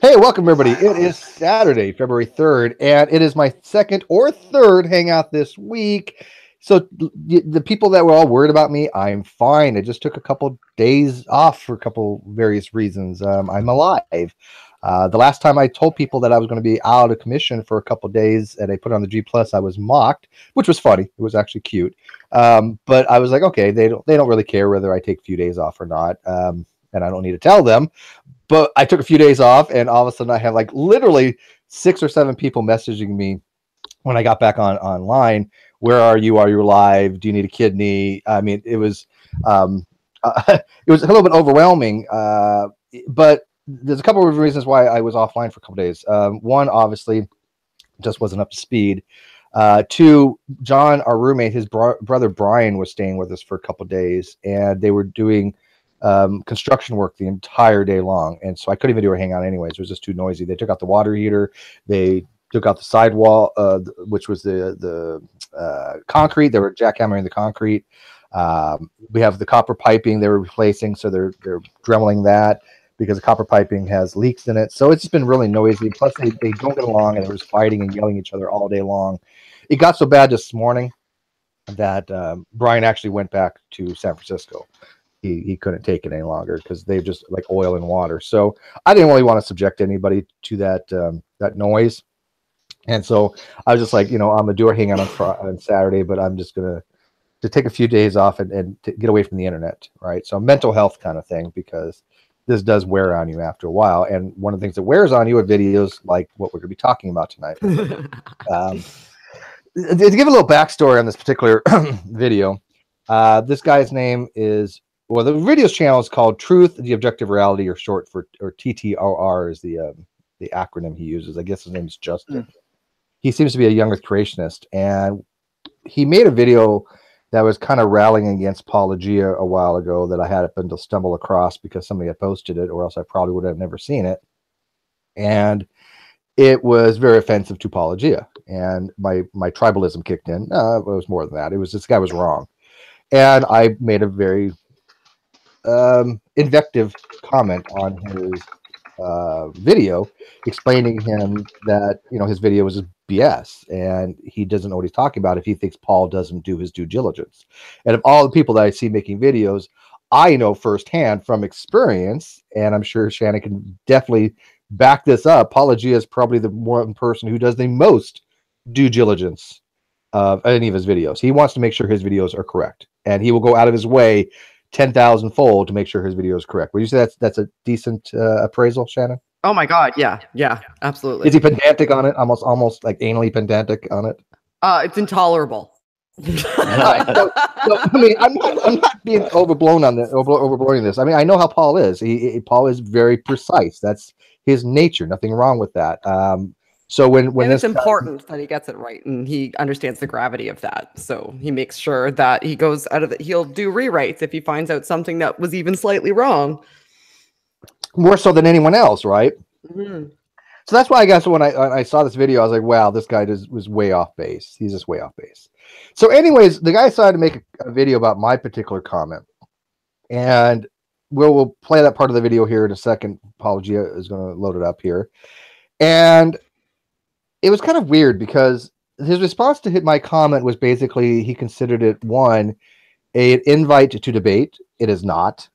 Hey, welcome everybody. It is Saturday, February 3rd, and it is my second or third hangout this week. So the people that were all worried about me, I'm fine. I just took a couple days off for a couple various reasons. I'm alive. The last time I told people that I was going to be out of commission for a couple days and I put it on the G+, I was mocked, which was funny. It was actually cute. But I was like, okay, they don't really care whether I take a few days off or not. And I don't need to tell them. But I took a few days off, and all of a sudden I have like literally 6 or 7 people messaging me when I got back online. Where are you? Are you alive? Do you need a kidney? I mean, it was it was a little bit overwhelming. But there's a couple of reasons why I was offline for a couple days. One, obviously, just wasn't up to speed. 2, John, our roommate, his brother Brian was staying with us for a couple of days, and they were doing construction work the entire day long, and so I couldn't even do a hangout anyways. It was just too noisy. They took out the water heater, they took out the sidewall, which was the concrete. They were jackhammering the concrete. We have the copper piping they were replacing, so they're dremeling that because the copper piping has leaks in it. So it's been really noisy. Plus they don't get along, and they were fighting and yelling at each other all day long. It got so bad this morning that Brian actually went back to San Francisco. He couldn't take it any longer because they've just like oil and water. So I didn't really want to subject anybody to that noise. And so I was just like, I'm gonna do a hangout on Saturday, but I'm just gonna take a few days off and to get away from the internet, right? So mental health kind of thing, because this does wear on you after a while. And one of the things that wears on you are videos like what we're gonna be talking about tonight. To give a little backstory on this particular video, this guy's name is. Well, the video's channel is called Truth, the Objective Reality, or short for, or TTOR is the acronym he uses. I guess his name is Justin. He seems to be a young earth creationist, and he made a video that was kind of rallying against Paulogia a while ago that I happened to stumble across because somebody had posted it, or else I probably would have never seen it. And it was very offensive to Paulogia, and my tribalism kicked in. It was more than that. It was this guy was wrong, and I made a very invective comment on his video, explaining him that his video was BS and he doesn't know what he's talking about if he thinks Paul doesn't do his due diligence. And of all the people that I see making videos, I know firsthand from experience, and I'm sure Shannon can definitely back this up, Paulogia is probably the one person who does the most due diligence of any of his videos. He wants to make sure his videos are correct, and he will go out of his way 10,000 fold to make sure his video is correct. Would you say that's a decent appraisal, Shannon? Oh my God, yeah, absolutely. Is he pedantic on it? Almost like anally pedantic on it? It's intolerable. I mean, I'm not being overblowing this. I mean, I know how Paul is. Paul is very precise. That's his nature. Nothing wrong with that. So when it's important that he gets it right, and he understands the gravity of that. So he makes sure that he goes out of it. He'll do rewrites if he finds out something that was even slightly wrong. More so than anyone else, right? Mm-hmm. So that's why I guess when I saw this video, I was like, wow, this guy was way off base. He's just way off base. So anyways, the guy decided to make a video about my particular comment. And we'll play that part of the video here in a second. Paulogia is going to load it up here. And it was kind of weird because his response to hit my comment was basically he considered it, one, an invite to debate. It is not.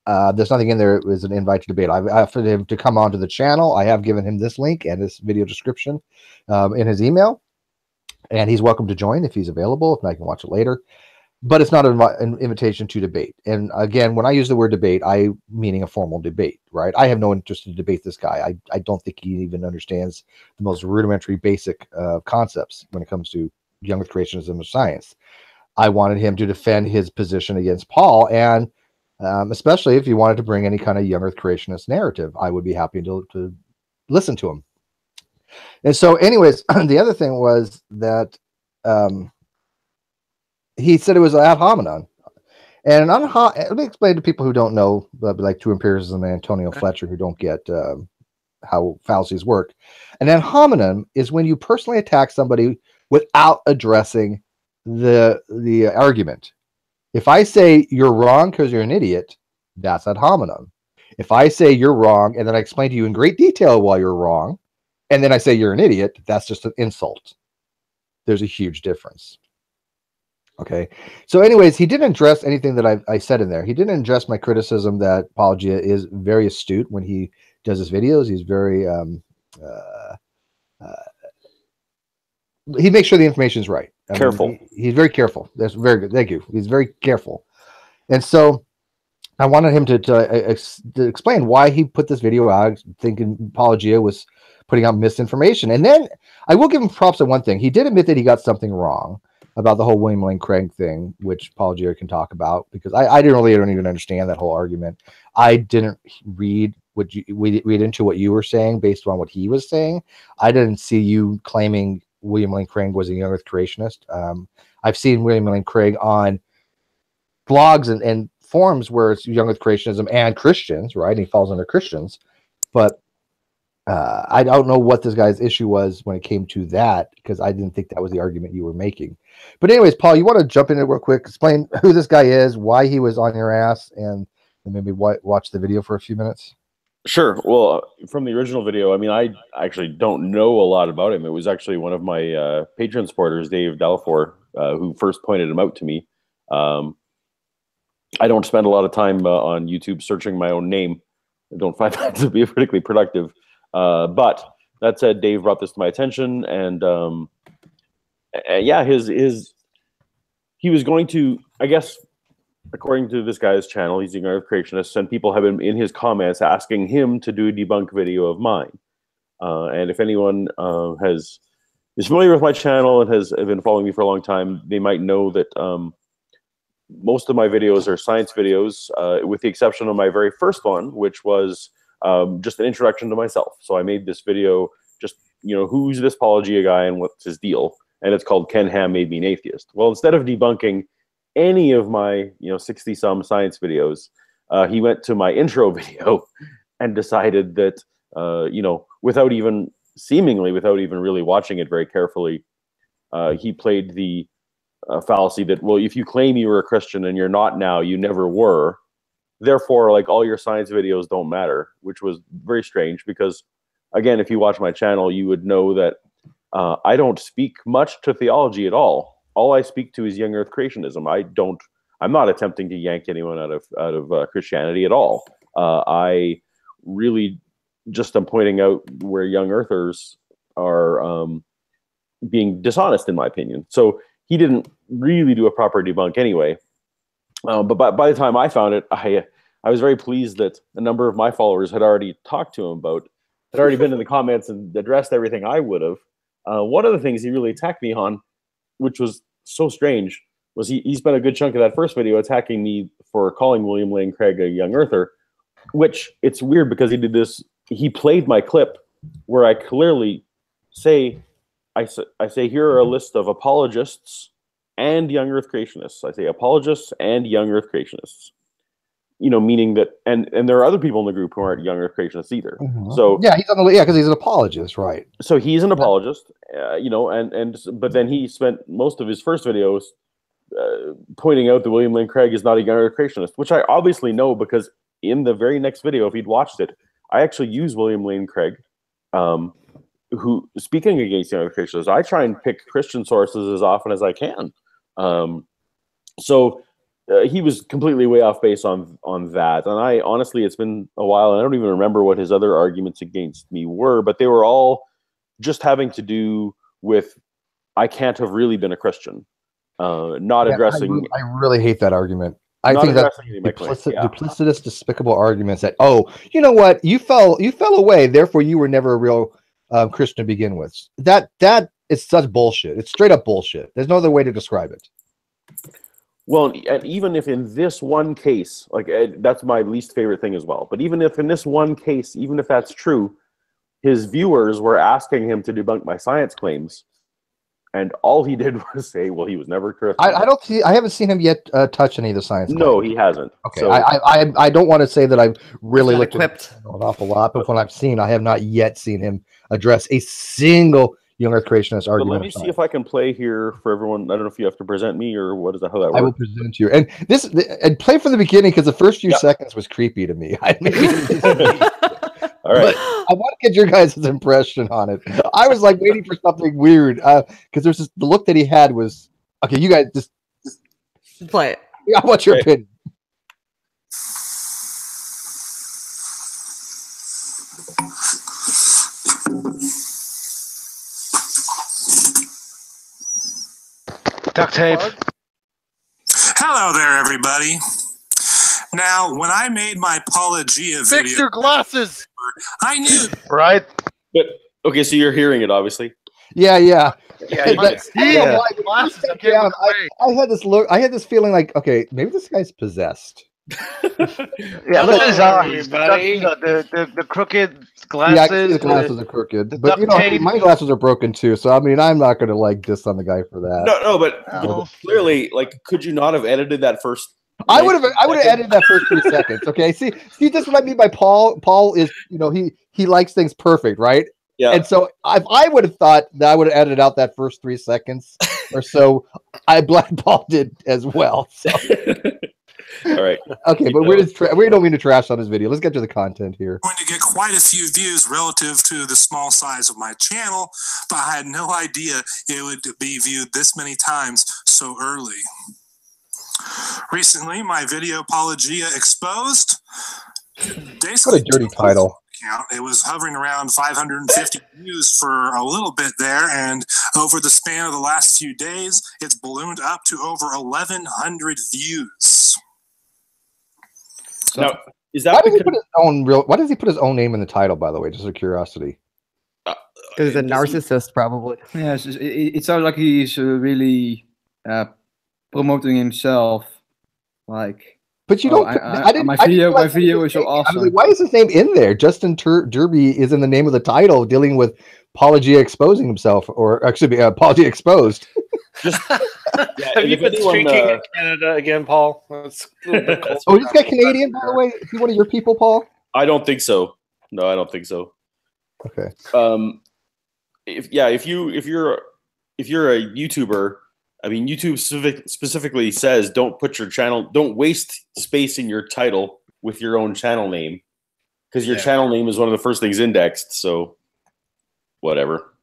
There's nothing in there. It was an invite to debate. I've offered him to come onto the channel. I have given him this link and this video description in his email, and he's welcome to join if he's available. If not, I can watch it later. But it's not an invitation to debate. And again, when I use the word debate, I'm meaning a formal debate, right? I have no interest to debate this guy. I don't think he even understands the most rudimentary, basic concepts when it comes to young earth creationism or science. I wanted him to defend his position against Paul, and especially if he wanted to bring any kind of young earth creationist narrative, I would be happy to listen to him. And so anyways, the other thing was that he said it was ad hominem. And let me explain to people who don't know, like True Empiricism and Antonio Fletcher, who don't get how fallacies work. An ad hominem is when you personally attack somebody without addressing the argument. If I say you're wrong because you're an idiot, that's ad hominem. If I say you're wrong, and then I explain to you in great detail why you're wrong, and then I say you're an idiot, that's just an insult. There's a huge difference. Okay. So anyways, he didn't address anything that I said in there. He didn't address my criticism that Paulogia is very astute when he does his videos. He's very, he makes sure the information is right. Careful. He's very careful. That's very good. Thank you. He's very careful. And so I wanted him to explain why he put this video out, thinking Paulogia was putting out misinformation. And then I will give him props on one thing. He did admit that he got something wrong about the whole William Lane Craig thing, which Paulogia can talk about, because I don't even understand that whole argument. I didn't read read into what you were saying based on what he was saying. I didn't see you claiming William Lane Craig was a young earth creationist. I've seen William Lane Craig on blogs and forums where it's young earth creationism and Christians, right? He falls under Christians, but I don't know what this guy's issue was when it came to that, because I didn't think that was the argument you were making. But anyways, Paul, you want to jump in it real quick, explain who this guy is, why he was on your ass, and maybe watch the video for a few minutes? Sure. Well, from the original video, I mean, I actually don't know a lot about him. It was actually one of my Patreon supporters, Dave Dalfor, who first pointed him out to me. I don't spend a lot of time on YouTube searching my own name. I don't find that to be particularly productive. But that said, Dave brought this to my attention, and yeah, he was going to, I guess, according to this guy's channel, he's a young earth creationist, and people have been in his comments asking him to do a debunk video of mine. And if anyone is familiar with my channel and has been following me for a long time, they might know that most of my videos are science videos, with the exception of my very first one, which was just an introduction to myself. So I made this video, just, who's this Paulogia guy and what's his deal? And it's called Ken Ham Made Me an Atheist. Well, instead of debunking any of my 60-some science videos, he went to my intro video and decided that without even really watching it very carefully, he played the fallacy that, well, if you claim you were a Christian and you're not now, you never were, therefore, like, all your science videos don't matter, which was very strange, because again, if you watch my channel, you would know that I don't speak much to theology at all. All I speak to is young earth creationism. I'm not attempting to yank anyone out of Christianity at all. I really just am pointing out where young earthers are being dishonest, in my opinion. So he didn't really do a proper debunk anyway. But by the time I found it, I was very pleased that a number of my followers had already talked to him had already been in the comments and addressed everything I would have. One of the things he really attacked me on, which was so strange, was he spent a good chunk of that first video attacking me for calling William Lane Craig a young earther, which, it's weird because he did this. He played my clip where I clearly say, I say, here are a list of apologists and young earth creationists. I say apologists and young earth creationists, meaning that, and there are other people in the group who aren't young earth creationists either. Mm-hmm. So yeah, because he's an apologist, right? So he's an apologist, but then he spent most of his first videos pointing out that William Lane Craig is not a young earth creationist, which I obviously know, because in the very next video, if he'd watched it, I actually use William Lane Craig, who, speaking against young earth creationists, I try and pick Christian sources as often as I can. So he was completely way off base on that. And I honestly, it's been a while, and I don't even remember what his other arguments against me were, but they were all just having to do with, I can't have really been a Christian. Not addressing. I really hate that argument. I think that's duplicitous, despicable arguments that, oh, you know what, you fell away, therefore you were never a real Christian to begin with. That is such bullshit. It's straight up bullshit. There's no other way to describe it. Well, and even if in this one case, like, that's my least favorite thing as well, but even if in this one case, even if that's true, his viewers were asking him to debunk my science claims, and all he did was say, well, he was never Christian. I haven't seen him yet touch any of the science claims. No, he hasn't. Okay, so, I don't want to say that I've really looked equipped at an awful lot, but when I've seen, I have not yet seen him address a single young Earth creationist But argument. let me see if I can play here for everyone. I don't know if you have to present me or what is that? How that works? I will present to you, and play from the beginning because the first few seconds was creepy to me. All right. But I want to get your guys' impression on it. I was like waiting for something weird because there's the look that he had was okay. You guys just play it. I want your opinion. Duct tape. Hello there, everybody. Now, when I made my Paulogia video, Fix your glasses. I knew. Right. But okay, so you're hearing it, obviously. Yeah. Yeah. I had this look. I had this feeling like, okay, maybe this guy's possessed. Yeah, look at his eyes. The crooked glasses. Yeah, I can see the glasses are crooked, but my glasses are broken too. So I mean, I'm not going to like diss on the guy for that. No, but clearly, like, could you not have edited that first? I would have edited that first 3 seconds. Okay, see, this is what I mean by Paul. Paul is, he likes things perfect, right? Yeah. And so if I would have thought that I would have edited out that first 3 seconds or so, Paul did as well. So. All right. Okay, but we don't mean to trash on his video. Let's get to the content here. I'm going to get quite a few views relative to the small size of my channel, but I had no idea it would be viewed this many times so early. Recently, my video Paulogia Exposed. What a dirty title. It was hovering around 550 views for a little bit there, and over the span of the last few days, it's ballooned up to over 1,100 views. Now, is that why does he put his own name in the title? By the way, just out of curiosity. Because he's a narcissist, probably. Yeah, it sounds like he's really promoting himself. Like, but you don't. My video is so awesome. Like, why is his name in there? Justin Derby is in the name of the title, dealing with Paulogia exposing himself, or actually, Paulogia exposed. Have you been speaking in Canada again, Paul? That's oh, he's got Canadian, by the way. Is he one of your people, Paul? I don't think so. No, I don't think so. Okay. If you're a YouTuber, I mean, YouTube specifically says don't waste space in your title with your own channel name, because your channel name is one of the first things indexed. So, whatever.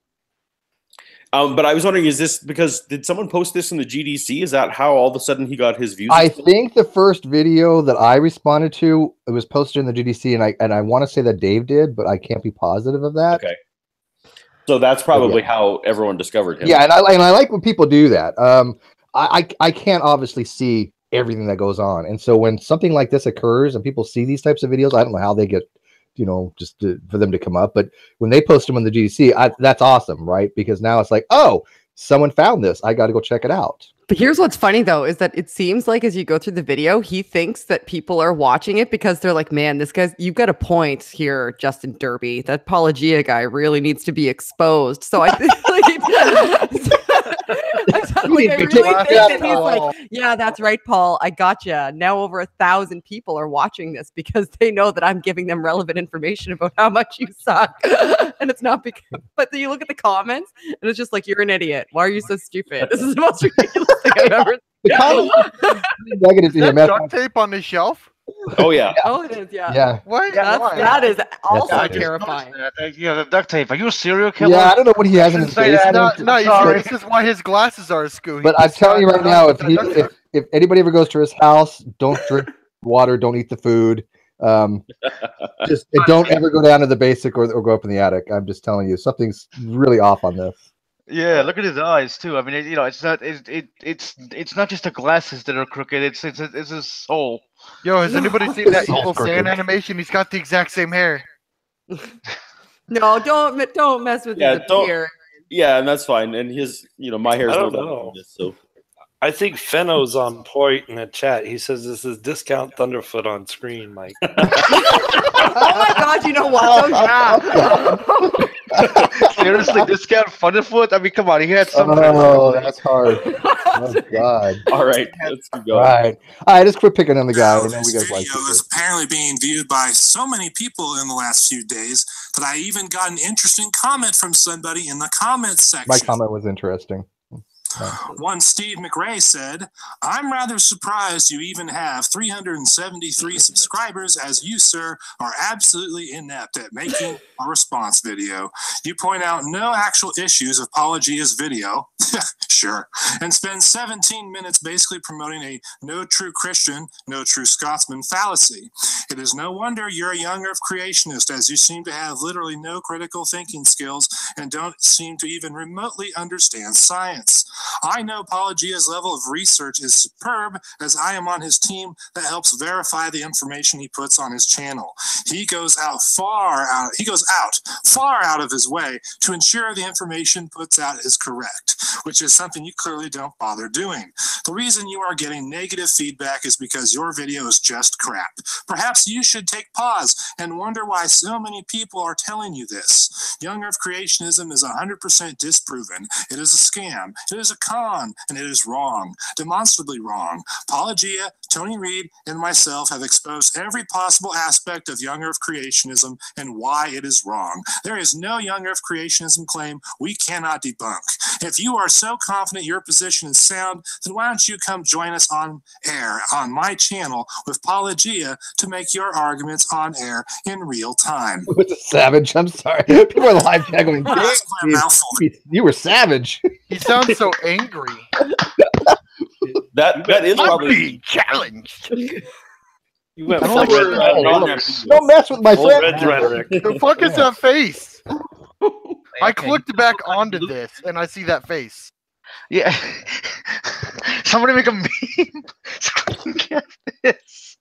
But I was wondering, is this because did someone post this in the GDC? Is that how all of a sudden he got his views? I think the first video that I responded to, it was posted in the GDC, and I want to say that Dave did, but I can't be positive of that. Okay. So that's probably how everyone discovered him. Yeah, and I like when people do that. I can't obviously see everything that goes on, and so when something like this occurs and people see these types of videos, I don't know how they get, for them to come up. But when they post them on the GDC, that's awesome, right? Because now it's like, oh, someone found this. I got to go check it out. But here's what's funny, though, is that it seems like as you go through the video, he thinks that people are watching it because they're like, man, you've got a point here, Justin Derby. That Paulogia guy really needs to be exposed. So I think I really think that he's like, yeah, that's right, Paul. I gotcha. Now over 1,000 people are watching this because they know that I'm giving them relevant information about how much you suck. And it's not because, but then you look at the comments and it's just like, you're an idiot. Why are you so stupid? This is the most ridiculous thing I've ever seen. Negative to him. Duct tape on the shelf? Oh yeah. Oh, it is. Yeah. Yeah. What? That is also terrifying. Yeah, the duct tape. Are you a serial killer? Yeah, I don't know what he has in his basement. No, this is why his glasses are askew. But I'm telling you right now, if anybody ever goes to his house, don't drink water, don't eat the food. Just don't ever go down to the basic or go up in the attic. I'm just telling you, something's really off on this. Yeah, look at his eyes too. I mean, it's not just the glasses that are crooked. It's his soul. Yo, has anybody seen that Evil Sand animation? He's got the exact same hair. No, don't mess with his hair. Yeah, and that's fine. And his, my hair's no know. So I think Fenno's on point in the chat. He says this is discount Thunderfoot on screen, Mike. Oh my God! You know what? Oh, yeah. Seriously, discount Thunderfoot? I mean, come on, he had some. Oh, that's hard. Oh God! All right, let's keep going. All right, just quit picking on the guy. I know This we guys video like is apparently being viewed by so many people in the last few days that I even got an interesting comment from somebody in the comments section. My comment was interesting. One Steve McRae said, "I'm rather surprised you even have 373 subscribers, as you, sir, are absolutely inept at making a response video. You point out no actual issues of Paulogia's video," sure, "and spend 17 minutes basically promoting a no true Christian, no true Scotsman fallacy. It is no wonder you're a young earth creationist, as you seem to have literally no critical thinking skills and don't seem to even remotely understand science. I know Paulogia's level of research is superb, as I am on his team that helps verify the information he puts on his channel. He goes far out of his way to ensure the information puts out is correct, which is something you clearly don't bother doing. The reason you are getting negative feedback is because your video is just crap. Perhaps you should take pause and wonder why so many people are telling you this. Young earth creationism is 100% disproven. It is a scam. It is a con, and it is wrong, demonstrably wrong. Paulogia, Tony Reed, and myself have exposed every possible aspect of young earth creationism and why it is wrong. There is no young earth creationism claim we cannot debunk. If you are so confident your position is sound, then why don't you come join us on air on my channel with Paulogia to make your arguments on air in real time. It was a savage. I'm sorry. People are live chat going, you were savage. He sounds so angry. That is probably being challenged. You went Don't full red. Don't mess with my Full friend. red rhetoric. The fuck is that face? I clicked back onto this and I see that face. Yeah. Somebody make a meme. Look at this.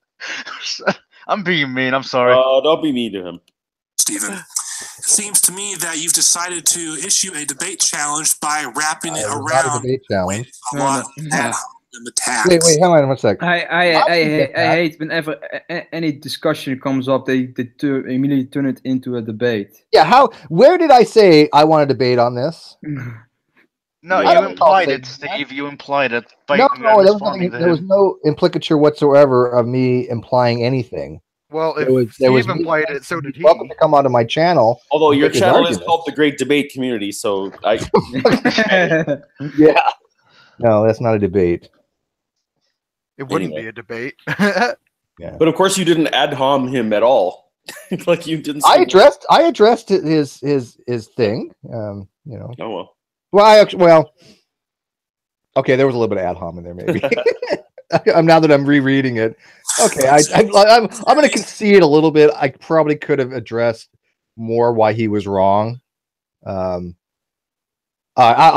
I'm being mean. I'm sorry. Don't be mean to him. Stephen, it seems to me that you've decided to issue a debate challenge by wrapping it around debate challenge. a lot of attacks. Wait, hang on one sec. I hate whenever any discussion comes up, they immediately turn it into a debate. Yeah, where did I say I want to debate on this? No, I you don't implied say it, Steve. You implied it. By No, there responding to was him. no implicature whatsoever of me implying anything. Well, if There was Steve implied it, so did he. Welcome to come onto my channel. Although your Make his channel is argument. called the Great Debate Community, so I Yeah. No, that's not a debate. It wouldn't Anyway. be a debate. Yeah. But of course, you didn't ad hom him at all. Like you didn't. I addressed his thing. You know. Oh well. Okay, there was a little bit of ad hom in there, maybe. Now that I'm rereading it, okay, I'm going to concede a little bit. I probably could have addressed more why he was wrong. I'll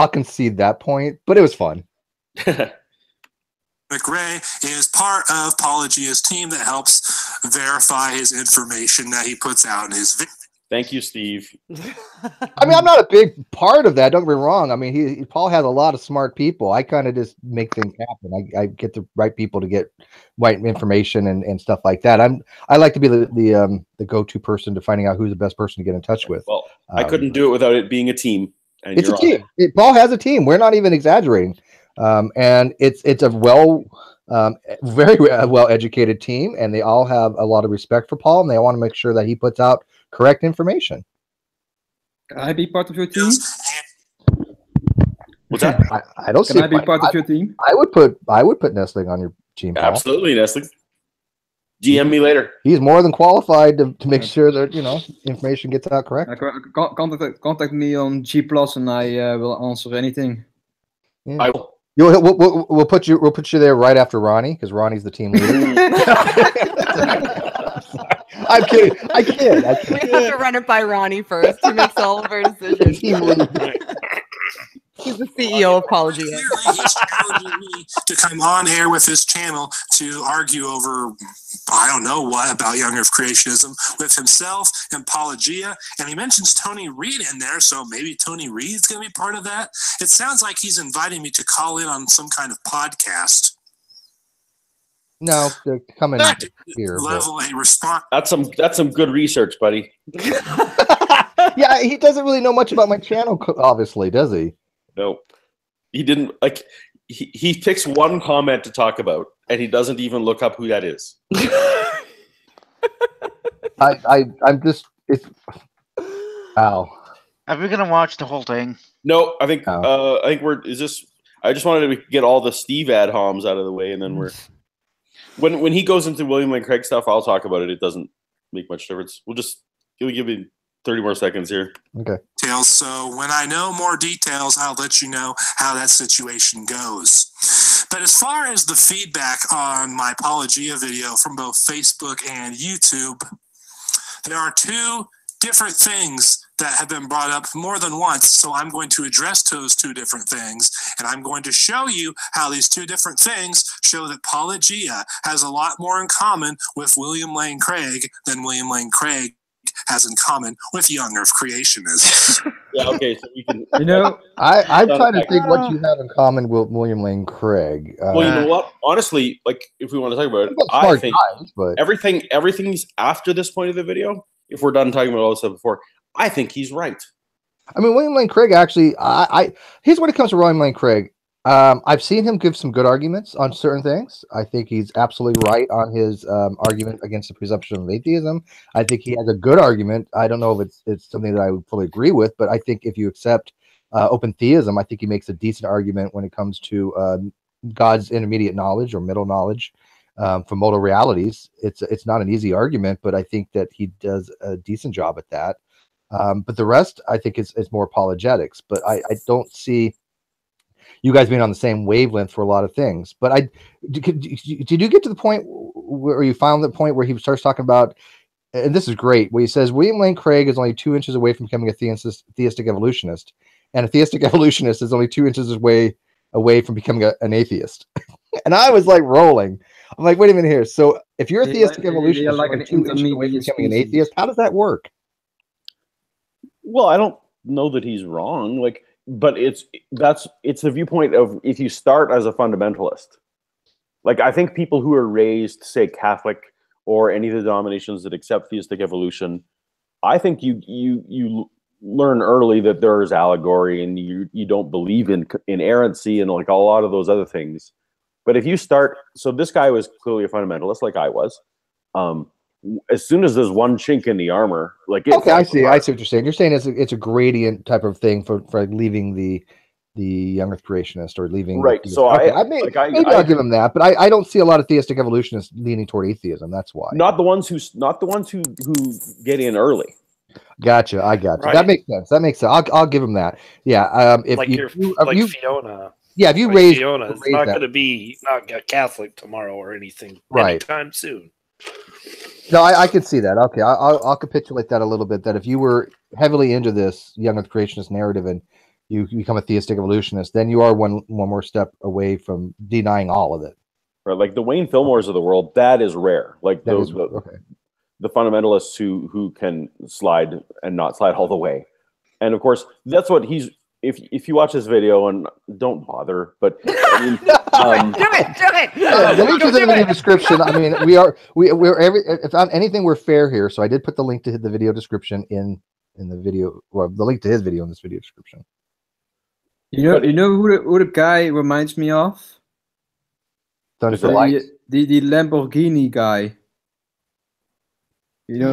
concede that point, but it was fun. McRae is part of Paulogia's team that helps verify his information that he puts out in his video. Thank you, Steve. I mean, I'm not a big part of that. Don't get me wrong. I mean, Paul has a lot of smart people. I kind of just make things happen. I get the right people to get right information and stuff like that. I like to be the go-to person to finding out who's the best person to get in touch with. Well, I couldn't do it without it being a team. And It's you're a team. Paul has a team. We're not even exaggerating. And it's a very well educated team, and they all have a lot of respect for Paul, and they want to make sure that he puts out correct information. Can I be part of your team? What's that? I don't see. Can I be part of your team? I would put Nestling on your team, Paul. Absolutely, Nestling. GM me later. He's more than qualified to make sure that information gets out correct. Contact me on G+ and I will answer anything. Yeah. I will. We'll put you there right after Ronnie, because Ronnie's the team leader. I'm kidding. I kid. We have to run it by Ronnie first. He makes all of our decisions. He's the CEO of Paulogia. Clearly, he's challenging me to come on air with his channel to argue over, I don't know what, about young earth creationism with himself and Paulogia. And he mentions Tony Reed in there, so maybe Tony Reed's going to be part of that. It sounds like he's inviting me to call in on some kind of podcast. No, they're coming here. Level a response. That's some good research, buddy. Yeah, he doesn't really know much about my channel, obviously, does he? No, he didn't. Like he picks one comment to talk about, and he doesn't even look up who that is. I'm just. Wow. Are we gonna watch the whole thing? No, I think we're. Is this? I just wanted to get all the Steve ad homs out of the way, and then we're. When he goes into William Lane Craig stuff, I'll talk about it. It doesn't make much difference. We'll give me 30 more seconds here. Okay. So when I know more details, I'll let you know how that situation goes. But as far as the feedback on my Paulogia video from both Facebook and YouTube, there are two different things that have been brought up more than once, so I'm going to address those two different things, and I'm going to show you how these two different things show that Paulogia has a lot more in common with William Lane Craig than William Lane Craig has in common with young Earth creationists. Yeah, okay, so we can. I'm trying to think what you have in common with William Lane Craig. Well, you know what? Honestly, like if we want to talk about it, I think everything's after this point of the video. If we're done talking about all this stuff before, I think he's right. I mean, William Lane Craig actually. Here's when it comes to William Lane Craig. I've seen him give some good arguments on certain things. I think he's absolutely right on his argument against the presumption of atheism. I think he has a good argument. I don't know if it's something that I would fully agree with, but I think if you accept open theism, I think he makes a decent argument when it comes to God's intermediate knowledge or middle knowledge for modal realities. It's not an easy argument, but I think that he does a decent job at that. But the rest, I think, is more apologetics. But I don't see you guys being on the same wavelength for a lot of things. But did you get to the point where you found the point where he starts talking about, and this is great, where he says William Lane Craig is only 2 inches away from becoming a theistic evolutionist, and a theistic evolutionist is only 2 inches away from becoming an atheist. And I was like rolling. I'm like, wait a minute here. So if you're a theistic evolutionist, like 2 inches away from becoming an atheist, how does that work? Well, I don't know that he's wrong. But it's the viewpoint of if you start as a fundamentalist. Like I think people who are raised, say, Catholic or any of the denominations that accept theistic evolution, I think you learn early that there is allegory and you don't believe in inerrancy and like a lot of those other things. But if you start, so this guy was clearly a fundamentalist, like I was. As soon as there's one chink in the armor, okay, I see what you're saying. You're saying it's a gradient type of thing for leaving the young Earth creationist or leaving right. So maybe I'll give him that, but I don't see a lot of theistic evolutionists leaning toward atheism. That's why. Not the ones who get in early. Gotcha. I got you. Right. That makes sense. I'll give him that. Yeah. If you Fiona. Yeah, if you like raise Fiona, it's not going to be not a Catholic tomorrow or anything anytime soon. No, I can see that. Okay, I'll capitulate that a little bit. That if you were heavily into this young Earth creationist narrative and you become a theistic evolutionist, then you are one more step away from denying all of it. Right, like the Wayne Fillmores of the world, that is rare. Like those, the fundamentalists who can slide and not slide all the way. And of course, that's what he's. If you watch this video, and don't bother, but I mean, do it. The link is in the video description. I mean, if on anything we're fair here. So I did put the link to the video description in the video, or the link to his video in this video description. You know who the guy reminds me of? The Lamborghini guy. You know,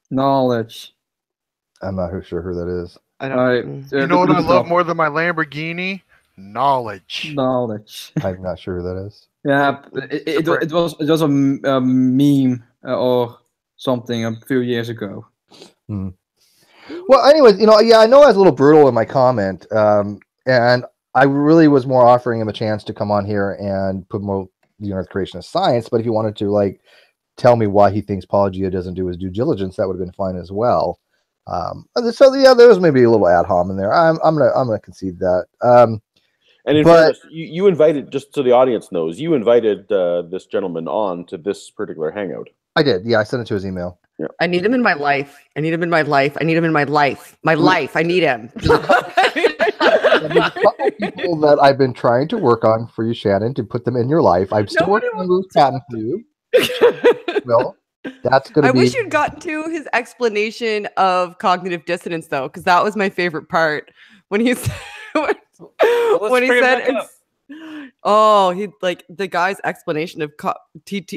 knowledge. I'm not sure who that is. I don't. You know what I love more than my Lamborghini? Knowledge. I'm not sure who that is. Yeah, it was a meme or something a few years ago. Well, anyways, I know I was a little brutal in my comment, and I really was more offering him a chance to come on here and promote the Earth creationist science. But if you wanted to tell me why he thinks Paulogia doesn't do his due diligence, that would have been fine as well. So yeah, there was maybe a little ad hom in there. I'm gonna concede that. And in fairness, you invited, just so the audience knows, you invited this gentleman on to this particular hangout. I did. Yeah, I sent it to his email. Yeah. I need him in my life. I need him in my life. I need him in my life. My life. I need him. There's a couple people that I've been trying to work on for you, Shannon, to put them in your life. I'm still working on Lou's patent for you. Well. That's gonna I wish you'd gotten to his explanation of cognitive dissonance, though, because that was my favorite part when he said when he said it's. Oh, he the guy's explanation of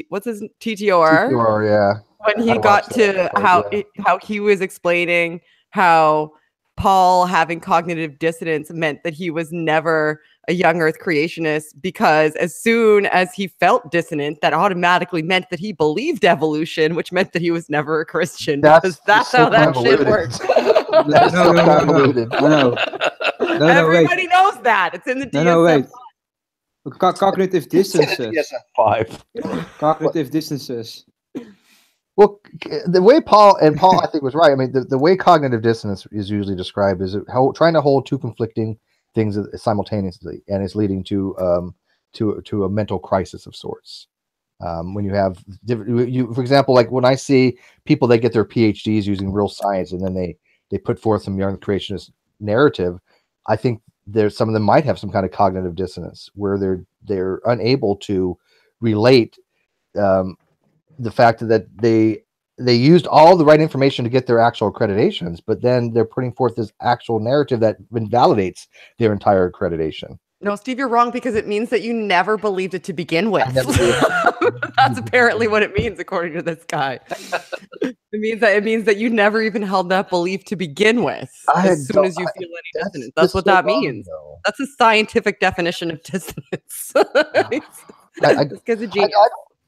what's his TTOR? TTOR, yeah. when he got to how he was explaining how Paul having cognitive dissonance meant that he was never a young earth creationist, because as soon as he felt dissonant, that automatically meant that he believed evolution, which meant that he was never a Christian. That's how that shit works. That's so convoluted. Everybody knows that. It's in the DSM. No, wait. Cognitive distances. DSM-5. Cognitive distances. Well, the way Paul I think was right. I mean, the way cognitive dissonance is usually described is trying to hold two conflicting things simultaneously, and it's leading to a mental crisis of sorts. When you have for example, like when I see people that get their PhDs using real science, and then they put forth some young creationist narrative, I think some of them might have some kind of cognitive dissonance where they're unable to relate the fact that they used all the right information to get their actual accreditations, but then they're putting forth this actual narrative that invalidates their entire accreditation. No, Steve, you're wrong, because it means that you never believed it to begin with. That's apparently what it means, according to this guy. It means that you never even held that belief to begin with. As soon as you feel any dissonance, that's what that means. That's a scientific definition of dissonance. This guy's a genius.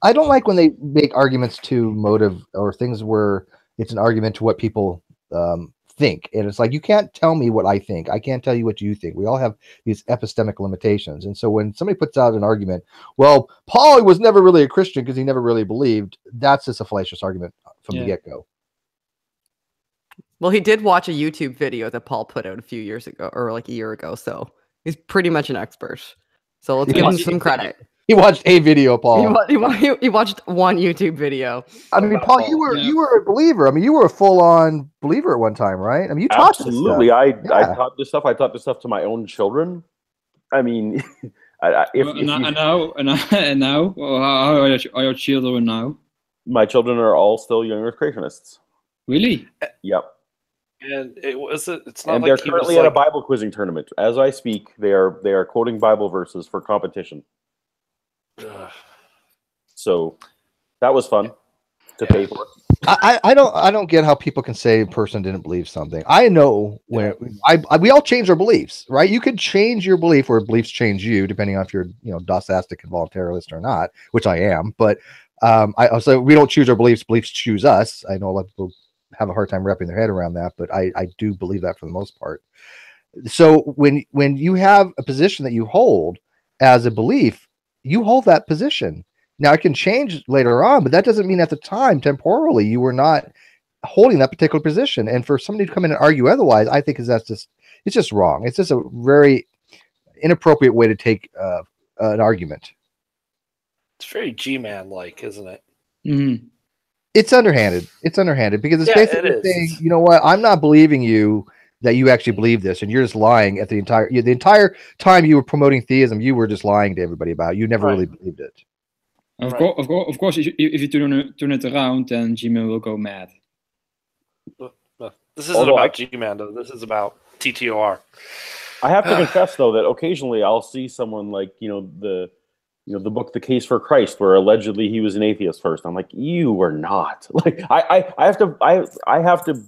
I don't like when they make arguments to motive or things where it's an argument to what people think. And it's like, you can't tell me what I think. I can't tell you what you think. We all have these epistemic limitations. And so when somebody puts out an argument, well, Paul was never really a Christian because he never really believed, that's just a fallacious argument from the get-go. Well, he did watch a YouTube video that Paul put out a few years ago, or like a year ago. So he's pretty much an expert. So let's give him some credit. He watched a video, Paul. He watched one YouTube video. I mean, Paul, you were a believer. I mean, you were a full-on believer at one time, right? I mean, you taught this stuff. I taught this stuff. I taught this stuff to my own children. I mean, and now, how are your children now? My children are all still young earth creationists. Really? Yep. And it's not. And like they're currently at a Bible quizzing tournament as I speak. They are quoting Bible verses for competition. So that was fun to pay for. I don't get how people can say a person didn't believe something. I know when we all change our beliefs, right? You could change your belief, or beliefs change you, depending on if you're dosastic and voluntarist or not, which I am. But so we don't choose our beliefs; beliefs choose us. I know a lot of people have a hard time wrapping their head around that, but I do believe that for the most part. So when you have a position that you hold as a belief, you hold that position. Now it can change later on, but that doesn't mean at the time, temporally, you were not holding that particular position. And for somebody to come in and argue otherwise, I think it's just wrong. It's just a very inappropriate way to take an argument. It's very G-man like, isn't it? Mm-hmm. It's underhanded. It's underhanded because it's basically saying, you know what, I'm not believing you that you actually believe this, and you're just lying at the entire time you were promoting theism. You were just lying to everybody about it. You never really believed it. Of course, if you turn it around, then G-Man will go mad. This isn't about G-Man, though. This is about TTOR. I have to confess, though, that occasionally I'll see someone like the book The Case for Christ, where allegedly he was an atheist first. I'm like, you were not. Like I have to.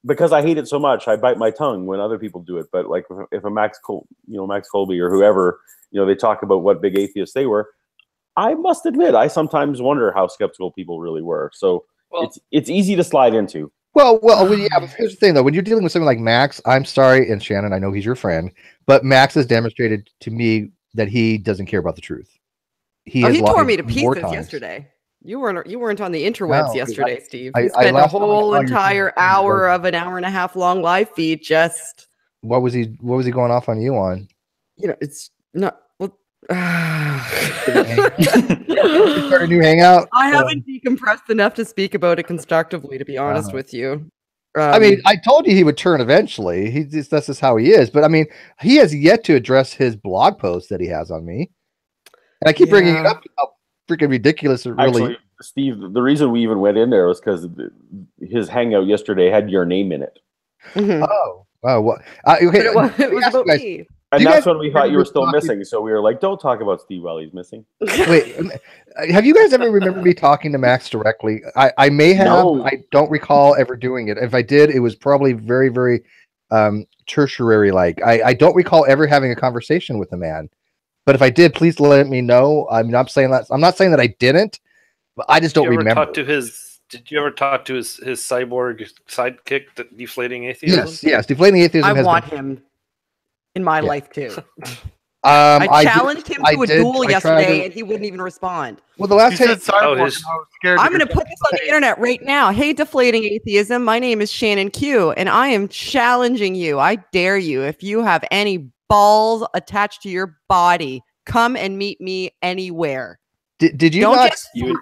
Because I hate it so much, I bite my tongue when other people do it. But like, if a Max Colby or whoever, they talk about what big atheists they were, I must admit, I sometimes wonder how skeptical people really were. So it's easy to slide into. Well, yeah. But here's the thing, though: when you're dealing with something like Max, I'm sorry, and Shannon, I know he's your friend, but Max has demonstrated to me that he doesn't care about the truth. He tore me to pieces yesterday. You weren't on the interwebs yesterday, Steve. You spent a whole entire hour of an hour and a half long live feed just. What was he going off on you on? It's not. Well, start a new hangout. I haven't decompressed enough to speak about it constructively, to be honest with you. I mean, I told you he would turn eventually. That's just how he is. But I mean, he has yet to address his blog post that he has on me, and I keep bringing it up. Freaking ridiculous. Really, actually, Steve, the reason we even went in there was because his hangout yesterday had your name in it. Mm-hmm. Oh, what? Okay. It was about me. And that's when we thought you were still missing. So we were like, don't talk about Steve while he's missing. Wait, have you guys ever remembered me talking to Max directly? I may have. No. I don't recall ever doing it. If I did, it was probably very, very tertiary. Like I don't recall ever having a conversation with the man. But if I did, please let me know. I'm not saying that. I'm not saying that I didn't, but I just don't remember. Did you ever talk to his cyborg sidekick, the Deflating Atheism? Yes, Deflating Atheism. I want him in my life too. I challenged him to a duel yesterday, and he wouldn't even respond. Well, the last time I'm going to put this on the internet right now. Hey, Deflating Atheism, my name is Shannon Q, and I am challenging you. I dare you. If you have any balls attached to your body, come and meet me anywhere. Did you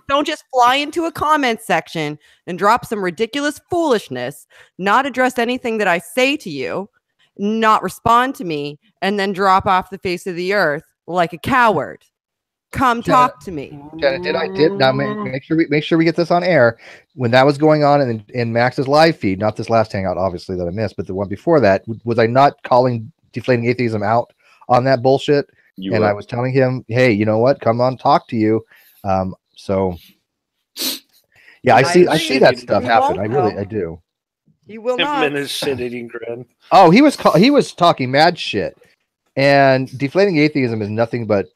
don't just fly into a comment section and drop some ridiculous foolishness, not address anything that I say to you, not respond to me, and then drop off the face of the earth like a coward. Come talk to me. Did now make sure we get this on air. When that was going on in Max's live feed, not this last hangout, obviously, that I missed, but the one before that, was I not calling Deflating Atheism out on that bullshit? I was telling him, hey, you know what? Come on, talk to you. So yeah, I see that stuff happen. I do. He will not. And his shit-eating grin. Oh, he was talking mad shit, and Deflating Atheism is nothing but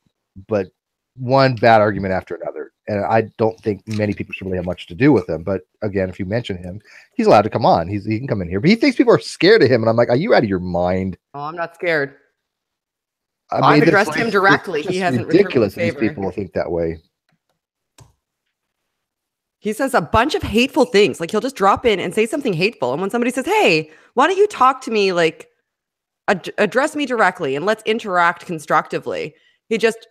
one bad argument after another. And I don't think many people should really have much to do with him. But again, if you mention him, he's allowed to come on. He can come in here, but he thinks people are scared of him, and I'm like, are you out of your mind? Oh, I'm not scared. I've addressed him directly. He hasn't ridiculous. These people think that way. He says a bunch of hateful things. Like he'll just drop in and say something hateful. And when somebody says, hey, why don't you talk to me? Like address me directly and let's interact constructively. He just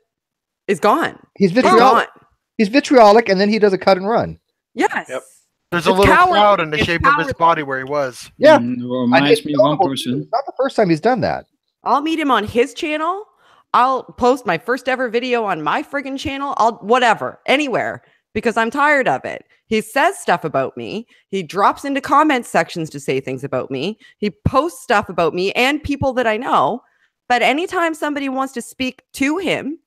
is gone. He's vitriolic. He's vitriolic, and then he does a cut and run. Yes. Yep. There's a little cloud in the shape of his body where he was. Yeah. Reminds me of one person. It's not the first time he's done that. I'll meet him on his channel. I'll post my first ever video on my friggin' channel. Whatever, anywhere, because I'm tired of it. He says stuff about me. He drops into comment sections to say things about me. He posts stuff about me and people that I know. But anytime somebody wants to speak to him,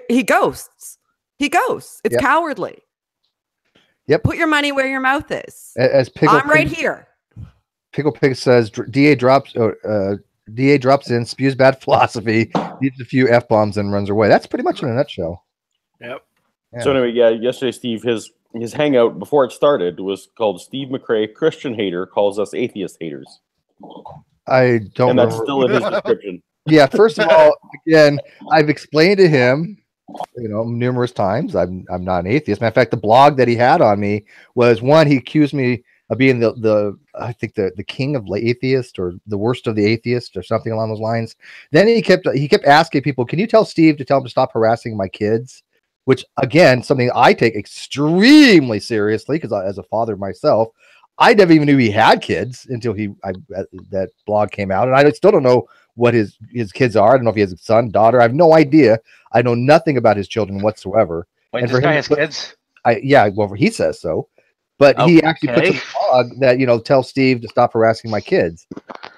he ghosts. He ghosts. It's cowardly. Yep. Put your money where your mouth is. As Pickle I'm right here. Pickle Pig says, DA drops in, spews bad philosophy, needs a few F-bombs and runs away. That's pretty much in a nutshell. Yep. Yeah. So anyway, yesterday, Steve, his hangout before it started was called Steve McRae, Christian hater, calls us atheist haters. I don't And know. that's still in his description. Yeah, first of all, again, I've explained to him, numerous times, I'm not an atheist. Matter of fact, the blog that he had on me was one, he accused me of being I think the king of atheists, or the worst of the atheists, or something along those lines. Then he kept asking people, can you tell Steve to tell him to stop harassing my kids? Which, again, something I take extremely seriously, because as a father myself, I never even knew he had kids until that blog came out, and I still don't know what his kids are. I don't know if he has a son, daughter. I have no idea. I know nothing about his children whatsoever. Wait, and this guy has kids? Well, he says so. But he actually puts a blog that, tell Steve to stop harassing my kids.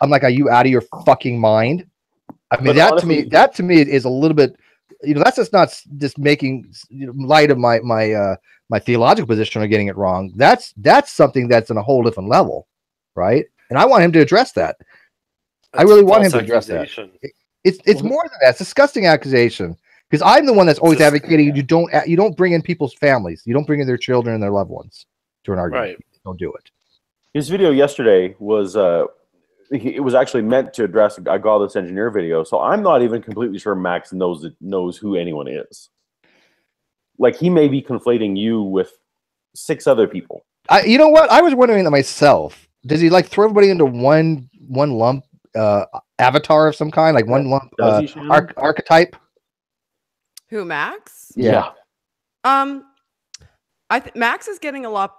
I'm like, are you out of your fucking mind? I mean, that to me is a little bit, that's just not just making light of my theological position or getting it wrong. That's something that's on a whole different level, right? And I want him to address that. I really want him to address that. It's more than that. It's a disgusting accusation, because I'm the one that's always advocating you don't bring in people's families. You don't bring in their children and their loved ones to an argument. Right. Don't do it. His video yesterday was it was actually meant to address a godless engineer video. So I'm not even completely sure Max knows who anyone is. Like, he may be conflating you with 6 other people. You know what? I was wondering that myself. Does he throw everybody into one lump avatar of some kind, like one lump archetype? Who, Max? Yeah. I think Max is getting a lot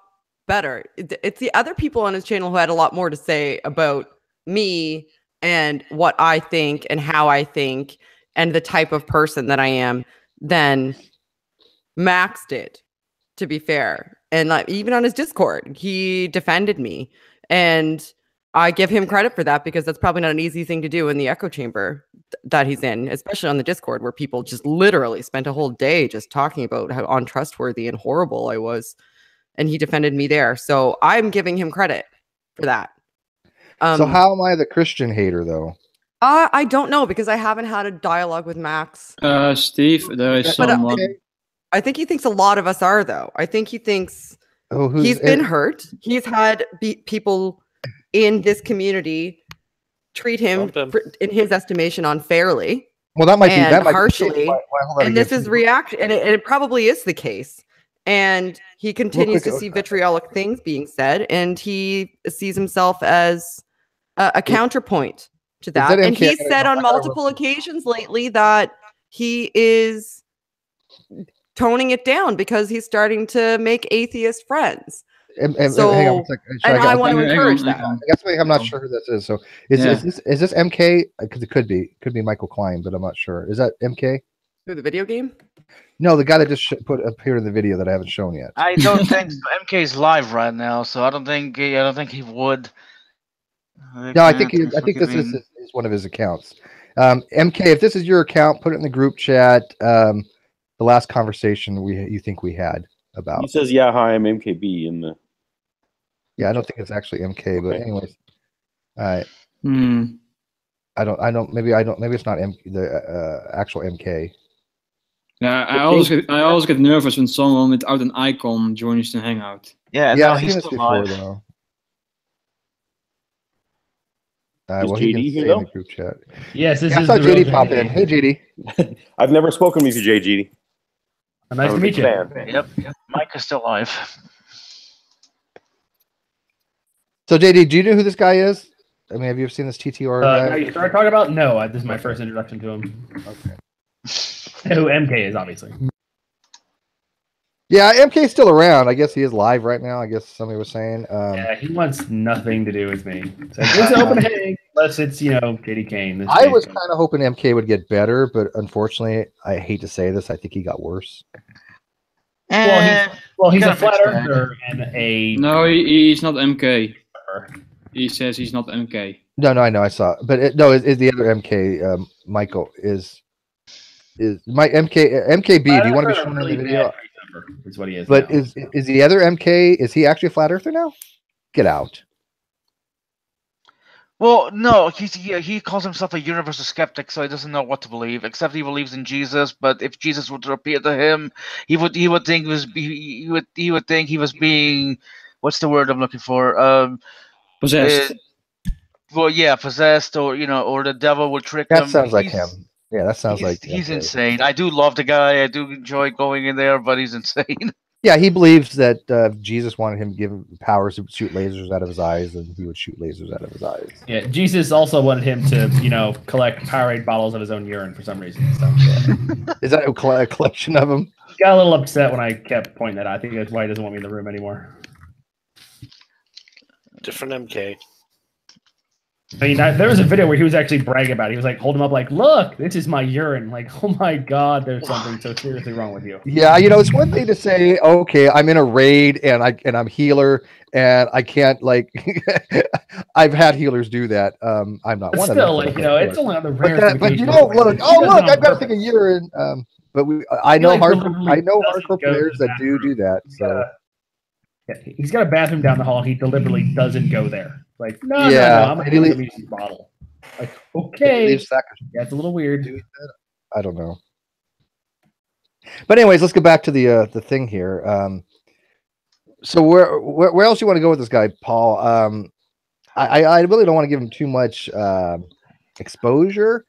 better. It's the other people on his channel who had a lot more to say about me and what I think and how I think and the type of person that I am than Max did, to be fair. And even on his Discord, he defended me. And I give him credit for that because that's probably not an easy thing to do in the echo chamber that he's in, especially on the Discord where people just literally spent a whole day just talking about how untrustworthy and horrible I was. And he defended me there. So I'm giving him credit for that. So how am I the Christian hater, though? I don't know because I haven't had a dialogue with Max. Steve, there is someone. I think he thinks a lot of us are, though. I think he thinks he's been hurt. He's had people in this community treat him, in his estimation, unfairly. Well, that might be that harshly. And this is reaction, and it probably is the case. And he continues to see vitriolic things being said, and he sees himself as a counterpoint to that. And he's said on multiple occasions lately that he is toning it down because he's starting to make atheist friends. So, hang on, I want to encourage that. I guess I'm not sure who this is. So is this MK? Because it could be Michael Klein, but I'm not sure. Is that MK? Who, the video game? No, the guy that just appeared in the video that I haven't shown yet. I don't think MK's live right now, so I don't think he would. No, I think this is one of his accounts. MK, if this is your account, put it in the group chat. The last conversation you think we had about. He says, "Yeah, hi, I'm MKB." In the. Yeah, I don't think it's actually MK, but anyways, I don't. Maybe it's not the actual MK. Yeah, I always get nervous when someone without an icon joins the hangout. Yeah, I've seen this before though. Well, he can say in the group chat. Yes, I saw JD pop in. Hey, JD. I've never spoken with you, JD. Nice to meet you. Yep, Mike is still alive. So, JD, do you know who this guy is? I mean, have you ever seen this TTOR guy? You started talking about? No, this is my first introduction to him. Okay. Who MK is, obviously. Yeah, MK's still around. I guess he is live right now. I guess somebody was saying. Yeah, he wants nothing to do with me. So it's open hang, unless it's, JD Kane. I was kind of hoping MK would get better, but unfortunately, I hate to say this, I think he got worse. Well, he's a flat earther and a... No, he's not MK. He says he's not MK. No, I know, I saw. But is the other MK, Michael, is my MKB? Do you want to be shown in the video? Is what he is. But now. is the other MK? Is he actually a flat earther now? Get out. Well, no, he calls himself a universal skeptic, so he doesn't know what to believe. Except he believes in Jesus. But if Jesus were to appear to him, he would think he would think he was being, what's the word I'm looking for? Possessed. Well, yeah, possessed, or or the devil would trick him. That sounds like him. Yeah, that sounds like he's insane. I do love the guy. I do enjoy going in there, but he's insane. Yeah, he believes that Jesus wanted him to give him powers to shoot lasers out of his eyes, and he would shoot lasers out of his eyes. Yeah, Jesus also wanted him to, collect Powerade bottles of his own urine for some reason. So, yeah. Is that a collection of them? He got a little upset when I kept pointing that out. I think that's why he doesn't want me in the room anymore. Different MK. I mean, there was a video where he was actually bragging about it. He was like, hold him up, like, look, this is my urine. Like, oh my God, there's something so seriously wrong with you. Yeah, it's one thing to say, okay, I'm in a raid and I'm healer and I can't I've had healers do that. I'm not one of them. Still, it's only on the rare. But look, I've got to take a urine. But I know hardcore players that do that. So. He's got a bathroom down the hall. He deliberately doesn't go there. Like, no, I'm going to use this bottle. Like, okay. Yeah, it's a little weird. I don't know. But anyways, let's get back to the thing here. So where else do you want to go with this guy, Paul? I really don't want to give him too much exposure.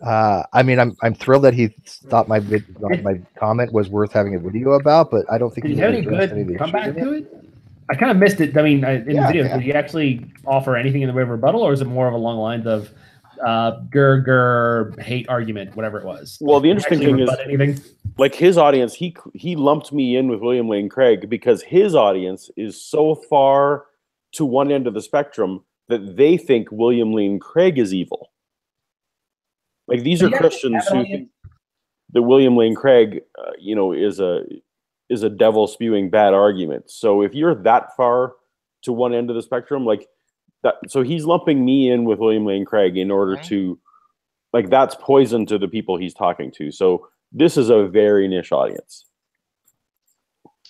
I mean, I'm thrilled that he thought my comment was worth having a video about, but I don't think did he have any good comeback to it. I kind of missed it. I mean, in the video, did he actually offer anything in the way of rebuttal, or is it more of along the lines of hate argument, whatever it was? Well, the interesting thing is, like his audience, he lumped me in with William Lane Craig because his audience is so far to one end of the spectrum that they think William Lane Craig is evil. Like these are Christians who think that William Lane Craig, is a devil spewing bad argument. So if you're that far to one end of the spectrum, like So he's lumping me in with William Lane Craig in order to, like, that's poison to the people he's talking to. So this is a very niche audience.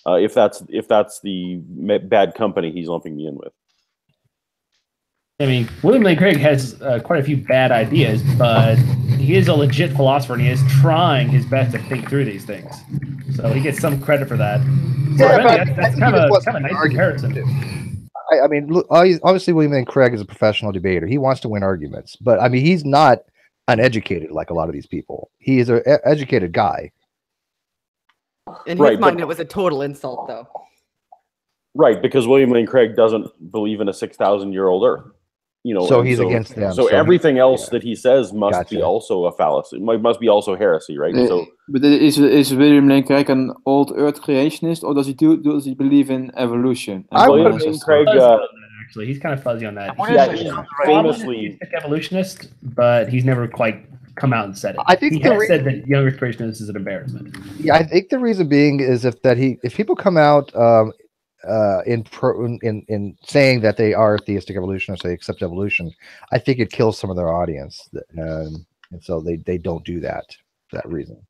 If that's the bad company he's lumping me in with. I mean, William Lane Craig has quite a few bad ideas, but he is a legit philosopher, and he is trying his best to think through these things. So he gets some credit for that. Yeah, but that's kind of a nice comparison. I mean, look, obviously, William Lane Craig is a professional debater. He wants to win arguments, but I mean, he's not uneducated like a lot of these people. He is an educated guy. In his mind, it was a total insult, though. Right, because William Lane Craig doesn't believe in a 6,000-year-old Earth. You know, so he's against them. So everything else that he says must be also a fallacy. It must be also heresy, right? But is William Lane Craig an old Earth creationist, or does he believe in evolution? William Lane Craig, actually, he's kind of fuzzy on that. He's famously an evolutionist, but he's never quite come out and said it. I think he has said that young Earth creationists is an embarrassment. Yeah, I think the reason being is if people come out in saying that they are theistic evolutionists, they accept evolution, I think it kills some of their audience, and so they don't do that for that reason.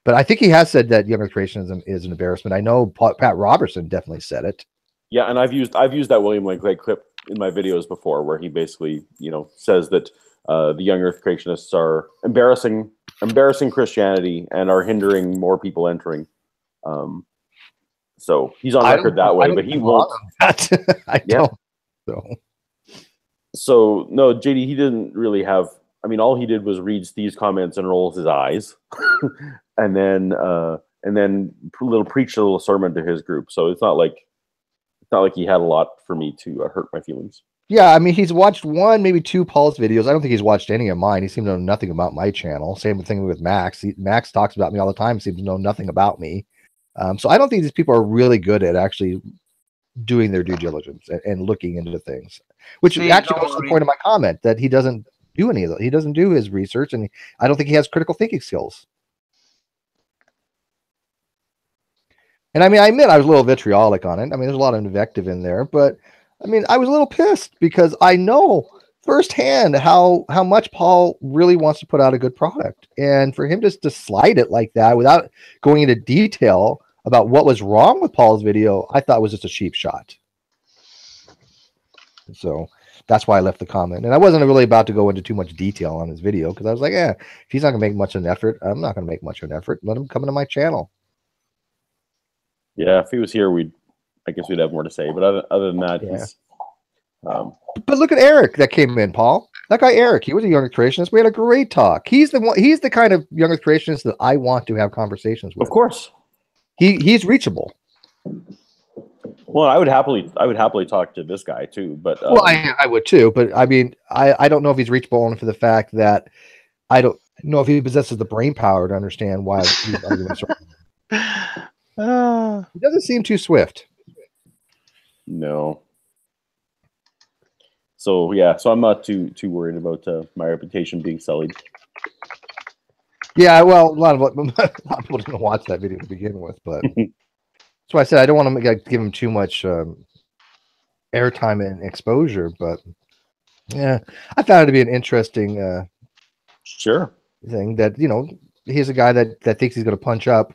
But I think he has said that young Earth creationism is an embarrassment. I know Pat Robertson definitely said it. Yeah, and I've used that William Lane Craig clip in my videos before, where he basically says that the young Earth creationists are embarrassing Christianity and are hindering more people entering. So he's on record that way, but he won't. I don't. So no, JD, he didn't really have. I mean, all he did was read Steve's comments and rolls his eyes, and then preach a little sermon to his group. So it's not like he had a lot for me to hurt my feelings. Yeah, I mean, he's watched one, maybe two Paul's videos. I don't think he's watched any of mine. He seemed to know nothing about my channel. Same thing with Max. Max talks about me all the time. Seems to know nothing about me. So I don't think these people are really good at actually doing their due diligence and looking into things, which actually goes to the point of my comment that he doesn't do any of that. He doesn't do his research, and I don't think he has critical thinking skills. And I mean, I admit I was a little vitriolic on it. I mean, there's a lot of invective in there, but I mean, I was a little pissed because I know firsthand how much Paul really wants to put out a good product, and for him just to slide it like that without going into detail about what was wrong with Paul's video, I thought was just a cheap shot. So that's why I left the comment, and I wasn't really about to go into too much detail on his video because I was like, if he's not gonna make much of an effort, I'm not gonna make much of an effort. Let him come into my channel. Yeah, if he was here, I guess we'd have more to say. But other than that, he's. But look at Eric that came in, Paul. That guy Eric, he was a young Earth creationist. We had a great talk. He's the kind of young Earth creationist that I want to have conversations with. Of course, he's reachable. Well, I would happily talk to this guy too. But well, I would too. But I mean, I don't know if he's reachable only for the fact that I don't know if he possesses the brain power to understand why these arguments are. He doesn't seem too swift. No. So yeah, so I'm not too worried about my reputation being sullied. Yeah, well, a lot of people didn't watch that video to begin with, but that's why I said I don't want to give him too much airtime and exposure. But yeah, I found it to be an interesting thing that he's a guy that thinks he's going to punch up,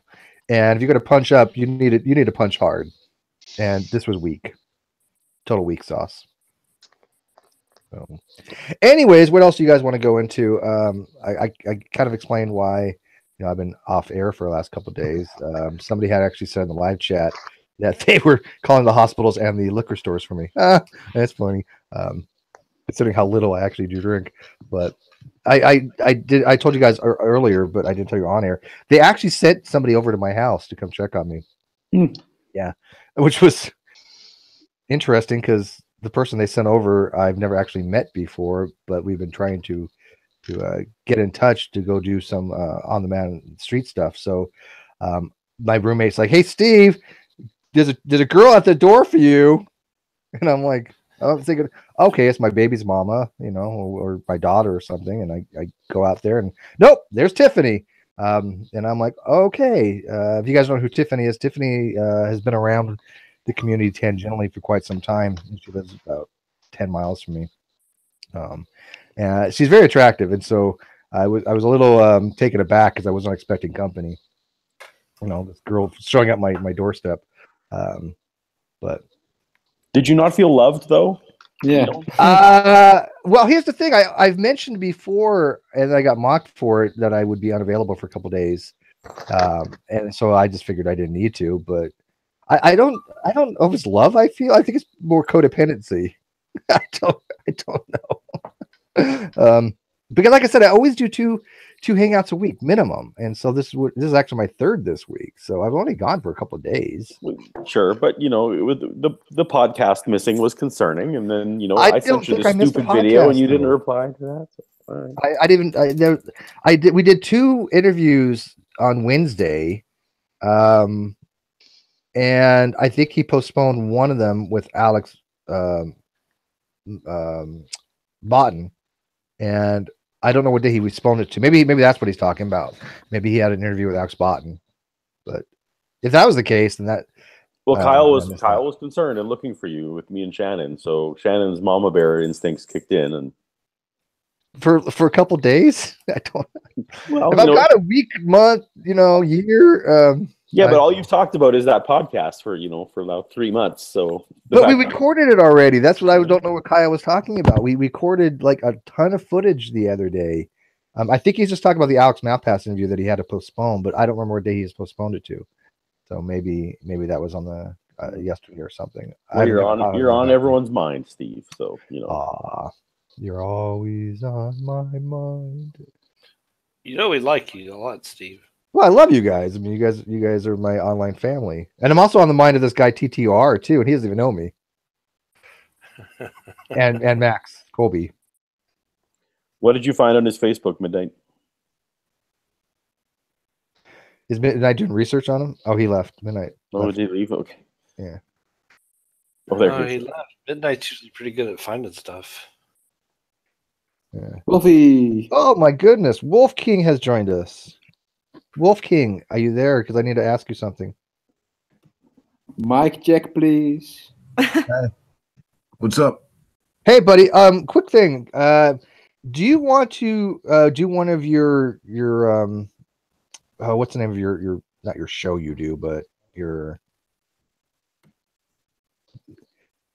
and if you're going to punch up, you need to punch hard, and this was weak, total weak sauce. So, anyways, what else do you guys want to go into? I kind of explained why I've been off air for the last couple of days. Somebody had actually said in the live chat that they were calling the hospitals and the liquor stores for me. That's funny, considering how little I actually do drink. But I told you guys earlier, but I didn't tell you on air. They actually sent somebody over to my house to come check on me. Yeah, which was interesting because the person they sent over I've never actually met before, but we've been trying to get in touch to go do some on the man street stuff. So my roommate's like, "Hey Steve, there's a girl at the door for you," and I'm like, I'm thinking, okay, it's my baby's mama, or my daughter or something, and I go out there and nope, there's Tiffany. And I'm like, okay, if you guys don't know who Tiffany is, Tiffany has been around the community tangentially for quite some time. She lives about 10 miles from me. And she's very attractive, and so I was a little taken aback because I wasn't expecting company. This girl showing up my doorstep. But did you not feel loved though? Yeah. Well, here's the thing. I've mentioned before, and I got mocked for it, that I would be unavailable for a couple days, and so I just figured I didn't need to. But I don't know if it's love. I think it's more codependency. I don't know. Because like I said, I always do two hangouts a week minimum, and so this is actually my third this week. So I've only gone for a couple of days. Sure, but with the podcast missing was concerning, and then I sent you the stupid video and you didn't reply to that. So, all right. We did 2 interviews on Wednesday, and I think he postponed one of them with Alex Botten, and I don't know what day he responded to. Maybe that's what he's talking about. Maybe he had an interview with Alex Botten. But if that was the case, then that. Well, Kyle was concerned and looking for you with me and Shannon. So Shannon's mama bear instincts kicked in, and for a couple days, I don't. Well, if I've got a week, month, year. Yeah, but all you've talked about is that podcast for about 3 months. So, but we recorded it already. That's what I don't know what Kyle was talking about. We recorded like a ton of footage the other day. I think he's just talking about the Alex Malpass interview that he had to postpone, but I don't remember what day he's postponed it to. So maybe that was on the yesterday or something. Well, you're on everyone's mind, Steve. So you're always on my mind. We like you a lot, Steve. Well, I love you guys. I mean, you guys are my online family, and I'm also on the mind of this guy TTOR too, and he doesn't even know me. and Max Colby. What did you find on his Facebook, Midnight? Is Midnight doing research on him? Oh, he left. Midnight. Oh, did he leave? Okay. Yeah. Oh, there he left. Midnight's usually pretty good at finding stuff. Yeah. Wolfie. Oh my goodness, Wolf King has joined us. Wolf King, are you there? Because I need to ask you something. Mic check, please. Hey. What's up? Hey, buddy. Quick thing. Do you want to do one of your what's the name of your not your show you do, but your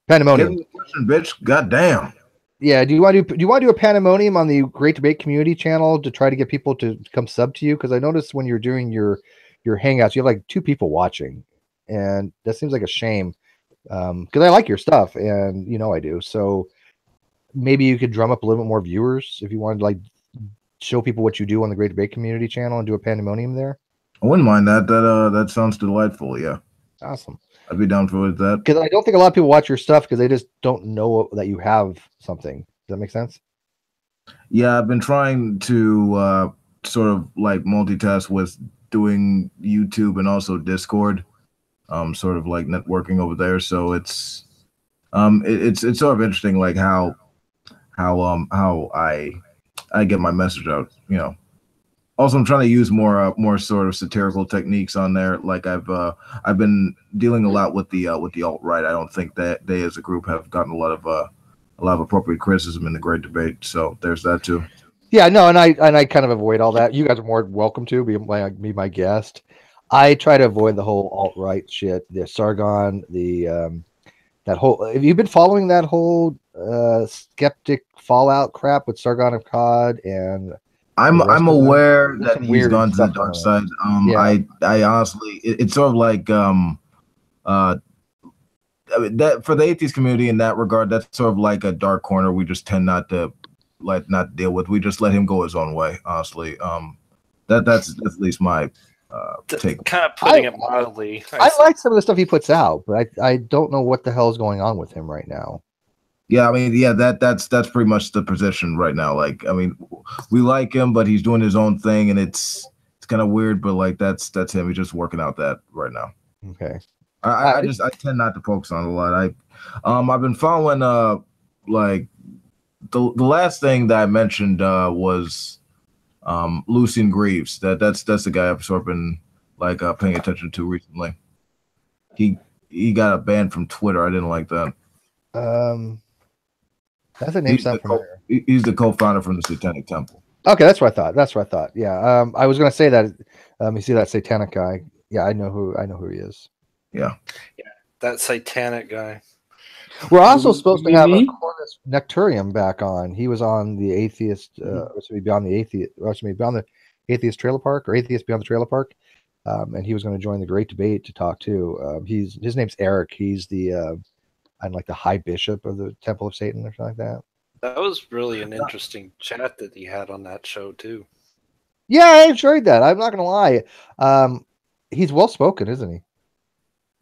Pandemonium? Question, bitch. Goddamn. Yeah, do you want to do a Pandemonium on the Great Debate Community channel to try to get people to come sub to you? Because I noticed when you're doing your hangouts, you have like 2 people watching, and that seems like a shame. Because I like your stuff, and I do. So maybe you could drum up a little bit more viewers if you wanted to like show people what you do on the Great Debate Community channel and do a Pandemonium there. I wouldn't mind that. That sounds delightful. Yeah. Awesome. I'd be down for that. Because I don't think a lot of people watch your stuff because they just don't know that you have something. Does that make sense? Yeah, I've been trying to sort of like multitask with doing YouTube and also Discord, sort of like networking over there. So it's sort of interesting, like how I get my message out. Also, I'm trying to use more sort of satirical techniques on there. Like I've been dealing a lot with the alt-right. I don't think that they as a group have gotten a lot of appropriate criticism in the Great Debate. So there's that too. Yeah, no, and I kind of avoid all that. You guys are more welcome to be my guest. I try to avoid the whole alt-right shit, the Sargon, that whole. Have you been following that whole skeptic fallout crap with Sargon of Akkad and? I'm aware that he's gone to the dark side. Yeah. I honestly, it's sort of like I mean, that for the atheist community in that regard, that's sort of like a dark corner we just tend not to deal with. We just let him go his own way. Honestly, that's at least my take. Kind of putting it mildly. I like some of the stuff he puts out, but I don't know what the hell is going on with him right now. Yeah, I mean, yeah, that's pretty much the position right now. Like, I mean, we like him, but he's doing his own thing, and it's kind of weird. But like, that's him. He's just working out that right now. Okay. I tend not to focus on it a lot. I've been following like the last thing that I mentioned was Lucian Greaves. That's the guy I've sort of been like paying attention to recently. He got a ban from Twitter. I didn't like that. That's a name sound familiar. He's the co-founder from the Satanic Temple. Okay, that's what I thought. Yeah, I was going to say that. You see that satanic guy? Yeah, I know who he is. Yeah, that satanic guy. We're also supposed to have a Cornus Nectarium back on. He was on the Atheist, Beyond the Atheist Trailer Park, or Atheist Beyond the Trailer Park, and he was going to join the Great Debate to talk too. His name's Eric. He's the like the High Bishop of the Temple of Satan or something like that. That was really an interesting chat that he had on that show too. Yeah, I enjoyed that. I'm not going to lie. He's well spoken, isn't he?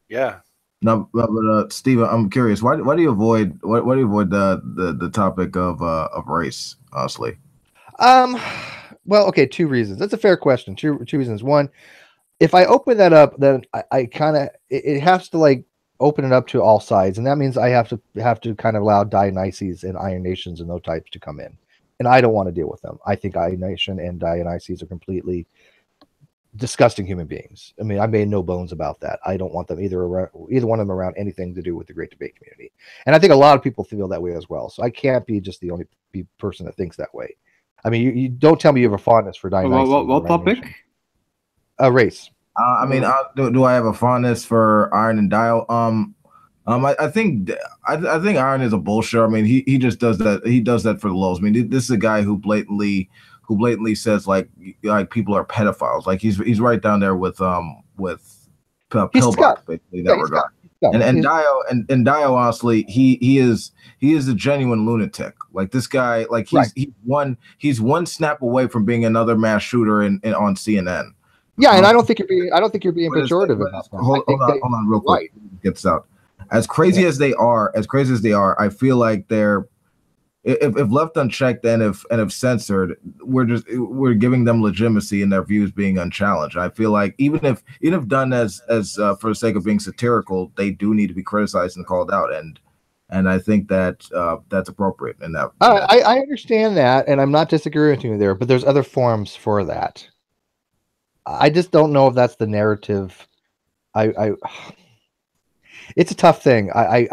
Yeah. No, but Steve, I'm curious. Why do you avoid the topic of race, honestly? Well, okay, two reasons. That's a fair question. Two reasons. One, if I open that up, then I kind of it has to like open it up to all sides, and that means I have to kind of allow Dionysius and Iron Nations and those types to come in, and I don't want to deal with them. I think Iron Nation and Dionysius are completely disgusting human beings. I mean, I made no bones about that. I don't want them either one of them around anything to do with the Great Debate community, and I think a lot of people feel that way as well. So I can't be just the only person that thinks that way. I mean, you don't tell me you have a fondness for Dionysius. What topic? Race. I mean, do I have a fondness for Iron and Dio? I think Iron is a bullshit. I mean, he just does that. He does that for the lows. I mean, this is a guy who blatantly says like people are pedophiles. Like he's right down there with Pillbox basically in that regard. And Dio, honestly, he is a genuine lunatic. Like this guy, like he's one snap away from being another mass shooter on CNN. Yeah, and I don't think you're being pejorative enough. Hold on, real quick. Get this out. As crazy as they are, I feel like they're if left unchecked and if censored, we're giving them legitimacy in their views being unchallenged. I feel like even if done as for the sake of being satirical, they do need to be criticized and called out, and I think that that's appropriate in that. I understand that, and I'm not disagreeing with you there, but there's other forms for that. I just don't know if that's the narrative. It's a tough thing. I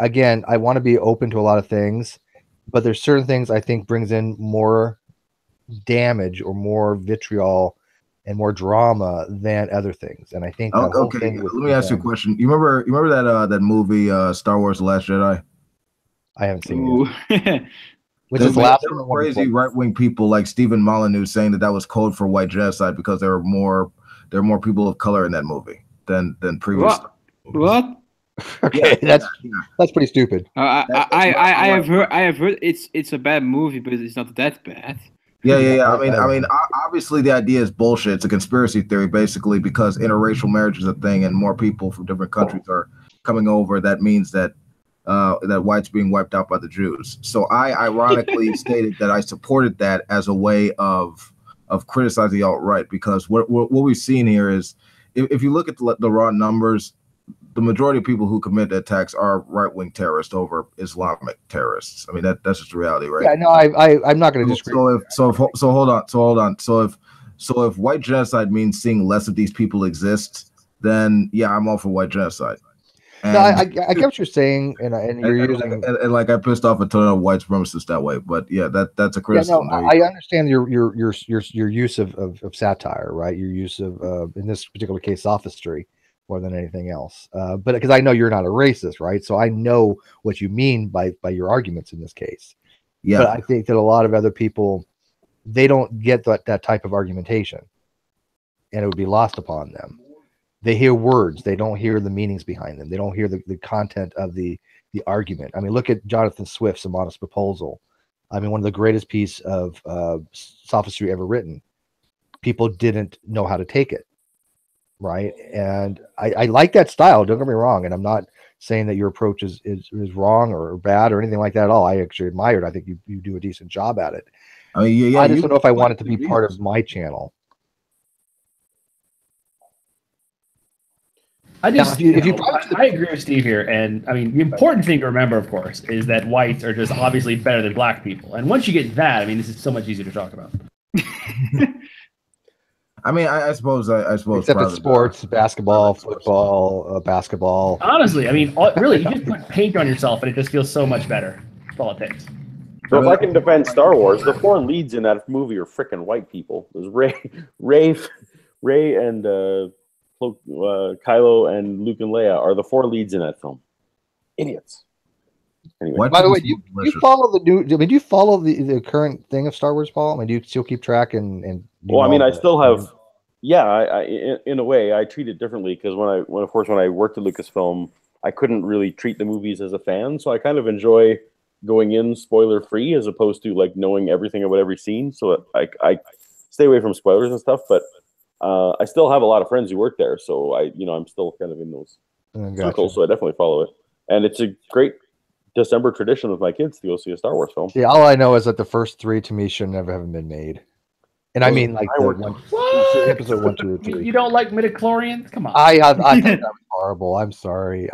want to be open to a lot of things, but there's certain things I think brings in more damage or more vitriol and more drama than other things. And I think that whole thing. Let me ask you a question. You remember that movie Star Wars: The Last Jedi? I haven't seen it. Which is crazy right-wing people like Stephen Molyneux saying that was code for white genocide because there are more people of color in that movie than previous. What? Okay, that's pretty stupid. I have heard it's a bad movie, but it's not that bad. Yeah. I mean, obviously the idea is bullshit. It's a conspiracy theory, basically, because interracial marriage is a thing, and more people from different countries are coming over. That means that whites being wiped out by the Jews. So I ironically stated that I supported that as a way of criticizing the alt-right, because what we've seen here is if you look at the raw numbers, the majority of people who commit the attacks are right-wing terrorists over Islamic terrorists. I mean, that's just the reality, right? Yeah, no, I'm not going to disagree. So hold on. So if white genocide means seeing less of these people exist, then yeah, I'm all for white genocide. And, no, I get what you're saying, and you're using and like I pissed off a ton of white supremacists that way, but yeah, that's a criticism. Yeah, no, I understand your use of satire, right? Your use of in this particular case sophistry more than anything else. But because I know you're not a racist, right? So I know what you mean by your arguments in this case. Yeah. But I think that a lot of other people, they don't get that type of argumentation, and it would be lost upon them. They hear words, they don't hear the meanings behind them. They don't hear the content of the argument. I mean, look at Jonathan Swift's A Modest Proposal. I mean, one of the greatest piece of sophistry ever written. People didn't know how to take it, right? And I like that style, don't get me wrong, and I'm not saying that your approach is wrong or bad or anything like that at all. I actually admire it. I think you do a decent job at it. I mean, I just don't know if I want it to be part of my channel. I agree with Steve here, and I mean the important thing to remember, of course, is that whites are just obviously better than black people, and once you get that, I mean, this is so much easier to talk about. I mean, I suppose except in sports, basketball, football, basketball. Honestly, I mean, really, you just put paint on yourself, and it just feels so much better. That's all it takes. So if I can defend Star Wars, the 4 leads in that movie are freaking white people. There's Ray, and Kylo and Luke and Leia are the 4 leads in that film. Idiots. Anyway. By the way, do you follow the new? I mean, do you follow the current thing of Star Wars, Paul? I mean, do you still keep track and? Well, I mean, I still have. Yeah, I in a way, I treat it differently because when I worked at Lucasfilm, I couldn't really treat the movies as a fan, so I kind of enjoy going in spoiler free as opposed to like knowing everything about every scene. So I stay away from spoilers and stuff, but I still have a lot of friends who work there, so I'm still kind of in those circles. So I definitely follow it, and it's a great December tradition with my kids to go see a Star Wars film. Yeah, all I know is that the first 3 to me should never have been made, and I mean like episode 1, 2, 3. You don't like midichlorians? Come on. I think that was horrible. I'm sorry.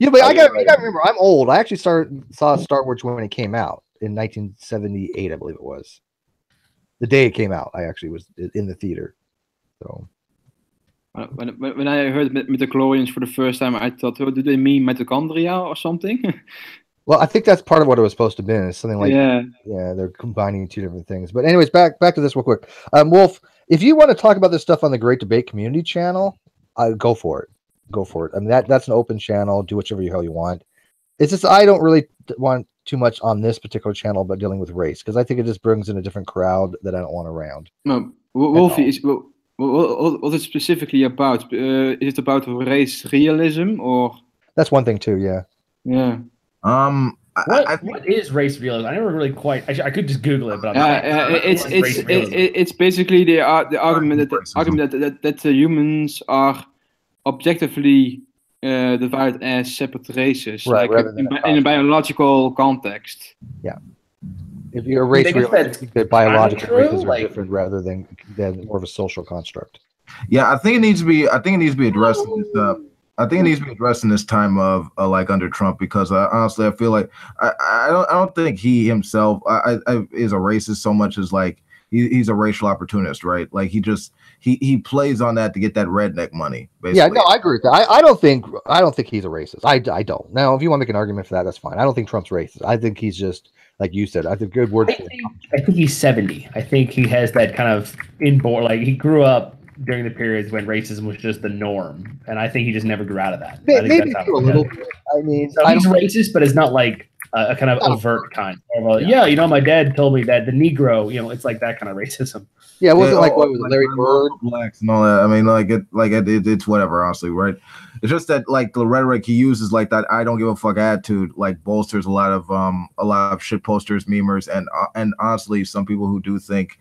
But I got to remember, I'm old. I actually saw Star Wars when it came out in 1978, I believe it was. The day it came out, I actually was in the theater. So when I heard midichlorians for the first time, I thought, oh, do they mean mitochondria or something? Well, I think that's part of what it was supposed to be. It's something like they're combining 2 different things. But anyways, back to this real quick. Wolf, if you want to talk about this stuff on the Great Debate Community channel, go for it. Go for it. I mean, that's an open channel. Do whichever the hell you want. It's just I don't really want too much on this particular channel about dealing with race because I think it just brings in a different crowd that I don't want around. No, Wolfie, what is specifically about? Is it about race realism or? That's one thing too. Yeah. Yeah. What is race realism? I never really quite. I could just Google it, but it's basically the argument that the humans are objectively divided as separate races, right? Like in a biological context. Yeah. If you're a race realist, the biological races are different rather than more of a social construct. Yeah, I think it needs to be. I think it needs to be addressed. I think it needs to be addressed in this time of like under Trump because honestly, I feel like I don't think he himself is a racist so much as like he's a racial opportunist, right? Like he plays on that to get that redneck money. Basically. Yeah, no, I agree with that. I don't think he's a racist. I don't. Now, if you want to make an argument for that, that's fine. I don't think Trump's racist. I think he's just like you said. I think good word. I think he's 70. I think he has that kind of inborn. Like he grew up during the periods when racism was just the norm, and I think he just never grew out of that. Maybe a little bit. I mean, so he's racist, but it's not like a kind of overt kind. My dad told me that the Negro, it's like that kind of racism. Yeah, it wasn't like what was it, Larry Bird, blacks and all that. I mean, it's whatever, honestly, right? It's just that like the rhetoric he uses, like that I don't give a fuck attitude, like bolsters a lot of shit posters, memers, and honestly, some people who do think.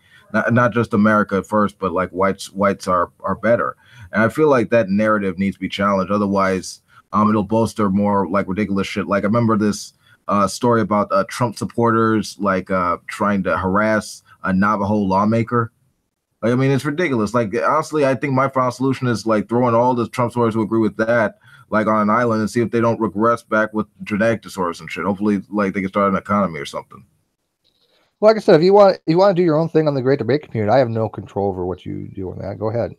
Not just America at first, but like whites are better, and I feel like that narrative needs to be challenged. Otherwise, it'll bolster more like ridiculous shit. Like I remember this story about Trump supporters like trying to harass a Navajo lawmaker. Like, I mean, it's ridiculous. Like honestly, I think my final solution is like throwing all the Trump supporters who agree with that like on an island and see if they don't regress back with genetic disorders and shit. Hopefully, like they can start an economy or something. Well, like I said, if you want to do your own thing on the Great Debate Community, I have no control over what you do on that. Go ahead.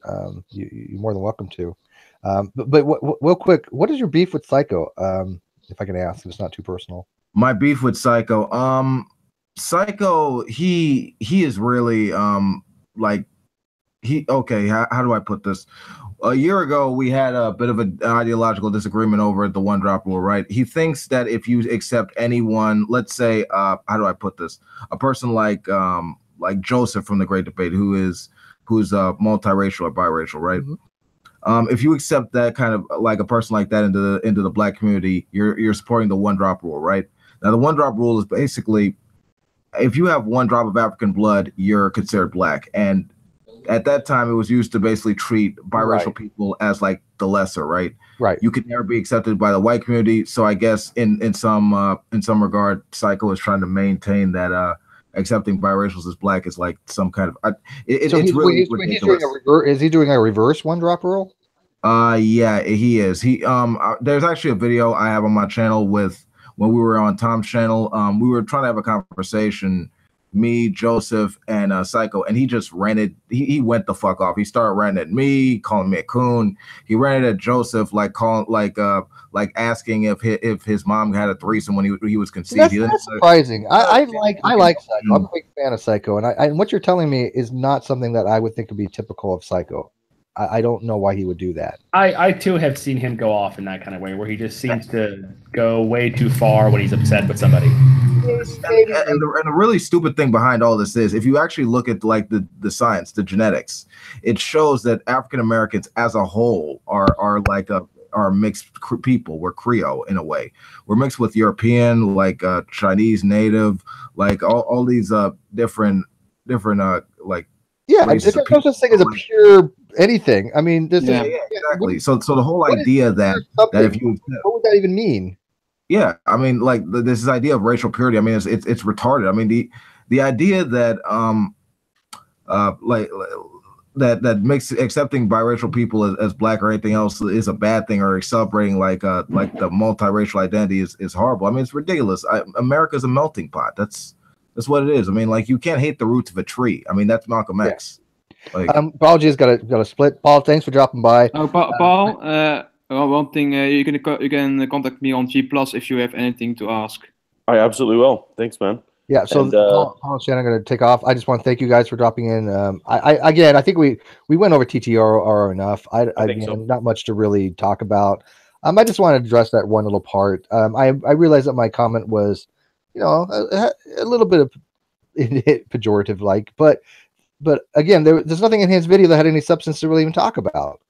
You're more than welcome to. But real quick, what is your beef with Psycho? If I can ask, if it's not too personal. My beef with Psycho. Psycho, he is really how do I put this? A year ago, we had a bit of an ideological disagreement over the one drop rule, right? He thinks that if you accept anyone, let's say, how do I put this? A person like Joseph from the Great Debate, who's multiracial or biracial, right? Mm-hmm. If you accept that kind of like a person like that into the black community, you're supporting the one drop rule, right? Now, the one drop rule is basically if you have one drop of African blood, you're considered black, and at that time, it was used to basically treat biracial people as like the lesser, right? Right. You could never be accepted by the white community. So I guess in some regard, Psycho is trying to maintain that accepting biracials as black is like some kind of. It's really ridiculous. Is he doing a reverse one drop rule? Yeah, he is. There's actually a video I have on my channel when we were on Tom's channel. We were trying to have a conversation. me, Joseph, and Psycho, and he just ranted. He went the fuck off. He started ranting at me, calling me a coon. He ranted at Joseph, like asking if his mom had a threesome when he was conceived. That's surprising. I like Psycho. I'm a big fan of Psycho, and what you're telling me is not something that I would think would be typical of Psycho. I don't know why he would do that. I too have seen him go off in that kind of way, where he just seems to go way too far when he's upset with somebody. And the really stupid thing behind all this is, if you actually look at like the science, the genetics, it shows that African Americans as a whole are mixed people. We're Creole in a way. We're mixed with European, like Chinese native, like all these different like. Yeah, there's no such thing as a pure anything. I mean, this is exactly. So the whole idea that if you what would that even mean? Yeah, I mean, like this idea of racial purity. I mean, it's retarded. I mean, the idea that that makes accepting biracial people as black or anything else is a bad thing, or celebrating like the multiracial identity is horrible. I mean, it's ridiculous. America's a melting pot. That's what it is. I mean, like, you can't hate the roots of a tree. I mean, that's Malcolm X. Like, Paulogya's got a split. Paul, thanks for dropping by. Oh, Paul, one thing, you can contact me on G+ if you have anything to ask. I absolutely will. Thanks, man. Yeah, so Paul and Shannon are going to take off. I just want to thank you guys for dropping in. I think we went over TTOR enough. I think so. Not much to really talk about. I just want to address that one little part. I realized that my comment was, a little bit of pejorative, like, but again, there's nothing in his video that had any substance to really even talk about.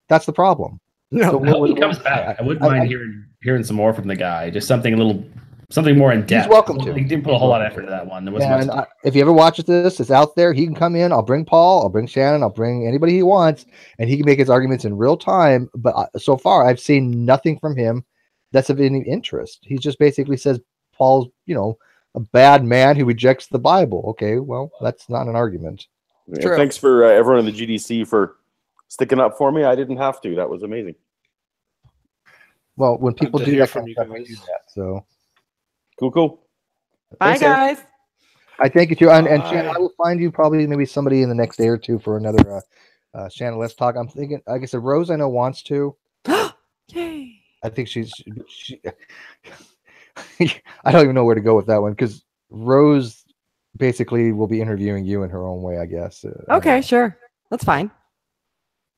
That's the problem. No, so he comes back. I wouldn't mind hearing some more from the guy. Just something more in depth. He's welcome to. He didn't put a whole lot of effort into that one. There wasn't much. If he ever watches this, it's out there. He can come in. I'll bring Paul. I'll bring Shannon. I'll bring anybody he wants, and he can make his arguments in real time. But so far, I've seen nothing from him that's of any interest. He just basically says Paul's, a bad man who rejects the Bible. Okay, well, that's not an argument. Yeah, thanks for everyone in the GDC for sticking up for me. I didn't have to. That was amazing. Well, when people do that, from you guys. Do that, so cool. Bye, guys. I thank you too, and Shannon, I will find you probably maybe somebody in the next day or two for another Shannon Let's Talk. I'm thinking, like I said, Rose I know wants to. Yay! I think she I don't even know where to go with that one, because Rose basically will be interviewing you in her own way, I guess. Okay, sure. That's fine.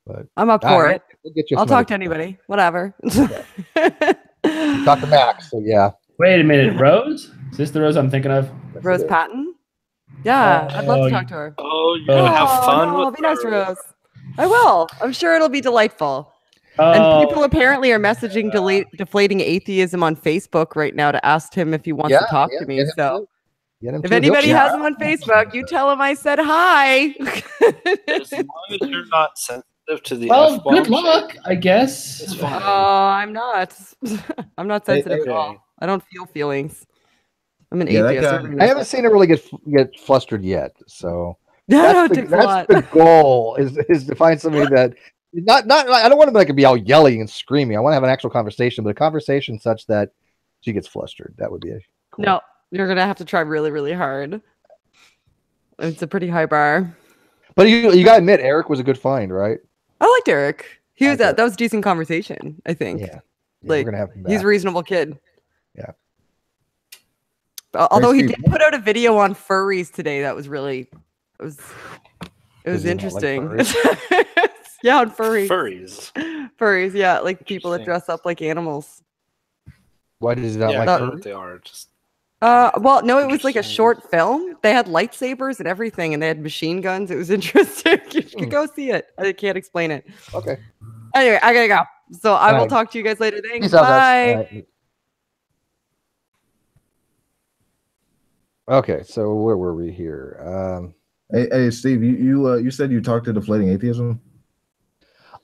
But I'm up for it. We'll I'll talk to anybody. Whatever. Talk to Max. So yeah. Wait a minute, Rose? Is this the Rose I'm thinking of? Rose Patton? Yeah, I'd love to talk to her. Oh, you're gonna have fun with be nice, Rose. I will. I'm sure it'll be delightful. And people apparently are messaging deflating atheism on Facebook right now to ask him if he wants to talk to me. So if anybody has him on Facebook, you tell him I said hi. As long as you're not sensitive to the F-bomb, good luck, I guess. It's fine. I'm not. I'm not sensitive at all. I don't feel feelings. I'm an atheist. I haven't seen it really get flustered yet. So that's the goal is to find somebody that not I don't want to be all yelling and screaming. I want to have an actual conversation, but a conversation such that she gets flustered. That would be cool. No, you're gonna have to try really, really hard. It's a pretty high bar. But you gotta admit, Eric was a good find, right? I liked Eric. He was that was a decent conversation, I think. Yeah. Like, we're gonna have him back. He's a reasonable kid. Yeah. Although he did put out a video on furries today, that was really it was interesting. Like yeah, on furries. Furries, yeah, like people that dress up like animals. Why does that like furries? They are just. Well, no, it was like a short film. They had lightsabers and everything, and they had machine guns. It was interesting. You should go see it. I can't explain it. Okay. Anyway, I gotta go. So I will talk to you guys later. Thanks. Bye. Okay, so where were we here? Hey, Steve, you said you talked to Deflating Atheism?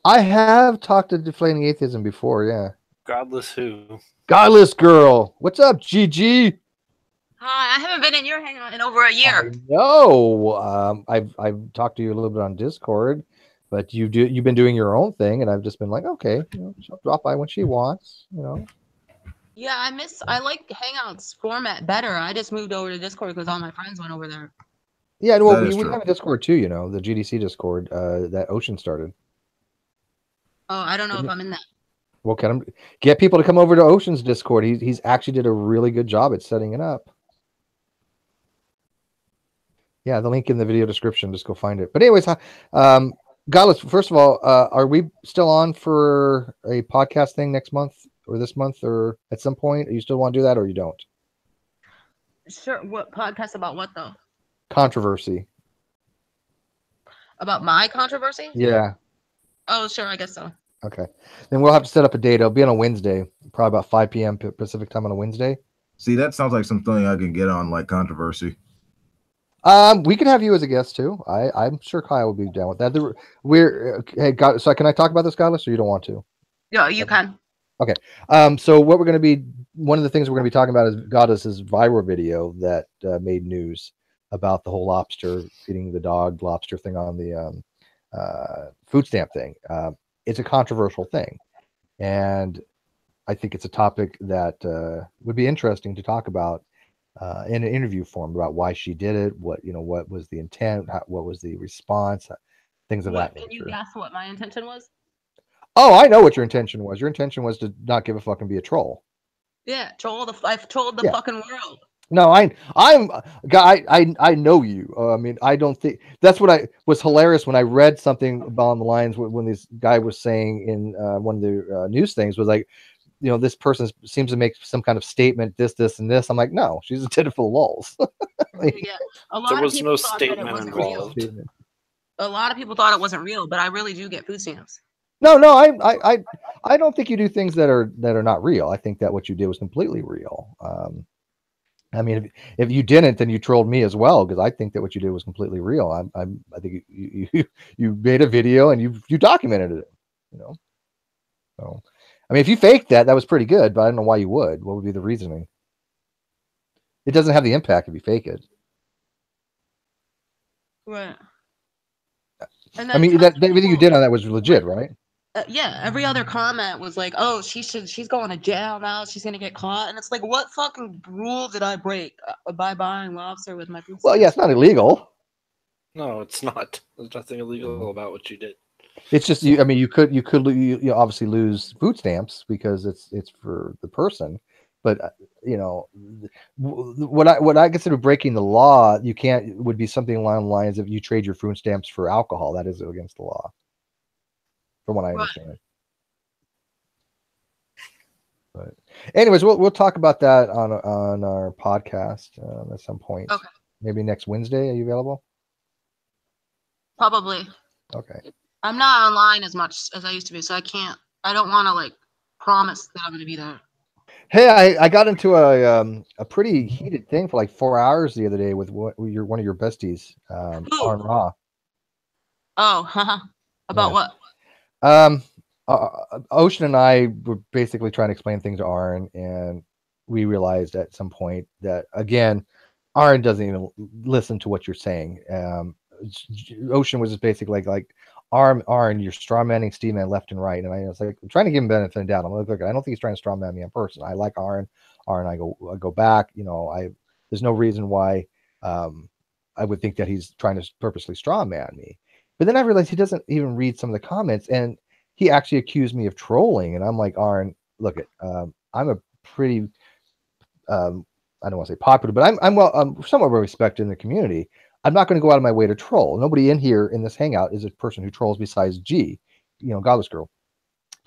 I have talked to Deflating Atheism before, yeah. Godless who? Godless girl. What's up, GG? Hi, I haven't been in your hangout in over a year. No, I've talked to you a little bit on Discord, but you've been doing your own thing, and I've just been like, okay, she'll drop by when she wants, Yeah, I like Hangouts format better. I just moved over to Discord because all my friends went over there. Yeah, well, we have a Discord too, you know, the GDC Discord that Ocean started. Oh, I don't know if I'm in that. Well, get people to come over to Ocean's Discord. He's actually did a really good job at setting it up. Yeah, the link in the video description. Just go find it. But anyways, Godless, first of all, are we still on for a podcast thing next month or this month or at some point? You still want to do that or you don't? Sure. What podcast about what though? Controversy. About my controversy? Yeah. Oh, sure. I guess so. Okay. Then we'll have to set up a date. It'll be on a Wednesday, probably about 5 p.m. Pacific time on a Wednesday. See, that sounds like something I can get on, like controversy. We can have you as a guest too. I'm sure Kyle will be down with that. So can I talk about this, Godless, or you don't want to? Yeah, you can. Okay. So what we're going to be, one of the things we're going to be talking about is Godless's viral video that made news about the whole lobster feeding the dog lobster thing on the food stamp thing. It's a controversial thing, and I think it's a topic that would be interesting to talk about in an interview form about why she did it, what was the intent, what was the response, things of that nature. Can you guess what my intention was? Oh, I know what your intention was. Your intention was to not give a fuck and be a troll. Yeah, I've trolled the fucking world. No, I know you. I mean, I don't think that's what was hilarious when I read something along the lines when this guy was saying in one of the news things was like, you know, this person seems to make some kind of statement, this, and this. I'm like, no, she's did it for the lulz. Yeah, there was no statement involved. A lot of people thought it wasn't real, but I really do get food stamps. No, I don't think you do things that are not real. I think that what you did was completely real. I mean, if you didn't, then you trolled me as well, because I think that what you did was completely real. I think you made a video and you documented it, you know. So, I mean, if you faked that was pretty good, but I don't know why you would. What would be the reasoning? It doesn't have the impact if you fake it. Right. I mean, that video you did on that was legit, right? Yeah, every other comment was like, "Oh, she's going to jail now. She's gonna get caught." And it's like, what fucking rule did I break by buying lobster with my food? Well, yeah, it's not illegal. No, it's not. There's nothing illegal about what you did. It's just you. I mean, you could obviously lose food stamps because it's for the person, but you know, what I consider breaking the law, would be something along the lines of you trade your food stamps for alcohol. That is against the law, from what I understand. But anyways, we'll talk about that on our podcast at some point. Okay. Maybe next Wednesday. Are you available? Probably. Okay. I'm not online as much as I used to be, so I don't want to like promise that I'm going to be there. Hey, I got into a pretty heated thing for like 4 hours the other day with one of your besties, Arn Ra. Oh, about what? Ocean and I were basically trying to explain things to Arn, and we realized at some point that, again, Arn doesn't even listen to what you're saying. Ocean was just basically like Arn, you're strawmanning Steve Man left and right, and I was like, I'm trying to give him benefit of the doubt. I'm like, look, I don't think he's trying to strawman me in person. I like Arn. I go back. You know, there's no reason why I would think that he's trying to purposely strawman me. But then I realized he doesn't even read some of the comments, and he actually accused me of trolling. And I'm like, Arn, look, I'm a pretty, I don't want to say popular, but I'm somewhat well respected in the community. I'm not going to go out of my way to troll. Nobody in here in this hangout is a person who trolls besides G, you know, Godless Girl.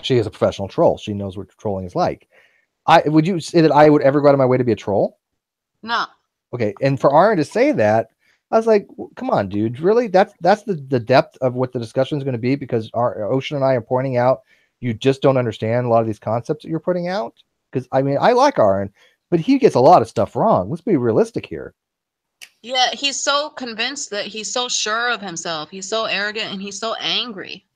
She is a professional troll. She knows what trolling is like. Would you say that I would ever go out of my way to be a troll? No. Okay. And for Arn to say that, I was like, come on, dude. Really? That's the depth of what the discussion is going to be, because Ocean and I are pointing out you just don't understand a lot of these concepts that you're putting out. Because, I mean, I like Arn, but he gets a lot of stuff wrong. Let's be realistic here. Yeah, he's so convinced that he's so sure of himself. He's so arrogant and he's so angry.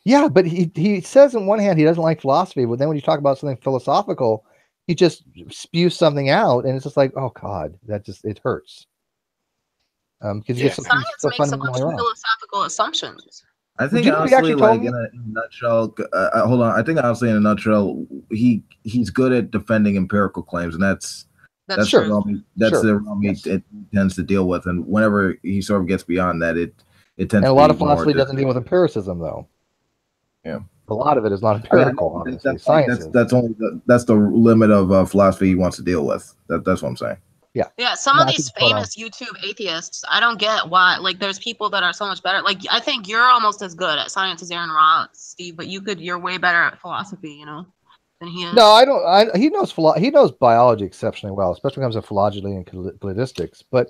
Yeah, but he says on one hand he doesn't like philosophy, but then when you talk about something philosophical, he just spews something out, and it's just like, oh God, it hurts. Because science makes a bunch of philosophical assumptions. I think you know what he honestly, actually told like me? in a nutshell, hold on. I think honestly, in a nutshell, he's good at defending empirical claims, and that's That's the true. realm that's Sure. the realm it tends to deal with. And whenever he sort of gets beyond that, it tends And to a lot be of philosophy more doesn't deal with empiricism, though. Yeah. A lot of it is not I mean, empirical, obviously. Science is. that's only that's the limit of philosophy he wants to deal with. That's what I'm saying. Yeah. Yeah, some No, of I think these it's spot on. famous YouTube atheists, I don't get why. Like, there's people that are so much better. Like, I think you're almost as good at science as Aaron Ross, Steve, but you're way better at philosophy, you know, than he is. No, I don't. He knows biology exceptionally well, especially when it comes to phylogeny and cladistics. But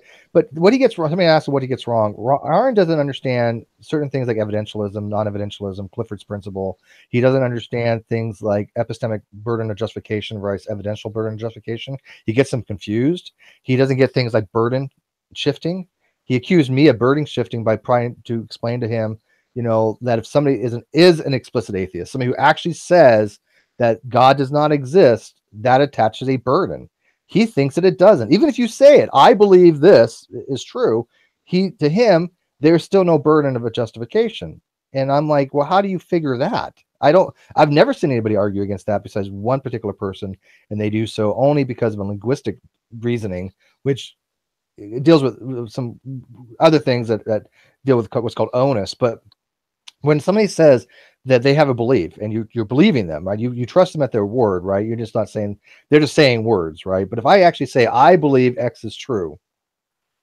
what he gets wrong. Somebody asked him what he gets wrong. Aaron doesn't understand certain things like evidentialism, non-evidentialism, Clifford's principle. He doesn't understand things like epistemic burden of justification versus evidential burden of justification. He gets them confused. He doesn't get things like burden shifting. He accused me of burden shifting by trying to explain to him, that if somebody is an explicit atheist, somebody who actually says that God does not exist, that attaches a burden. He thinks that it doesn't. Even if you say it, I believe this is true, to him, there's still no burden of a justification. And I'm like, well, how do you figure that? I've never seen anybody argue against that besides one particular person, and they do so only because of a linguistic reasoning, which deals with some other things that deal with what's called onus. But when somebody says that they have a belief and you're believing them, right? You trust them at their word, right? You're just not saying, they're just saying words, right? But if I actually say, I believe X is true,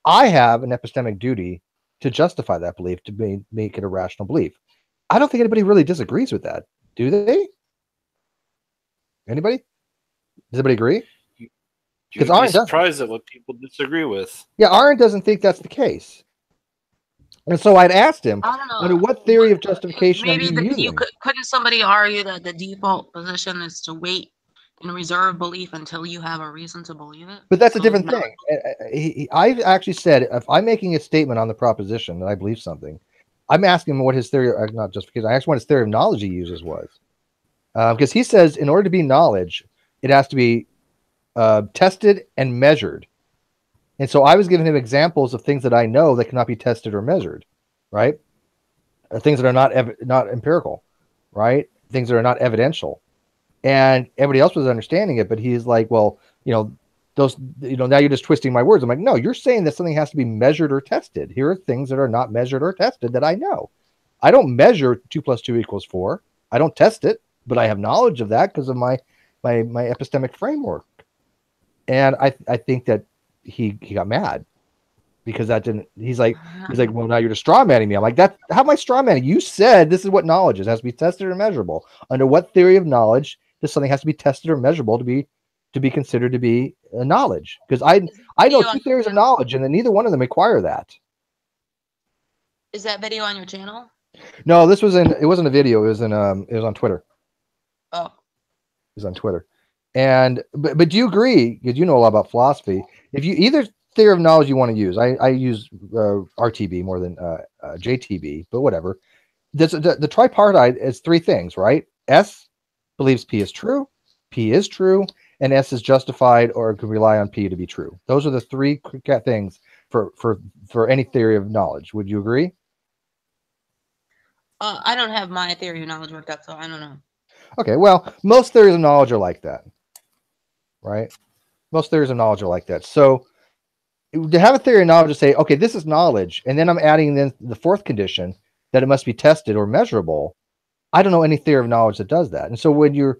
I have an epistemic duty to justify that belief, to make it a rational belief. I don't think anybody really disagrees with that. Do they? Anybody? Does anybody agree? You'd be surprised at what people disagree with. Yeah, Arendt doesn't think that's the case. And so I'd asked him, I don't know. under what theory of justification are Maybe you using? couldn't somebody argue that the default position is to wait and reserve belief until you have a reason to believe it? But that's a different thing. I've actually said, if I'm making a statement on the proposition that I believe something, I'm asking him what his theory, not just because I asked what his theory of knowledge he uses was. Because he says in order to be knowledge, it has to be tested and measured. And so I was giving him examples of things that I know that cannot be tested or measured, right? Things that are not empirical, right? Things that are not evidential. And everybody else was understanding it, but he's like, well, those, now you're just twisting my words. I'm like, no, you're saying that something has to be measured or tested. Here are things that are not measured or tested that I know. I don't measure 2 + 2 = 4. I don't test it, but I have knowledge of that because of my epistemic framework. And I think that he got mad because that didn't. He's like, well, now you're just straw manning me. I'm like, how am I straw manning? You said this is what knowledge is. It has to be tested or measurable. Under what theory of knowledge does something has to be tested or measurable to be considered to be a knowledge? Because I know 2 theories of knowledge, and then neither one of them require that. Is that video on your channel? No, it wasn't a video. It was on Twitter. Oh. It was on Twitter. And but do you agree? Because you know a lot about philosophy. If you either theory of knowledge you want to use, I use RTB more than JTB, but whatever. The tripartite is 3 things, right? S believes P is true, P is true, and S is justified or can rely on P to be true. Those are the 3 things for any theory of knowledge. Would you agree? I don't have my theory of knowledge worked up, so I don't know. Okay, well, most theories of knowledge are like that, right? Most theories of knowledge are like that. So to have a theory of knowledge to say, okay, this is knowledge, and then I'm adding then the 4th condition that it must be tested or measurable. I don't know any theory of knowledge that does that. And so when you're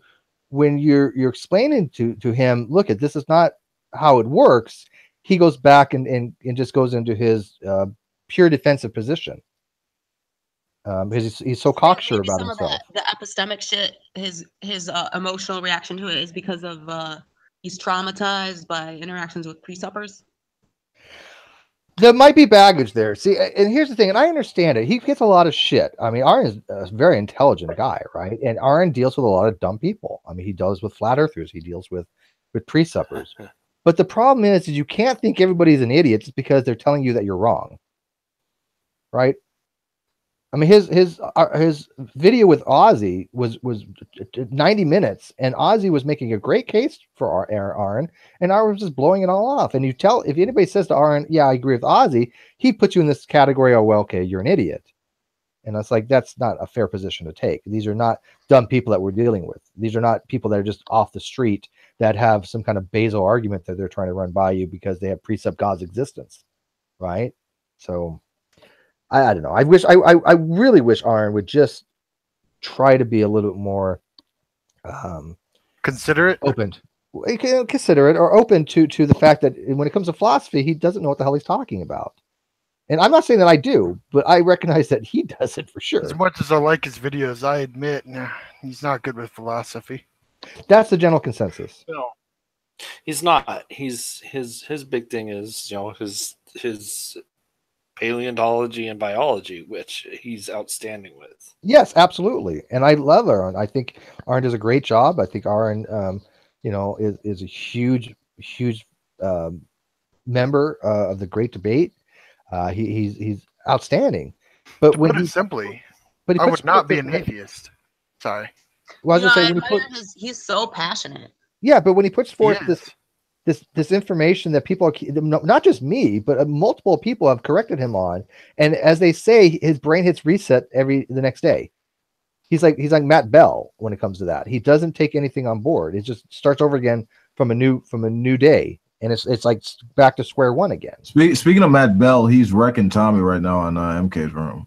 explaining to him, look, this is not how it works, he goes back and just goes into his pure defensive position. Because he's so cocksure about himself. The epistemic shit, his emotional reaction to it is because of he's traumatized by interactions with presuppers. There might be baggage there. See, and here's the thing, and I understand it. He gets a lot of shit. I mean, Aaron is a very intelligent guy, right? And Aaron deals with a lot of dumb people. I mean, he deals with flat earthers. He deals with presuppers. But the problem is you can't think everybody's an idiot just because they're telling you that you're wrong, right? I mean, his video with Ozzy was 90 minutes, and Ozzy was making a great case for Aaron, and Aaron was just blowing it all off. And if anybody says to Aaron, "Yeah, I agree with Ozzy," he puts you in this category of, well, okay, you're an idiot. And it's like, that's not a fair position to take. These are not dumb people that we're dealing with. These are not people that are just off the street that have some kind of basal argument that they're trying to run by you because they have precept God's existence, right? So I don't know. I really wish Aaron would just try to be a little bit more considerate, open, considerate, or open to the fact that when it comes to philosophy, he doesn't know what the hell he's talking about. And I'm not saying that I do, but I recognize that he doesn't for sure. As much as I like his videos, I admit he's not good with philosophy. That's the general consensus. No, he's not. His big thing is, you know, his paleontology and biology, which he's outstanding with. Yes, absolutely. And I love Aaron. I think Aaron does a great job. I think Aaron, you know, is a huge member of the Great Debate. He's outstanding. But when he simply, but I would not be an atheist. Sorry. Well, I was gonna say, he's so passionate. Yeah, but when he puts forth this information that people are, not just me, but multiple people have corrected him on, and as they say, his brain hits reset the next day. He's like Matt Bell when it comes to that. He doesn't take anything on board. It just starts over again from a new day, and it's like back to square one again. Speaking of Matt Bell, he's wrecking Tommy right now on MK's room.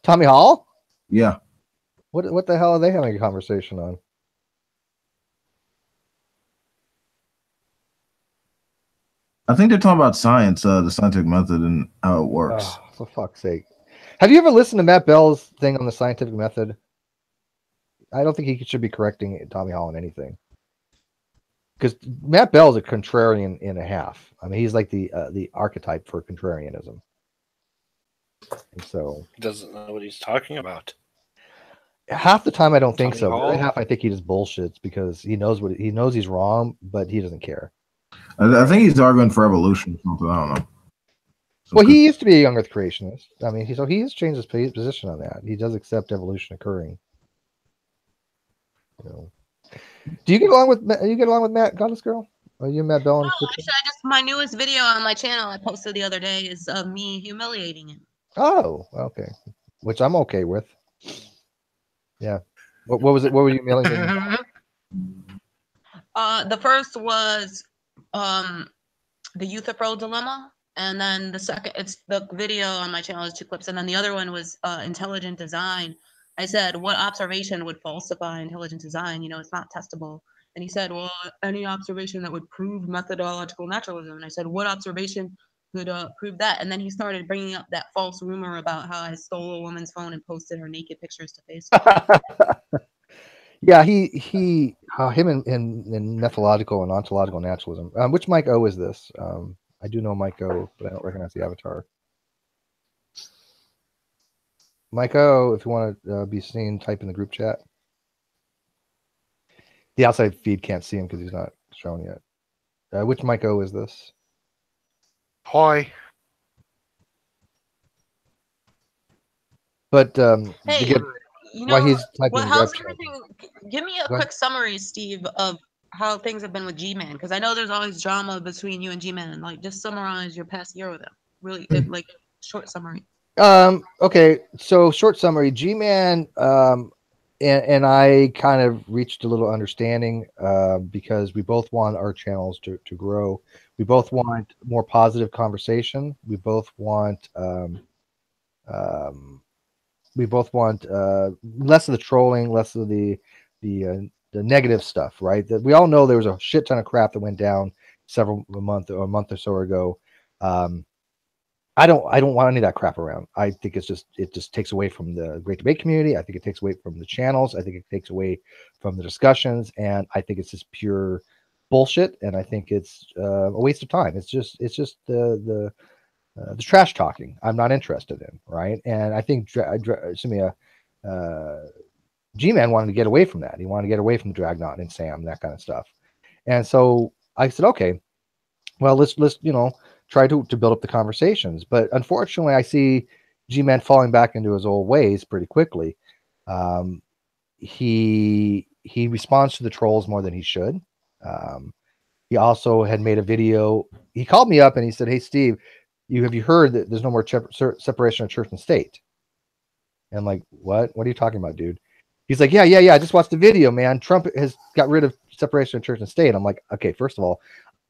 Tommy Hall? Yeah. What the hell are they having a conversation on? I think they're talking about science, the scientific method and how it works. Oh, for fuck's sake. Have you ever listened to Matt Bell's thing on the scientific method? I don't think he should be correcting Tommy Hall on anything. Because Matt Bell's a contrarian and a half. I mean, he's like the archetype for contrarianism. And so He doesn't know what he's talking about. half the time I don't think Tommy so. The Hall? other half I think he just bullshits because he knows he's wrong, but he doesn't care. I think he's arguing for evolution or something. I don't know. Well, he used to be a young Earth creationist. I mean, he has changed his position on that. He does accept evolution occurring. You know. Do you get along with Matt Godless Girl? Are you and Matt Bell? No, actually, my newest video on my channel I posted the other day is of me humiliating him. Oh, okay. Which I'm okay with. Yeah. What was it? What were you humiliating? The first was the Euthyphro dilemma, and then the second, it's the video on my channel is 2 clips, and then the other one was intelligent design. I said, what observation would falsify intelligent design? You know, it's not testable. And he said, well, any observation that would prove methodological naturalism. And I said, what observation could prove that? And then he started bringing up that false rumor about how I stole a woman's phone and posted her naked pictures to Facebook. Yeah, him in methodological and ontological naturalism. Which Mike O is this? I do know Mike O, but I don't recognize the avatar. Mike O, if you want to be seen, type in the group chat. The outside feed can't see him because he's not shown yet. Which Mike O is this? Hi. But Hey, to get you know, why he's typing well, in how's the group chat. everything? Give me a Go ahead. quick summary, Steve, of how things have been with G-Man, because I know there's always drama between you and G-Man. Like, just summarize your past year with him. Really, like, short summary. Okay, so short summary. G-Man and I kind of reached a little understanding because we both want our channels to grow. We both want more positive conversation. We both want less of the trolling, less of the negative stuff, right? That we all know there was a shit ton of crap that went down a month or so ago. I don't want any of that crap around. I think it just takes away from the Great Debate community. I think it takes away from the channels. I think it takes away from the discussions, and I think it's just pure bullshit. And I think it's a waste of time. It's just the trash talking. I'm not interested in, right? And I think G-Man wanted to get away from that. He wanted to get away from Dragnot and Sam, that kind of stuff. And so I said, okay, well, let's try to build up the conversations. But unfortunately, I see G-Man falling back into his old ways pretty quickly. He responds to the trolls more than he should. He also had made a video. He called me up and he said, "Hey, Steve, have you heard that there's no more separation of church and state?" And I'm like, what are you talking about, dude? He's like, yeah, I just watched the video, man. Trump has got rid of separation of church and state. I'm like, okay, first of all,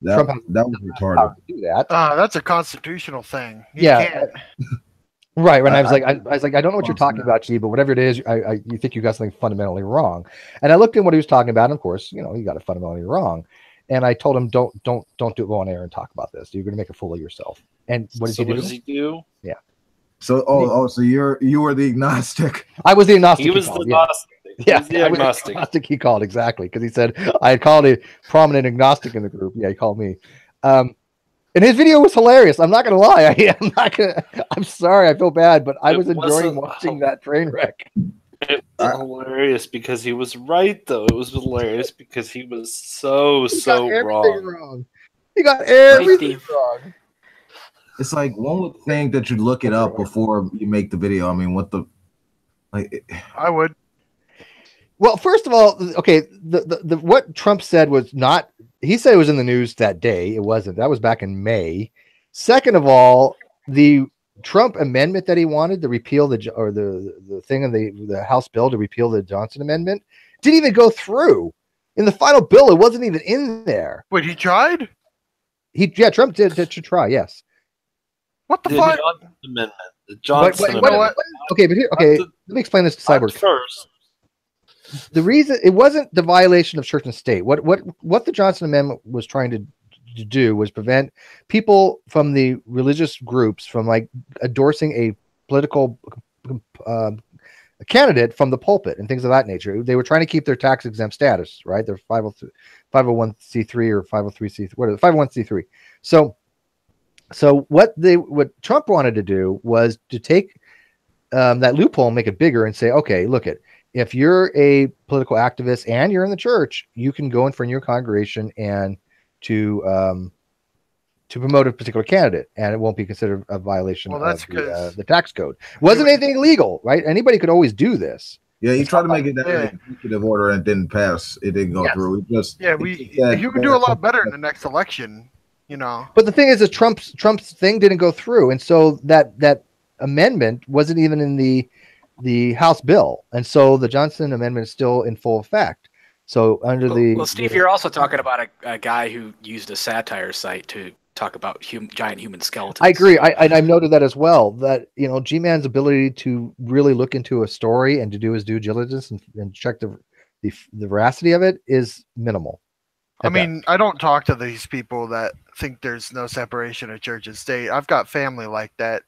Trump that was retarded. To do that. That's a constitutional thing. You Yeah. can't. Right. When I was like, I don't know what you're talking about, G, but whatever it is, you think you got something fundamentally wrong. And I looked at what he was talking about, and of course, you know, you got it fundamentally wrong. And I told him, don't go on air and talk about this. You're going to make a fool of yourself. And what does he do? What does he do? Yeah. So, so you were the agnostic. I was the agnostic. He was the agnostic. Yeah, he was the agnostic. He called exactly because he said I had called a prominent agnostic in the group. Yeah, he called me. And his video was hilarious. I'm not gonna lie. I'm sorry. I feel bad, but I was enjoying watching that train wreck. It was hilarious because he was right, though. It was hilarious because he was so wrong. He got everything wrong. It's like one would think that you'd look it up before you make the video. I mean, I would. Well, first of all, okay, the what Trump said was not. He said it was in the news that day. It wasn't. That was back in May. Second of all, the Trump amendment that he wanted to repeal the thing in the House bill to repeal the Johnson amendment didn't even go through. In the final bill, it wasn't even in there. Wait, he tried? Trump did to try. Yes. What the fuck? The Johnson amendment. Okay, but here, let me explain this to Cyborg first. The reason it wasn't the violation of church and state. What the Johnson Amendment was trying to do was prevent people from the religious groups from like endorsing a political candidate from the pulpit and things of that nature. They were trying to keep their tax exempt status, right? They're 501c3 or 503c3, whatever, 501c3. So what Trump wanted to do was to take that loophole and make it bigger and say, okay, look at. If you're a political activist and you're in the church, you can go in front of your congregation and to promote a particular candidate, and it won't be considered a violation of the tax code. Wasn't anything illegal, right? Anybody could always do this. Yeah, he tried to make it that executive order and it didn't pass. It didn't go through. You can do a lot better in the next election, you know. But the thing is that Trump's thing didn't go through, and so that amendment wasn't even in the House bill, and so the Johnson Amendment is still in full effect. So under well, Steve, you're also talking about a guy who used a satire site to talk about giant human skeletons. I agree. I've noted that as well. That G-Man's ability to really look into a story and to do his due diligence and check the veracity of it is minimal. I mean, I don't talk to these people that think there's no separation of church and state. I've got family like that.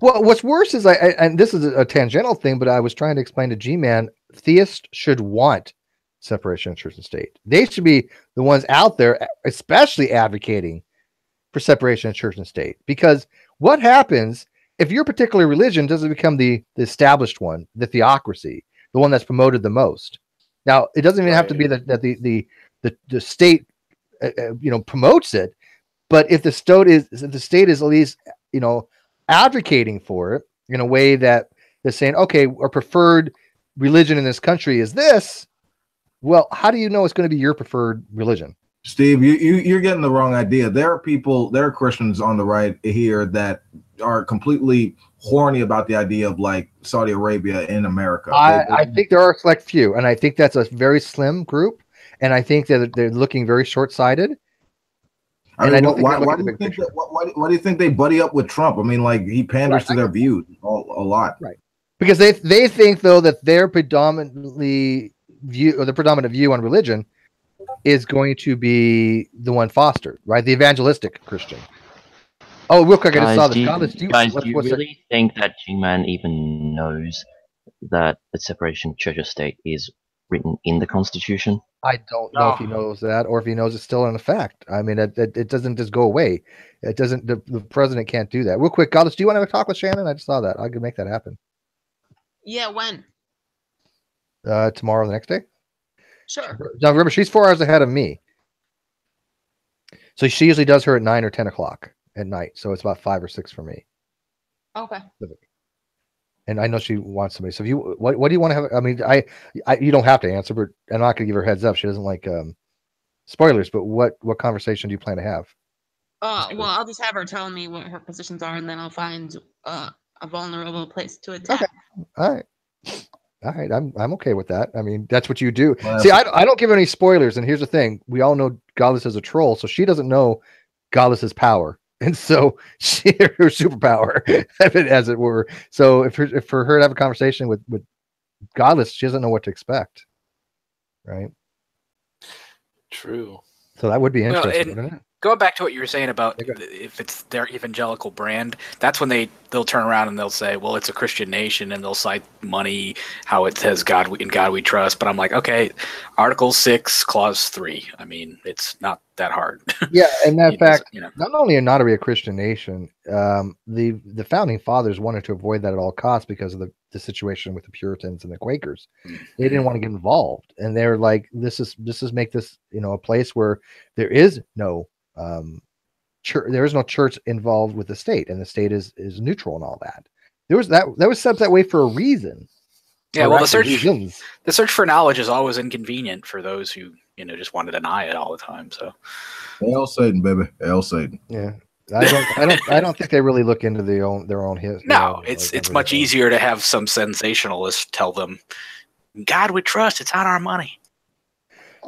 Well, what's worse is and this is a tangential thing, but I was trying to explain to G-Man, theists should want separation of church and state. They should be the ones out there, especially advocating for separation of church and state. Because what happens if your particular religion doesn't become the established one, the theocracy, the one that's promoted the most? Now, it doesn't even have to be that the state promotes it, but if the state is at least advocating for it in a way that they're saying, okay, our preferred religion in this country is this. Well, how do you know it's going to be your preferred religion? Steve, you're getting the wrong idea. There are Christians on the right here that are completely horny about the idea of like Saudi Arabia in America. I think there are a select few, and I think that's a very slim group, and I think that they're looking very short-sighted. And I don't think why do you think they buddy up with Trump? I mean, like he panders to their views a lot, right? Because they think though that their predominant view on religion is going to be the one fostered, right? The evangelistic Christian. Oh, real quick, I just saw this. Do you really think that G-Man even knows that the separation of church and state is written in the Constitution? I don't know if he knows that, or if he knows it's still in effect. I mean, it doesn't just go away. It doesn't. The president can't do that. Real quick, Goddess, do you want to talk with Shannon? I just saw that. I could make that happen. Yeah, when? Tomorrow, the next day. Sure. Now remember, she's 4 hours ahead of me, so she usually does her at 9 or 10 o'clock at night. So it's about 5 or 6 for me. Okay. And I know she wants somebody. So if you, what do you want to have? I mean, you don't have to answer, but I'm not going to give her heads up. She doesn't like spoilers. But what conversation do you plan to have? Well, I'll just have her tell me what her positions are, and then I'll find a vulnerable place to attack. Okay. All right. I'm okay with that. I mean, that's what you do. See, I don't give any spoilers. And here's the thing: we all know Godless is a troll, so she doesn't know Godless's power, and so her superpower, as it were. So if for her to have a conversation with Godless, she doesn't know what to expect, right? True. So that would be interesting, wouldn't it? Going back to what you were saying about if it's their evangelical brand, that's when they'll turn around and they'll say, well, it's a Christian nation, and they'll cite money, how it says in God we trust. But I'm like, okay, Article 6, Clause 3. I mean, it's not that hard. Yeah, and that fact, not only not are we a Christian nation, the founding fathers wanted to avoid that at all costs because of the situation with the Puritans and the Quakers. They didn't want to get involved, and they're like, this is make this a place where there is no there is no church involved with the state, and the state is neutral and all that. That was set that way for a reason. Yeah, well, the search for knowledge is always inconvenient for those who just want to deny it all the time. So, Hail Satan, baby, hail Satan. Yeah, I don't think they really look into their own history. No, it's much easier to have some sensationalist tell them, "God we trust, it's on our money."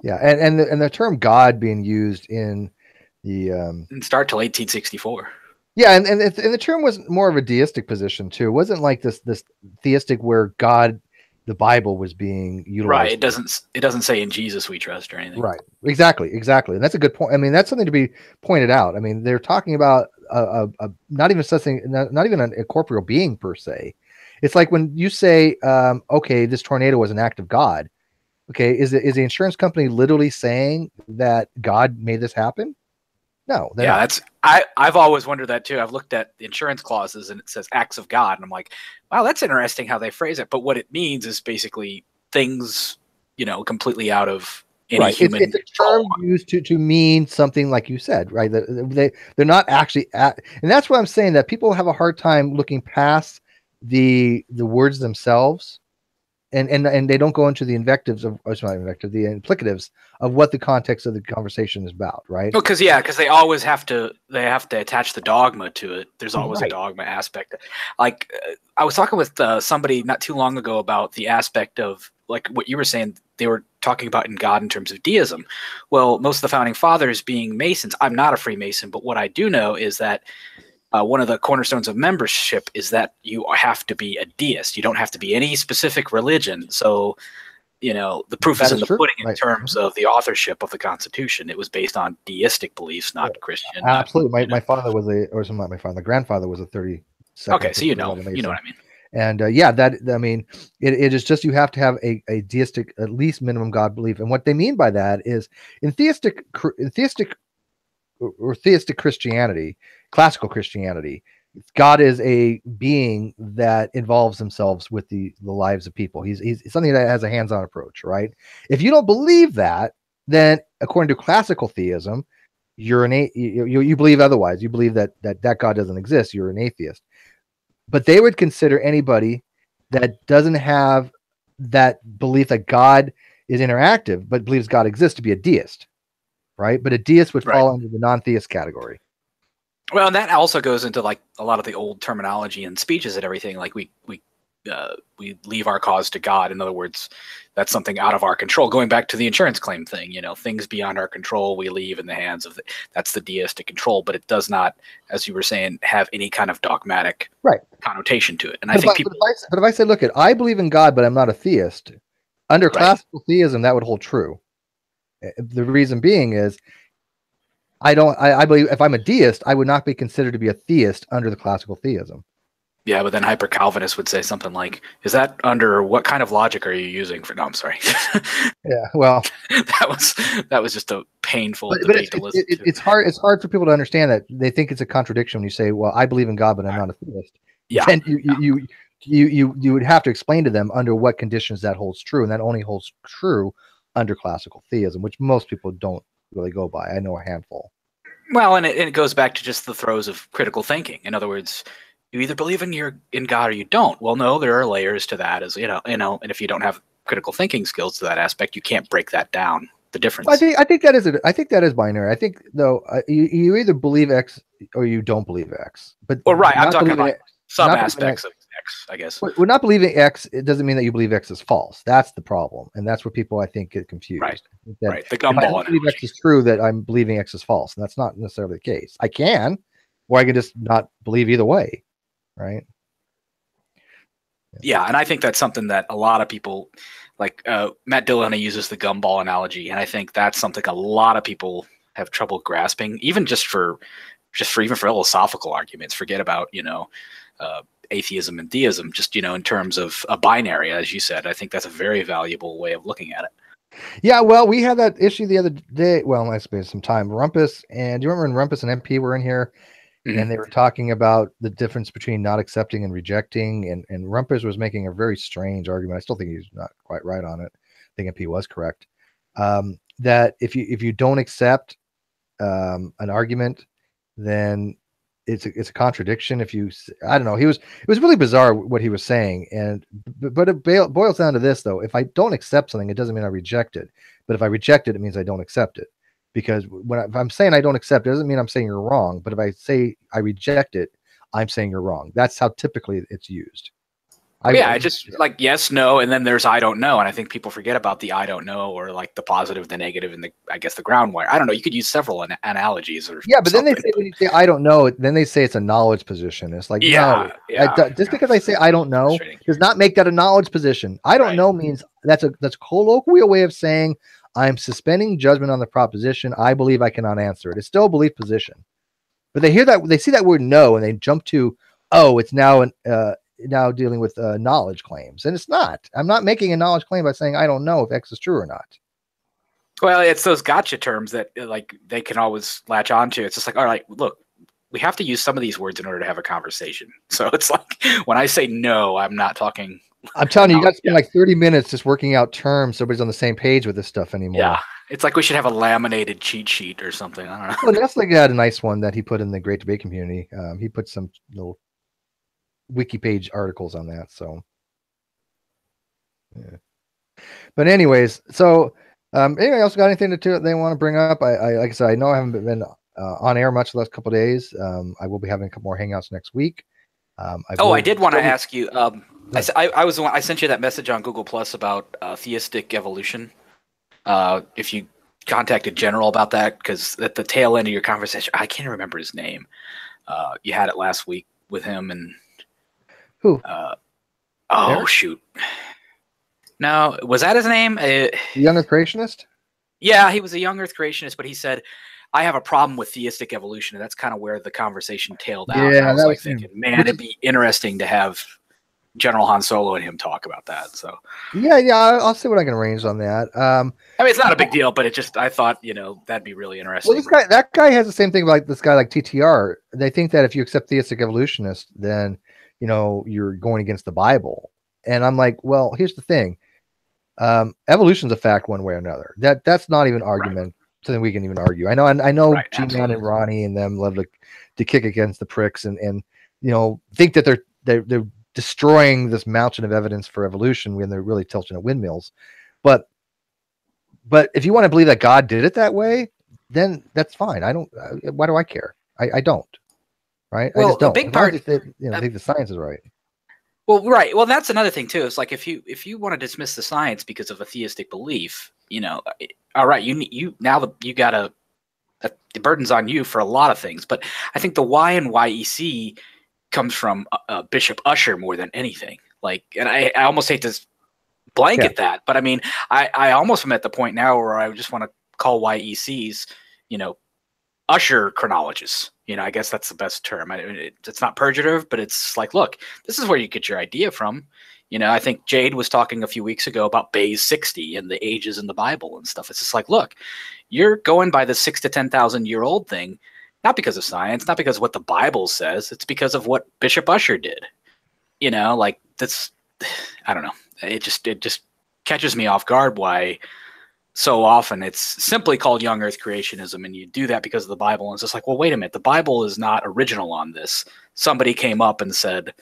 Yeah, and the term God being used in the didn't start till 1864. Yeah, and the term was more of a deistic position too. It wasn't like this theistic where God, the Bible, was being utilized. Right. It doesn't say in Jesus we trust or anything. Right. Exactly. And that's a good point. I mean, that's something to be pointed out. I mean, they're talking about not even something, not even a corporeal being per se. It's like when you say, okay, this tornado was an act of God. Okay, is the insurance company literally saying that God made this happen? No. Yeah, I've always wondered that too. I've looked at the insurance clauses and it says acts of God, and I'm like, wow, that's interesting how they phrase it. But what it means is basically things, completely out of any human. It's a term used to mean something like you said, right? They're not actually and that's what I'm saying, that people have a hard time looking past the words themselves. And they don't go into the invectives the implicatives of what the context of the conversation is about, right? Well, because they always have to attach the dogma to it. There's always a dogma aspect. Like I was talking with somebody not too long ago about the aspect of like what you were saying. They were talking about in God in terms of deism. Well, most of the founding fathers being Masons. I'm not a Freemason, but what I do know is that one of the cornerstones of membership is that you have to be a deist. You don't have to be any specific religion. So, the proof is in the pudding in terms of the authorship of the Constitution. It was based on deistic beliefs, not Christian. Absolutely. My father was not my father. My grandfather was a 32nd. Okay, so you know what I mean. And it is just, you have to have a deistic, at least minimum God belief. And what they mean by that is in theistic Christianity, classical Christianity, God is a being that involves themselves with the lives of people. He's something that has a hands-on approach, right? If you don't believe that, then according to classical theism, you're you believe otherwise. You believe that God doesn't exist. You're an atheist. But they would consider anybody that doesn't have that belief that God is interactive, but believes God exists, to be a deist, right? But a deist would fall under the non-theist category. Well, and that also goes into like a lot of the old terminology and speeches and everything. Like we leave our cause to God. In other words, that's something out of our control. Going back to the insurance claim thing, things beyond our control, we leave in the hands of that's the deistic control. But it does not, as you were saying, have any kind of dogmatic connotation to it. And But if I say, look, I believe in God, but I'm not a theist. Under classical theism, that would hold true. The reason being is, I believe if I'm a deist, I would not be considered to be a theist under the classical theism. Yeah, but then hyper Calvinists would say something like, "Is that under what kind of logic are you using for?" No, I'm sorry. Yeah, well, that was just a painful debate to listen to. It's hard. It's hard for people to understand that. They think it's a contradiction when you say, "Well, I believe in God, but I'm not a theist." Yeah, and you would have to explain to them under what conditions that holds true, and that only holds true under classical theism, which most people don't really go by. I know a handful. Well, and it goes back to just the throes of critical thinking. In other words, you either believe in God or you don't. Well, no, there are layers to that, as and if you don't have critical thinking skills to that aspect, you can't break that down. The difference. I think that is binary. I think though you either believe X or you don't believe X. But I'm talking about Some not aspects of X, I guess. We're not believing X. It doesn't mean that you believe X is false. That's the problem, and that's where people I think get confused. Right. That Right. The if I gumball don't believe X is true, that I'm believing X is false, and that's not necessarily the case. I can, or I can just not believe either way, right? Yeah, and I think that's something that a lot of people, like Matt Dillon, uses the gumball analogy, and I think that's something a lot of people have trouble grasping, even just for philosophical arguments. Forget about atheism and deism. Just in terms of a binary, as you said, I think that's a very valuable way of looking at it. Yeah, well, we had that issue the other day. Well, I suppose some time. Rumpus, and do you remember when Rumpus and MP were in here? And they were talking about the difference between not accepting and rejecting, and Rumpus was making a very strange argument. I still think he's not quite right on it. I think MP was correct. That if you don't accept an argument, then it's a contradiction. I don't know. It was really bizarre what he was saying, but it boils down to this though: if I don't accept something, it doesn't mean I reject it. But if I reject it, it means I don't accept it. Because if I'm saying I don't accept it, doesn't mean I'm saying you're wrong. But if I say I reject it, I'm saying you're wrong. That's how typically it's used. I just like yes, no, and then there's I don't know, and I think people forget about the I don't know, or like the positive, the negative, and the ground wire. I don't know. You could use several analogies, or but then they say when you say I don't know, then they say it's a knowledge position. It's like just because I say I don't know does not make that a knowledge position. I don't know means that's a colloquial way of saying I'm suspending judgment on the proposition. I believe I cannot answer it. It's still a belief position, but they hear that they see that word no, and they jump to it's now dealing with knowledge claims, and it's not. I'm not making a knowledge claim by saying I don't know if X is true or not. Well, it's those gotcha terms that like they can always latch onto. It's just like, all right, look, we have to use some of these words in order to have a conversation. So it's like when I say no, I'm not talking. I'm telling you, you got to spend like 30 minutes just working out terms so everybody's on the same page with this stuff anymore. Yeah, it's like we should have a laminated cheat sheet or something. I don't know. Well, Nestle got a nice one that he put in the Great Debate community. He put some little wiki page articles on that. So, yeah. But anyways, so anybody else got anything they want to bring up? I like I said, I know I haven't been on air much the last couple of days. I will be having a couple more hangouts next week. I did want to ask you. I sent you that message on Google Plus about theistic evolution. If you contacted General about that, because at the tail end of your conversation, I can't remember his name. You had it last week with him and who? Eric? Shoot. No, was that his name? Young Earth Creationist? Yeah, he was a young Earth Creationist, but he said, I have a problem with theistic evolution, and that's kind of where the conversation tailed out. Yeah, I was like thinking, man, it'd be interesting to have General Han Solo and him talk about that. So yeah, I'll see what I can arrange on that. I mean, it's not a big deal, but I thought, that'd be really interesting. Well, that guy has the same thing like this guy like TTR. They think that if you accept theistic evolutionists, then you're going against the Bible. And I'm like, well, here's the thing. Evolution's a fact one way or another. That's not even argument, something we can even argue. I know G-Man and Ronnie and them love to kick against the pricks and think that they're destroying this mountain of evidence for evolution when they're really tilting at windmills. But if you want to believe that God did it that way, then that's fine. Why do I care? I don't. Right? Well, I just don't. The big part, I think the science is right. Well, right. Well, that's another thing too. It's like if you want to dismiss the science because of a theistic belief, all right, you got the burden's on you for a lot of things. But I think the Y in YEC comes from Bishop Ussher more than anything. And I almost hate to blanket that, but I mean, I almost am at the point now where I just want to call YECs, Ussher chronologists. I guess that's the best term. It's not pejorative, but it's like, look, this is where you get your idea from. I think Jade was talking a few weeks ago about Bayes 60 and the ages in the Bible and stuff. It's just like, look, you're going by the 6,000 to 10,000 year old thing, not because of science, not because of what the Bible says. It's because of what Bishop Ussher did. That's, I don't know. It just catches me off guard why so often it's simply called young Earth creationism, and you do that because of the Bible. And it's just like, well, wait a minute. The Bible is not original on this. Somebody came up and said,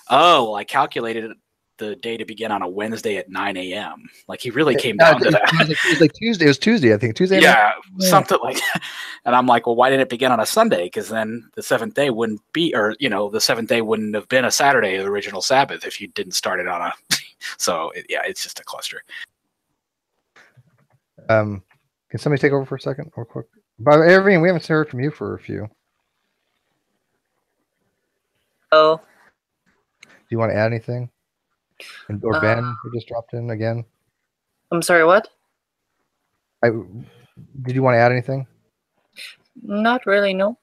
oh, well, I calculated the day to begin on a Wednesday at 9 a.m. Like he really came down to that. It was like Tuesday. It was Tuesday, I think. Tuesday. Yeah, something like that. And I'm like, well, why didn't it begin on a Sunday? Because then the seventh day wouldn't be, or the seventh day wouldn't have been a Saturday, the original Sabbath, if you didn't start it on a. So it's just a cluster. Can somebody take over for a second, real quick? But Irving, we haven't heard from you for a few. Oh. Do you want to add anything? Or Ben, who just dropped in again? I'm sorry, what? Did you want to add anything? Not really, no.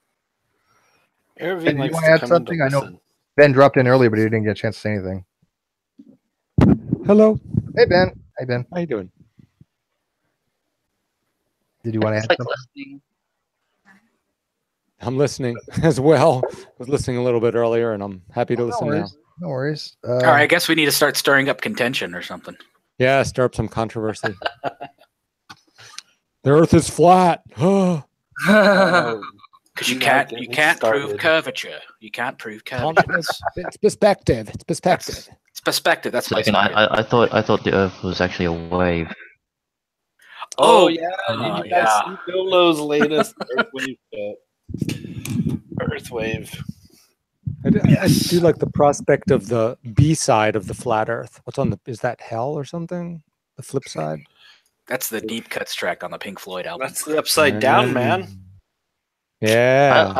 Ben, do you want to add something? I know Ben dropped in earlier, but he didn't get a chance to say anything. Hello. Hey, Ben. Hey, Ben. How you doing? Did you want to add something? Listening. I'm listening as well. I was listening a little bit earlier, and I'm happy to listen now. No worries. All right, I guess we need to start stirring up contention or something. Yeah, stir up some controversy. The Earth is flat. Because you can't prove curvature. You can't prove curvature. It's perspective. It's perspective. It's perspective. That's my. I thought the Earth was actually a wave. Oh yeah, you guys see Dolo's latest Earth wave. I do like the prospect of the B side of the flat Earth. What's on is that hell or something? The flip side? That's the Deep Cuts track on the Pink Floyd album. That's the Upside Down, man. Yeah.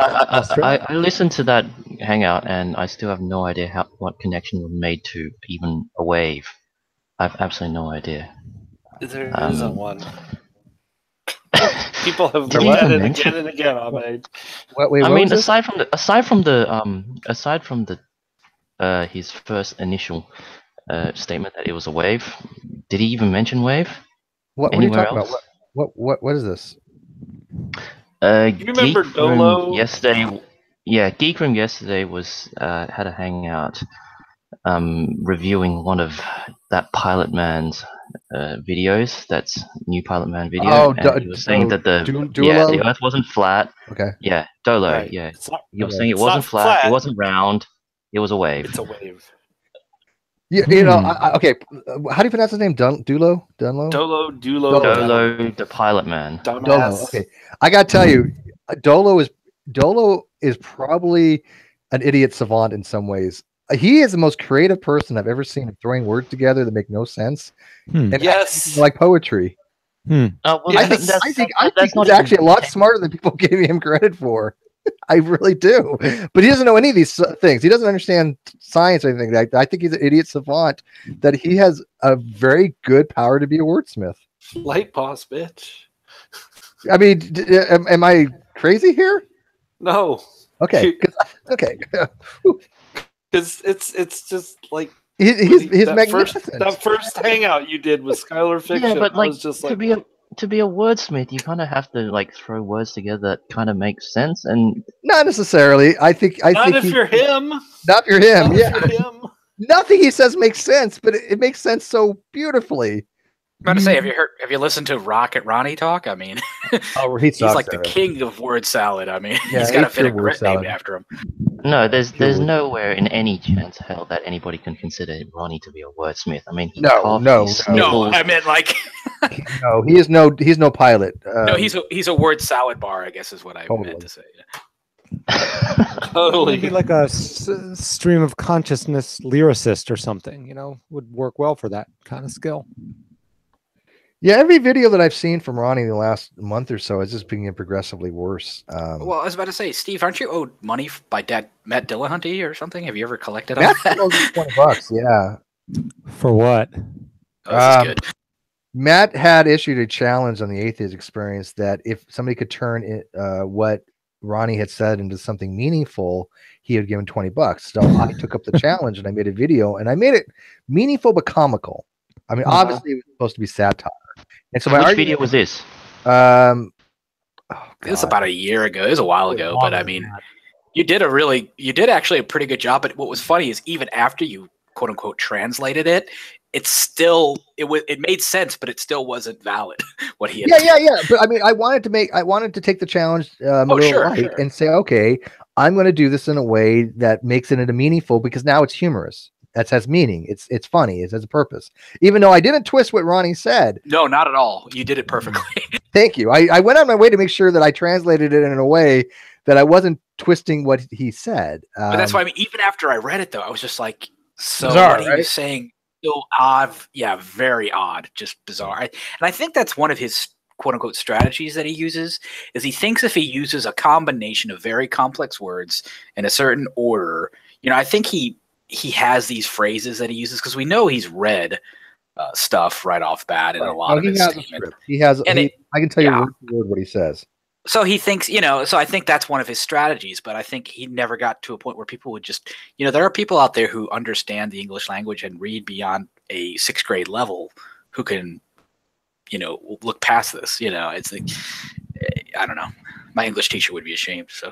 I listened to that hangout and I still have no idea what connection was made to even a wave. I have absolutely no idea. There isn't one. People have said it again and again, Ahmed. I mean, aside from his first initial statement that it was a wave, did he even mention wave? What are you talking about? What is this? You remember Dolo? Yesterday, yeah, Geek Room yesterday was had a hangout reviewing one of that Pilot Man's videos. That's new Pilot Man video. Oh, and he was saying that the Earth wasn't flat. Okay. Yeah, Dolo. Right. Yeah, Not, he was saying it wasn't flat. It wasn't round. It was a wave. It's a wave. Yeah, okay. How do you pronounce his name? Dulo, Dolo, the Pilot Man. Dolo. Okay, I gotta tell you, Dolo is probably an idiot savant in some ways. He is the most creative person I've ever seen throwing words together that make no sense. And yes, like poetry. I think he's actually a lot smarter than people give him credit for. I really do, but he doesn't know any of these things. He doesn't understand science or anything like that. I think he's an idiot savant. That he has a very good power to be a wordsmith. Light boss, bitch. I mean, am I crazy here? No. Okay. Okay. Because it's just like he's magnificent. That first hangout you did with Skylar Fiction. Yeah, but like, was just to be a wordsmith, you kind of have to like throw words together that kind of make sense, and not necessarily. I think if you're him. Not if you're him. Not yeah. if you're him. Nothing he says makes sense, but it makes sense so beautifully. I'm about to say, have you listened to Rocket Ronnie talk? I mean, he's like the king of word salad. I mean, he's got to fit a grit name after him. No, there's nowhere in any chance hell that anybody can consider Ronnie to be a wordsmith. I mean, No. I meant like, no, he's no pilot. No, he's a word salad bar, I guess is what I meant to say. Totally, maybe like a stream of consciousness lyricist or something. Would work well for that kind of skill. Yeah, every video that I've seen from Ronnie in the last month or so is just being progressively worse. Well, I was about to say, Steve, aren't you owed money by Matt Dillahunty or something? Have you ever collected on Matt that? owes me $20, yeah. For what? Oh, this is good. Matt had issued a challenge on the Atheist Experience that if somebody could turn it, what Ronnie had said into something meaningful, he had given $20. So I took up the challenge and I made a video, and I made it meaningful but comical. I mean, obviously it was supposed to be satire. And so which video was this? It was about a year ago. It was a while ago, but I mean, you did actually a pretty good job. But what was funny is even after you quote unquote translated it, it made sense, but it still wasn't valid. What he had yeah. But I mean, I wanted to take the challenge light and say, okay, I'm going to do this in a way that makes it into meaningful, because now it's humorous. That has meaning. It's funny. It has a purpose. Even though I didn't twist what Ronnie said. No, not at all. You did it perfectly. Thank you. I went on my way to make sure that I translated it in a way that I wasn't twisting what he said. But that's why, I mean, even after I read it, though, I was just like, so bizarre, what he was saying, so odd. Yeah, very odd. Just bizarre. And I think that's one of his quote unquote strategies that he uses, is he thinks if he uses a combination of very complex words in a certain order, you know, I think he has these phrases that he uses because we know he's read stuff right off bat in a lot of his statements. He has, I can tell you yeah. word for word what he says. So he thinks, you know, so I think that's one of his strategies, but I think he never got to a point where people would just, you know, there are people out there who understand the English language and read beyond a 6th grade level who can, you know, look past this, you know. It's like, I don't know. My English teacher would be ashamed, so.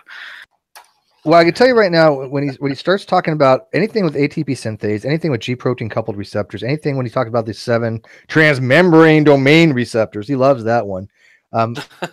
Well, I can tell you right now, when he starts talking about anything with ATP synthase, anything with G protein coupled receptors, anything when he talks about the 7 transmembrane domain receptors, he loves that one.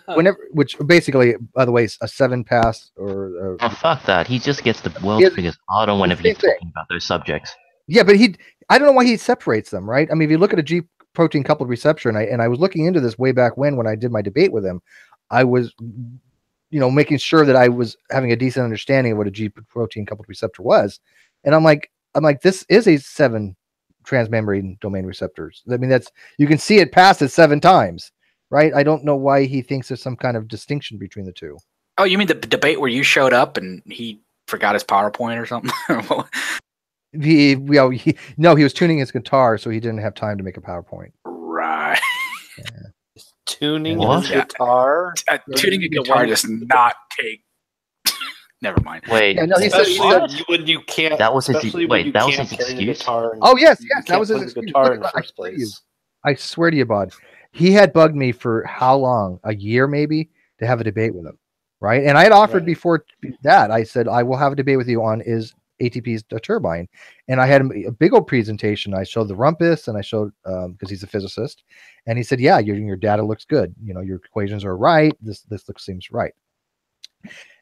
Whenever, which basically, by the way, is a 7-pass or. Oh, fuck that! He just gets the world's biggest hard on whenever he's talking about those subjects. Yeah, but I don't know why he separates them, right? I mean, if you look at a G protein coupled receptor, and I was looking into this way back when I did my debate with him, I was, you know, making sure that I was having a decent understanding of what a G protein coupled receptor was, and I'm like, this is a 7 transmembrane domain receptors. I mean, you can see it pass it 7 times. Right? I don't know why he thinks there's some kind of distinction between the two. Oh, you mean the debate where you showed up and he forgot his PowerPoint or something? He was tuning his guitar, so he didn't have time to make a PowerPoint. Right. Yeah. Tuning his guitar? Tuning a guitar does not take... Never mind. Wait. Yeah, no, he said when you can't... That was his excuse? Oh, yes, that was his excuse. Guitar in the first place. I swear to you, Bod. He had bugged me for how long? A year, maybe, to have a debate with him, right? And I had offered before that. I said, I will have a debate with you on is ATP's a turbine. And I had a big old presentation. I showed the rumpus, and I showed, because he's a physicist. And he said, yeah, your data looks good. You know, your equations are right. This seems right.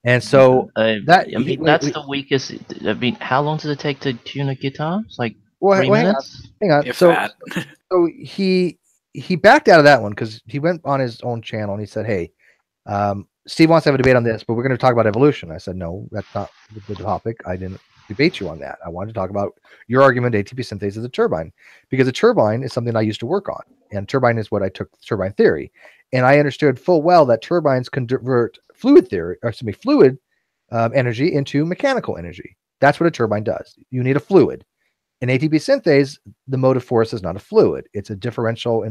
And so that's the weakest. I mean, how long does it take to tune a guitar? It's like 3 minutes? Hang on. So he backed out of that one because he went on his own channel and he said, hey, Steve wants to have a debate on this, but we're going to talk about evolution. I said, no, that's not the topic. I didn't debate you on that. I wanted to talk about your argument ATP synthase is a turbine, because a turbine is something I used to work on. And turbine is what I took turbine theory. And I understood full well that turbines convert fluid energy into mechanical energy. That's what a turbine does. You need a fluid. In ATP synthase, the motive force is not a fluid. It's a differential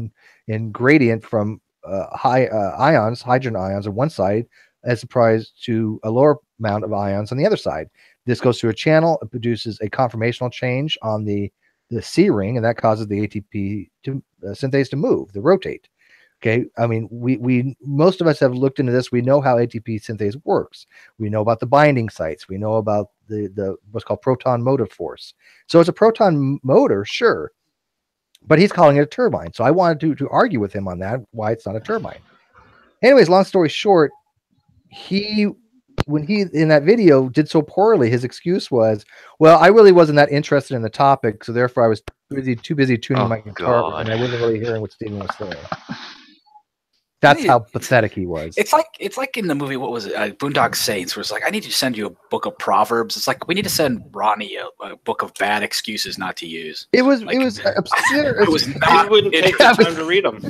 in gradient from hydrogen ions on one side as opposed to a lower amount of ions on the other side. This goes through a channel. It produces a conformational change on the C ring, and that causes the ATP synthase to move, to rotate. Okay, I mean, we most of us have looked into this. We know how ATP synthase works. We know about the binding sites. We know about the what's called proton motive force. So it's a proton motor, sure, but he's calling it a turbine. So I wanted to argue with him on that, why it's not a turbine. Anyways, long story short, when he in that video did so poorly, his excuse was, well, I really wasn't that interested in the topic, so therefore I was too busy tuning my guitar, and I wasn't really hearing what Stephen was saying. That's how pathetic he was. It's like in the movie, what was it, Boondock Saints, where it's like, I need to send you a book of Proverbs. It's like, we need to send Ronnie a book of bad excuses not to use. It was absurd. It was not. He wouldn't take the time to read them.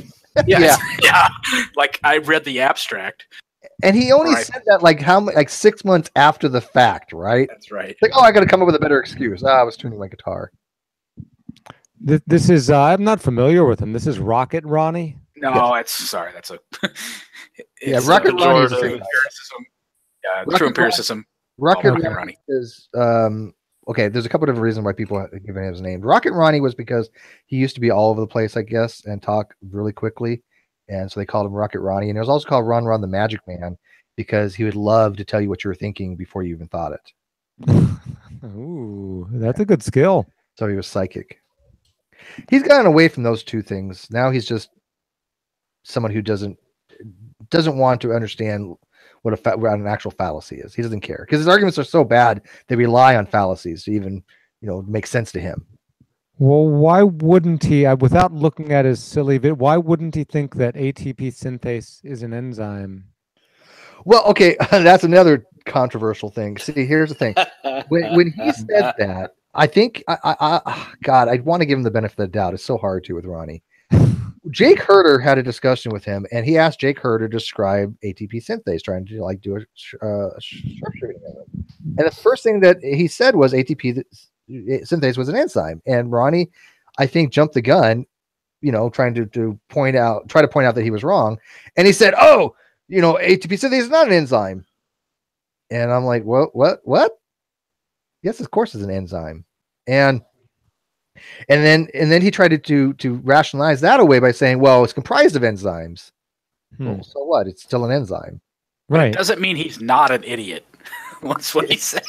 Yeah. Like, I read the abstract. And he only said that like 6 months after the fact, right? That's right. Like, oh, I got to come up with a better excuse. I was tuning my guitar. This is I'm not familiar with him. This is Rocket Ronnie. No, that's a. Rocket Ronnie is empiricism. Yeah, true empiricism. Rocket Ronnie is okay. There's a couple of different reasons why people have given him his name. Rocket Ronnie was because he used to be all over the place, I guess, and talk really quickly, and so they called him Rocket Ronnie. And it was also called Ron the Magic Man because he would love to tell you what you were thinking before you even thought it. Ooh, that's a good skill. So he was psychic. He's gotten away from those two things. Now he's just someone who doesn't want to understand what an actual fallacy is. He doesn't care because his arguments are so bad they rely on fallacies to even make sense to him. Well, why wouldn't he, without looking at his silly vid, why wouldn't he think that ATP synthase is an enzyme? Well, okay, that's another controversial thing. See, here's the thing. When he said that, I think God, I'd want to give him the benefit of the doubt. It's so hard to with Ronnie. Jake Herder had a discussion with him, and he asked Jake Herder to describe ATP synthase, trying to like do a sharpshooting of it. And the first thing that he said was ATP synthase was an enzyme, and Ronnie, I think, jumped the gun, you know, trying to try to point out that he was wrong, and he said, "Oh, you know, ATP synthase is not an enzyme." And I'm like, what? Yes, of course, it's an enzyme, and then he tried to rationalize that away by saying, well, it's comprised of enzymes. Well, so what? It's still an enzyme. Right. It doesn't mean he's not an idiot. That's what he said.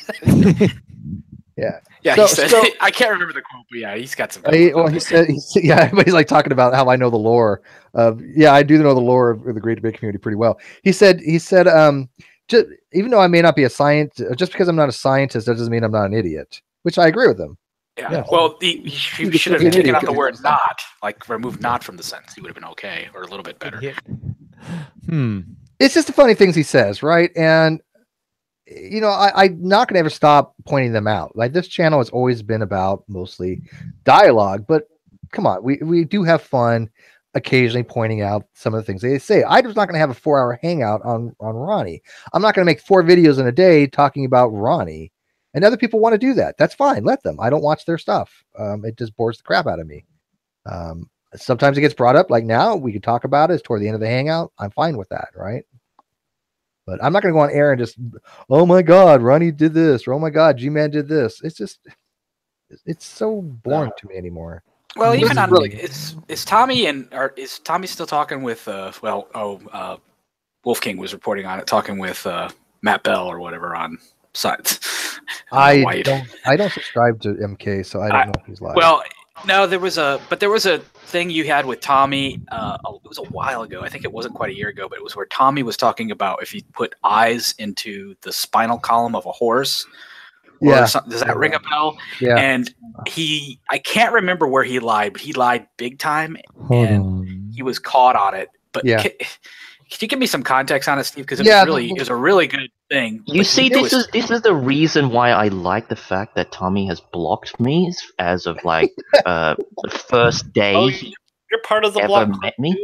Yeah. Yeah, he said, I can't remember the quote, but yeah, he's got some. He said, everybody's like talking about how I know the lore of, I do know the lore of the Great Debate community pretty well. He said, just, even though I may not be a scientist, just because I'm not a scientist, that doesn't mean I'm not an idiot, which I agree with him. Yeah. Well, he should have taken out the word "not," like remove "not" from the sentence. He would have been okay, or a little bit better. It's just the funny things he says, right? And you know, I'm not going to ever stop pointing them out. Like, this channel has always been about mostly dialogue, but come on, we do have fun occasionally pointing out some of the things they say. I'm just not going to have a 4-hour hangout on Ronnie. I'm not going to make 4 videos in a day talking about Ronnie. And other people want to do that. That's fine. Let them. I don't watch their stuff. It just bores the crap out of me. Sometimes it gets brought up. Like now, we could talk about it. It's toward the end of the hangout. I'm fine with that, right? But I'm not going to go on air and just, oh my God, Ronnie did this. Or, oh my God, G-Man did this. It's just, it's so boring to me anymore. Well, even on is Tommy is Tommy still talking with Wolf King was reporting on it, talking with Matt Bell or whatever on sites. I don't subscribe to MK, so I don't know if he's live. Well, no, there was a thing you had with Tommy. It was a while ago. I think it wasn't quite a year ago, but it was where Tommy was talking about if you put eyes into the spinal column of a horse. Does that ring a bell? Yeah. And I can't remember where he lied, but he lied big time, and he was caught on it. But can you give me some context on it, Steve? Because it was a really good thing. You see, this is the reason why I like the fact that Tommy has blocked me as of like the first day you're part of the ever block. met me.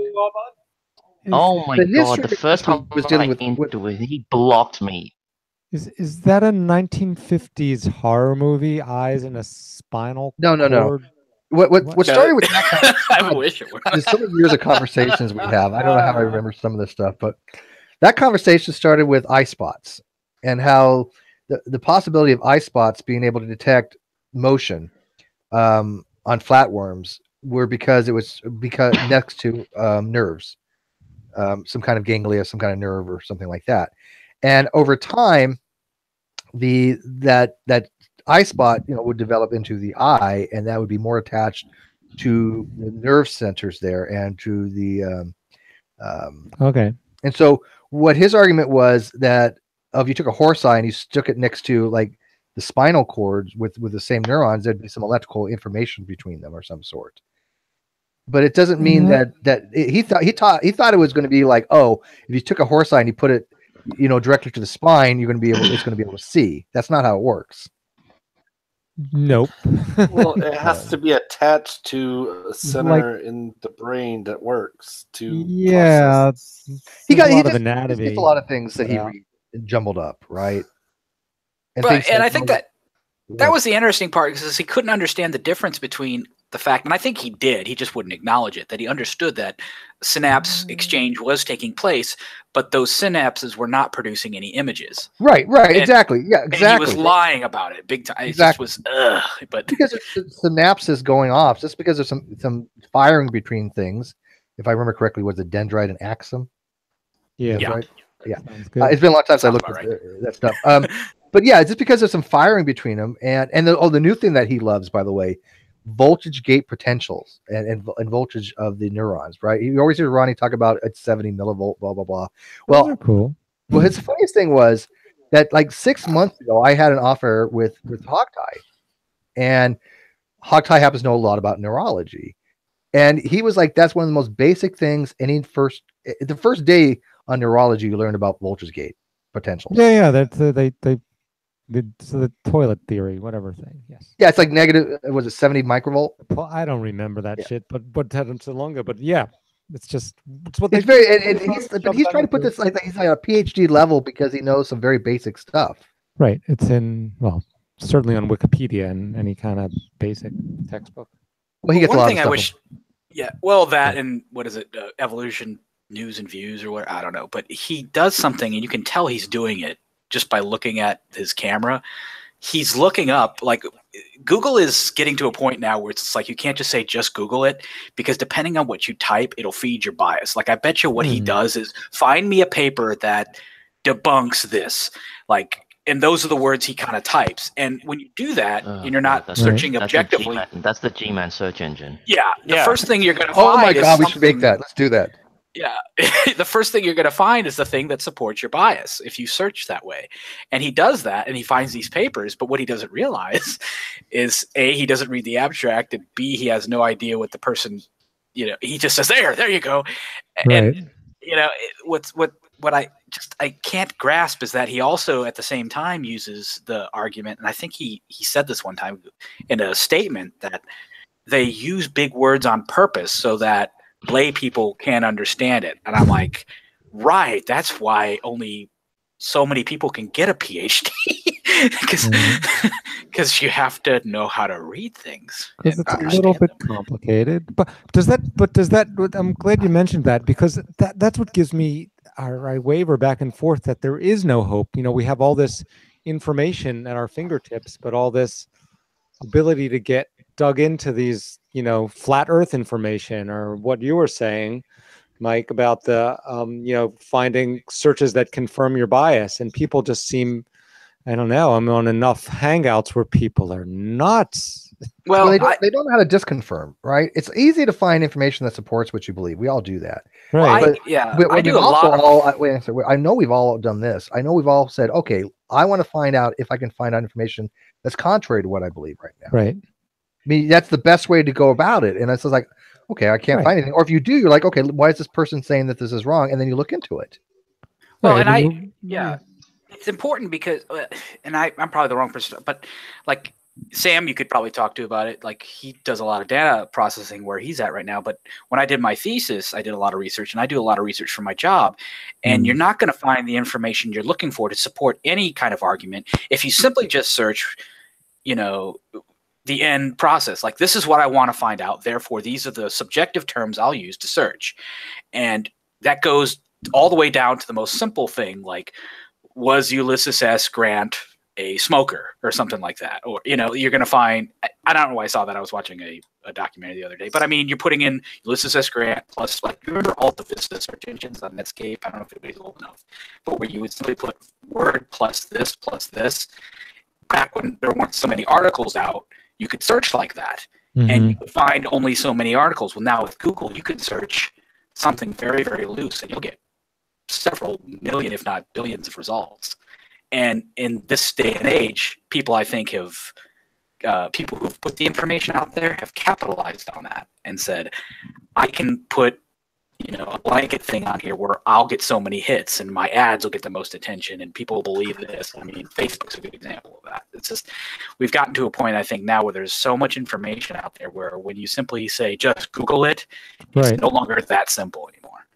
Oh my God! The first time I was dealing with it, he blocked me. Is that a 1950s horror movie? Eyes in a spinal cord? No. What started with that I wish it were. There's so many years of conversations we have. I don't know how I remember some of this stuff, but that conversation started with eye spots and how the possibility of eye spots being able to detect motion on flatworms were because next to nerves, some kind of ganglia, some kind of nerve or something like that. And over time, that eye spot, would develop into the eye, and that would be more attached to the nerve centers there and to the okay. And so what his argument was that if you took a horse eye and you stuck it next to like the spinal cords with the same neurons, there'd be some electrical information between them or some sort. But it doesn't mean that he thought it was going to be like, oh, if you took a horse eye and you put it, directly to the spine, it's going to be able to see. That's not how it works. Nope. Well, it has to be attached to a center in the brain that works to. Yeah, he got a lot of anatomy. There's a lot of things that he jumbled up, right? And I think that was the interesting part, because he couldn't understand the difference between the fact, and I think he did, he just wouldn't acknowledge it, that he understood that synapse exchange was taking place, but those synapses were not producing any images. Right, exactly. Yeah, exactly. And he was lying about it big time. Exactly. It just was, but because it's synapses going off, just because there's some firing between things. If I remember correctly, was it dendrite and axon? Yeah. Right? Yeah. It's been a long time since I looked at that stuff. But yeah, just because there's some firing between them, and the new thing that he loves, by the way, voltage gate potentials and voltage of the neurons, right? You always hear Ronnie talk about at 70 millivolt, blah blah blah. Well, cool. Well, his funniest thing was that like 6 months ago, I had an offer with Hawkeye, and Hogtie happens to know a lot about neurology. And he was like, that's one of the most basic things the first day on neurology, you learned about Volter's Gate potential. Yeah, that's the toilet theory, whatever thing. Yes. Yeah, it's like negative. Was it 70 microvolt? Well, I don't remember that shit, but had them so long ago. But yeah, it's what it's very. But he's trying to put this like he's like a PhD level because he knows some very basic stuff. Right. It's certainly on Wikipedia and any kind of basic textbook. Well, he gets one a lot thing of I stuff. wish. Yeah, well, that and what is it? Evolution News and Views or what? I don't know. But he does something, and you can tell he's doing it just by looking at his camera. He's looking up, like Google is getting to a point now where it's like you can't just say just Google it, because depending on what you type, it'll feed your bias. Like I bet you what he does is find me a paper that debunks this, and those are the words he kind of types. And when you do that, and you're not searching objectively, that's the G-Man search engine. Yeah, the first thing you're going to Oh find my is God, we should make that. Let's do that. Yeah, the first thing you're going to find is the thing that supports your bias if you search that way. And he does that, and he finds these papers, but what he doesn't realize is A, he doesn't read the abstract, and B, he has no idea what the person, he just says, there you go. Right. And, what I can't grasp is that he also at the same time uses the argument, and I think he said this one time in a statement, that they use big words on purpose so that lay people can't understand it. And I'm like, right, that's why only so many people can get a PhD, because you have to know how to read things. Because it's a little bit complicated. But does that? I'm glad you mentioned that, because that's what gives me. I waver back and forth that there is no hope. We have all this information at our fingertips, but all this ability to get dug into these, flat Earth information, or what you were saying, Mike, about the, finding searches that confirm your bias, and people just seem, I don't know, I'm on enough Hangouts where people are nuts. Well, they don't know how to disconfirm, right? It's easy to find information that supports what you believe. We all do that. Right. But I do a lot. I know we've all done this. I know we've all said, okay, I want to find out if I can find out information that's contrary to what I believe right now. Right. I mean, that's the best way to go about it. And it's just like, okay, I can't find anything. Or if you do, you're like, okay, why is this person saying that this is wrong? And then you look into it. Well, and it's important because, and I'm probably the wrong person, but like Sam, you could probably talk to about it. Like he does a lot of data processing where he's at right now. But when I did my thesis, I did a lot of research, and I do a lot of research for my job. And you're not going to find the information you're looking for to support any kind of argument if you simply just search, the end process. Like, this is what I want to find out. Therefore, these are the subjective terms I'll use to search. And that goes all the way down to the most simple thing, like, was Ulysses S. Grant a smoker or something like that? Or, you're going to find, I don't know why I saw that. I was watching a documentary the other day, but I mean, you're putting in Ulysses S. Grant plus, like, you remember Alta Vista search engines on Netscape? I don't know if anybody's old enough, but where you would simply put word plus this, back when there weren't so many articles out, you could search like that, and you could find only so many articles. Well, now with Google, you could search something very, very loose, and you'll get several million, if not billions, of results. And in this day and age, people, I think, people who've put the information out there have capitalized on that and said, I can put, a blanket thing on here where I'll get so many hits and my ads will get the most attention and people will believe this. I mean, Facebook's a good example of that. It's just, we've gotten to a point, I think, now where there's so much information out there where when you simply say, just Google it, it's no longer that simple anymore.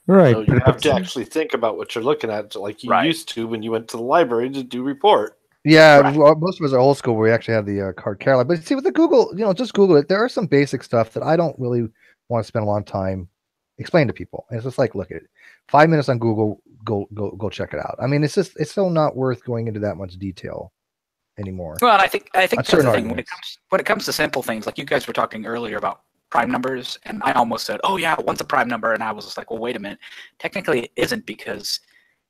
Right. So you have to actually think about what you're looking at, like you used to when you went to the library to do report. Yeah, most of us are old school where we actually have the card catalog. But see, with the Google, just Google it. There are some basic stuff that I don't really want to spend a long time explain to people. And it's just like, look at it. 5 minutes on Google, go check it out. I mean, it's still not worth going into that much detail anymore. Well, and I think that's the thing when it comes to simple things, like you guys were talking earlier about prime numbers, and I almost said, oh yeah, what's a prime number? And I was just like, well, wait a minute. Technically it isn't, because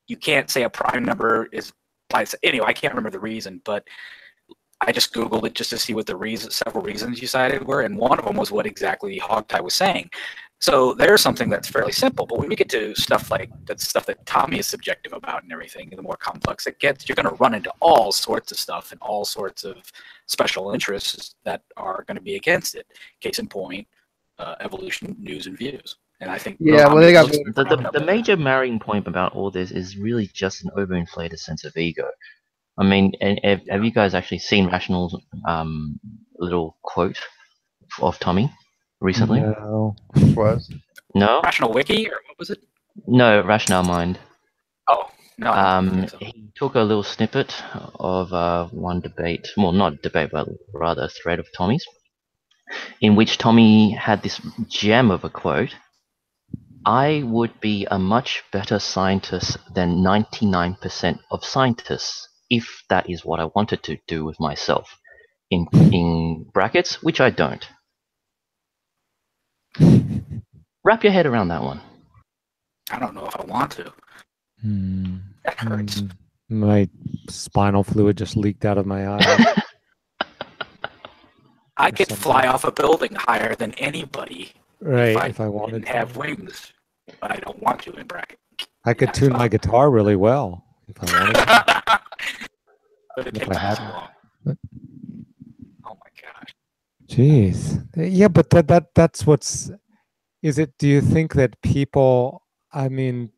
you can't say a prime number is, anyway, I can't remember the reason, but I just Googled it just to see what the several reasons you cited were, and one of them was what exactly Hogtie was saying. So there's something that's fairly simple, but when we get to stuff like that, stuff that Tommy is subjective about and everything, the more complex it gets, you're going to run into all sorts of stuff and all sorts of special interests that are going to be against it. Case in point, evolution, news, and views. And I think the major marrying point about all this is really just an overinflated sense of ego. I mean, have you guys actually seen Rational's little quote of Tommy recently? No. Which was? No? Rational Wiki, or what was it? No, Rational Mind. Oh, no. I don't think so. He took a little snippet of one debate, well, not debate, but rather a thread of Tommy's, in which Tommy had this gem of a quote. I would be a much better scientist than 99% of scientists if that is what I wanted to do with myself. In brackets, which I don't. Wrap your head around that one. I don't know if I want to. That hurts. My spinal fluid just leaked out of my eye. I could fly off a building higher than anybody. Right, if I wanted to have wings, but I don't want to in bracket. I could tune my guitar really well if I wanted to. But it takes too long. Oh my gosh. Jeez. Yeah, but that's what's. Is it? Do you think that people? I mean,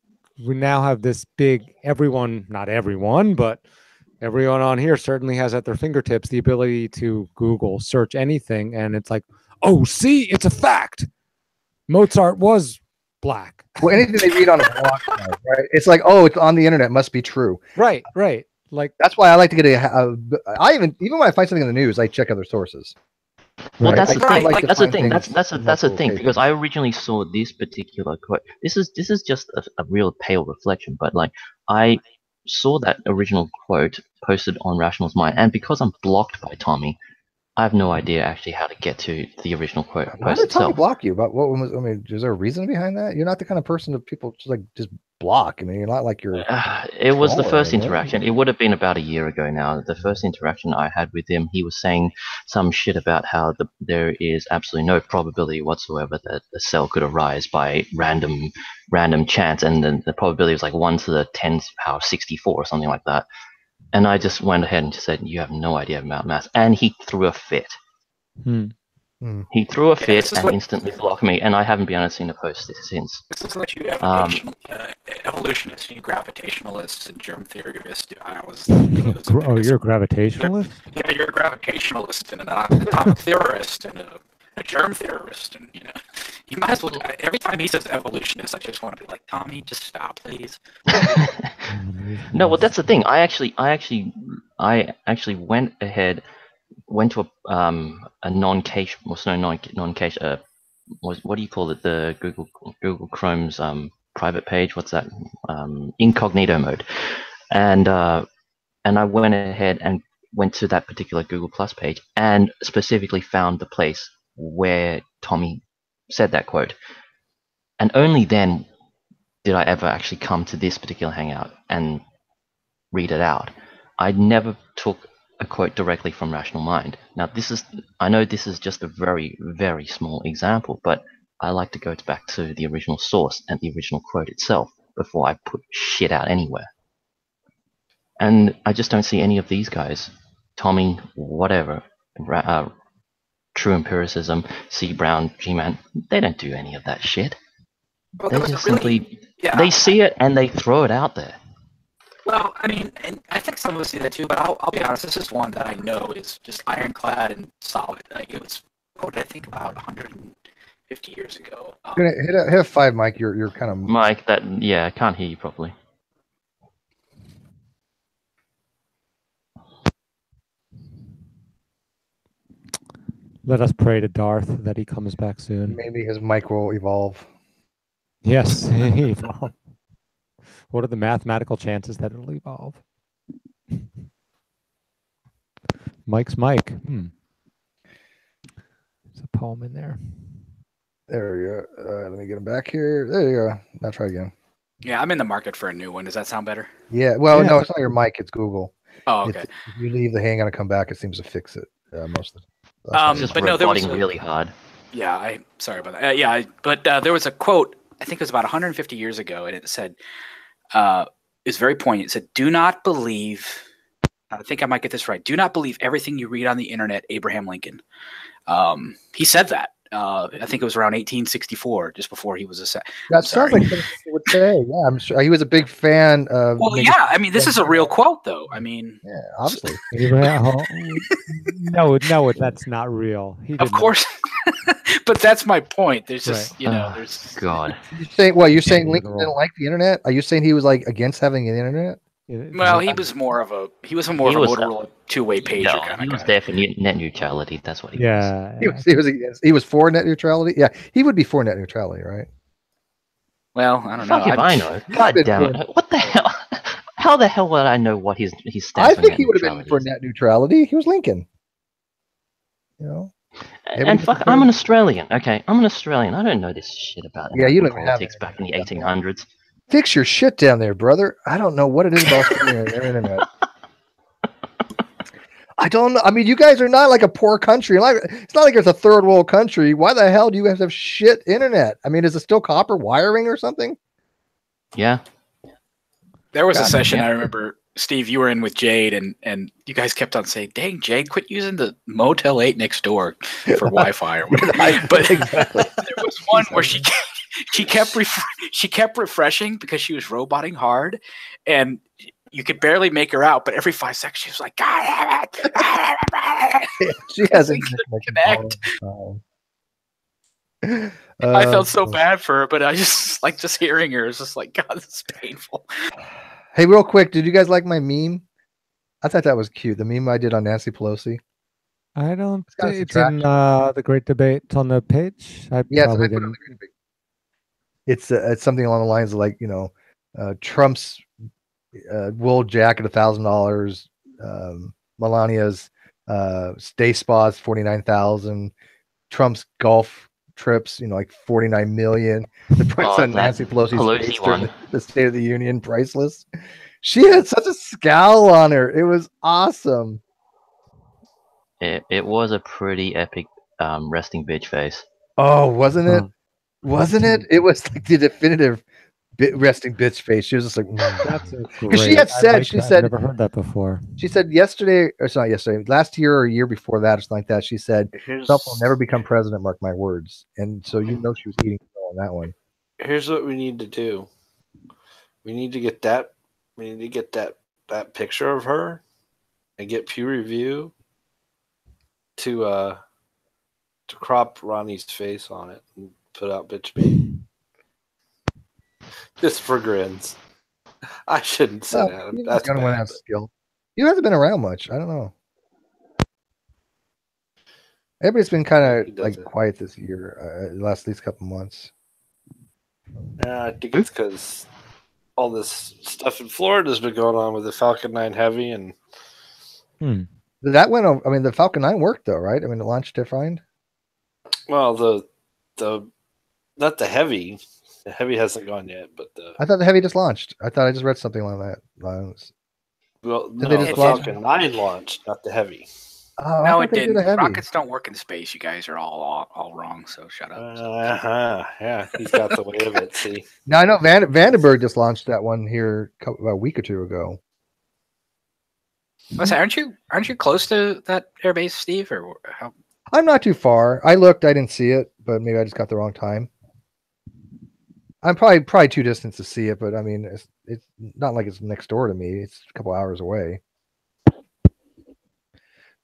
we now have this big. Everyone, not everyone, but everyone on here certainly has at their fingertips the ability to Google search anything, and it's like, oh, see, it's a fact. Mozart was black. Well, anything they read on a blog, right? It's like, oh, it's on the internet, must be true. Right. Like that's why I like to get I even when I find something in the news, I check other sources. Well, right? that's the thing. Like That's the thing. That's the thing. Because I originally saw this particular quote. This is just a real pale reflection, but like I saw that original quote posted on Rational's Mind, and because I'm blocked by Tommy, I have no idea actually how to get to the original quote. Why did Tommy block you? But what was? I mean, is there a reason behind that? You're not the kind of person that people just block. I mean, you're not like you're. It was the first interaction. It would have been about a year ago now. The first interaction I had with him, he was saying some shit about how there is absolutely no probability whatsoever that a cell could arise by random chance, and then the probability was like 1 to the 10th power 64 or something like that. And I just went ahead and just said, you have no idea about math. And he threw a fit. He threw a fit and instantly blocked me, and I haven't been able to see a post since. This is what you evolutionists, you gravitationalists, and germ theorists do. You're a gravitationalist? Yeah, you're a gravitationalist and an atomic theorist and a germ theorist, and you might as well. Every time he says evolutionist, I just want to be like, Tommy, just stop, please. No, well, that's the thing. I actually went to a non-cache, non-cache. What do you call it? The Google Chrome's private page. What's that? Incognito mode, and I went ahead and went to that particular Google Plus page and specifically found the place where Tommy said that quote, and only then did I ever actually come to this particular hangout and read it out. I never took a quote directly from Rational Mind. Now I know this is just a very, very small example, but I like to go back to the original source and the original quote itself before I put shit out anywhere. And I just don't see any of these guys, Tommy, whatever, True Empiricism, C. Brown, G-Man, they don't do any of that shit. Well, they just simply, they see it and they throw it out there. Well, I mean, and I think some of us see that too, but I'll be honest, this is one that I know is just ironclad and solid. Like, it was, what did I think, about 150 years ago. Hit a 5, Mike. You're kind of... Mike, I can't hear you properly. Let us pray to Darth that he comes back soon. Maybe his mic will evolve. Yes, evolve. What are the mathematical chances that it'll evolve? Mike's Mike. There's a poem in there. There we go. Let me get him back here. There you go. Now try again. Yeah, I'm in the market for a new one. Does that sound better? Yeah. Well, no, it's not your mic. It's Google. Oh, okay. If you leave the hangout and come back, it seems to fix it most of the time. Just but no, there was really hard. Yeah, sorry about that. But there was a quote, I think it was about 150 years ago, and it said, it's very poignant. It said, "Do not believe," I think I might get this right, "do not believe everything you read on the internet, Abraham Lincoln." He said that. I think it was around 1864, just before he was assassinated. That sounds like something he would say. Yeah, I'm sure he was a big fan of. Well, yeah, I mean, this is a real quote, though. I mean, yeah, obviously. No, that's not real. Of course, but that's my point. There's just, there's God. You're saying what? You're saying Lincoln didn't like the internet? Are you saying he was like against having the internet? Well, he was more of a Motorola two-way pager kind of guy. He was there for net neutrality. That's what he was. He was for net neutrality. Yeah, he would be for net neutrality, right? Well, I don't know. Fuck if I know. God damn it! What the hell? How the hell would I know what his stance? I think he would have been for net neutrality. He was Lincoln. You know. And fuck, I'm an Australian. Okay, I'm an Australian. I don't know this shit about you don't politics back in the 1800s. Fix your shit down there, brother. I don't know what it is about their internet. I don't know. I mean, you guys are not like a poor country. It's not like it's a third world country. Why the hell do you guys have shit internet? I mean, is it still copper wiring or something? Yeah. There was a session I remember, Steve, you were in with Jade, and you guys kept on saying, "Dang, Jade, quit using the Motel 8 next door for Wi-Fi." Or whatever. But exactly. There was one where she kept refreshing because she was roboting hard, and you could barely make her out. But every 5 seconds, she was like, "God damn it!" She hasn't connect. I felt so bad for her, but I just hearing her is just like, God, this is painful. Hey, real quick, did you guys like my meme? I thought that was cute. The meme I did on Nancy Pelosi. I don't think it's in the Great Debate. It's on the page. Probably didn't. It's something along the lines of like, Trump's wool jacket $1,000, Melania's stay spas $49,000, Trump's golf trips, like 49 million. The price on Nancy Pelosi's face during the State of the Union, priceless. She had such a scowl on her. It was awesome. It was a pretty epic resting bitch face. Oh, wasn't it? Wasn't it? It was like the definitive resting bitch face. She was just like, that's because she had said, she said, I've never heard that before. She said yesterday, or it's not yesterday, last year or a year before that, or something like that. She said, Trump will never become president, mark my words. And so she was eating on that one. Here's what we need to do. We need to get that. We need to get that picture of her and get Pew Review to crop Ronnie's face on it and put out bitch bait. Just for grins. I shouldn't say that. That's gonna want to have skill. You hasn't been around much. I don't know. Everybody's been kind of like quiet this year, these couple months. I think it's because all this stuff in Florida has been going on with the Falcon 9 Heavy and. That went over. I mean, the Falcon 9 worked though, right? I mean, it launched it fine. Well, the not the Heavy. The Heavy hasn't gone yet, but I thought the Heavy just launched. I thought I just read something along that lines. Well, no, the Falcon 9 launched, not the Heavy. Oh, no, it didn't. Rockets don't work in space. You guys are all wrong. So shut up. Yeah, he's got the way of it. See. Now I know Vandenberg just launched that one here about a week or two ago. Listen, aren't you close to that airbase, Steve? Or how? I'm not too far. I looked, I didn't see it, but maybe I just got the wrong time. I'm probably too distant to see it, but I mean, it's not like it's next door to me. It's a couple hours away.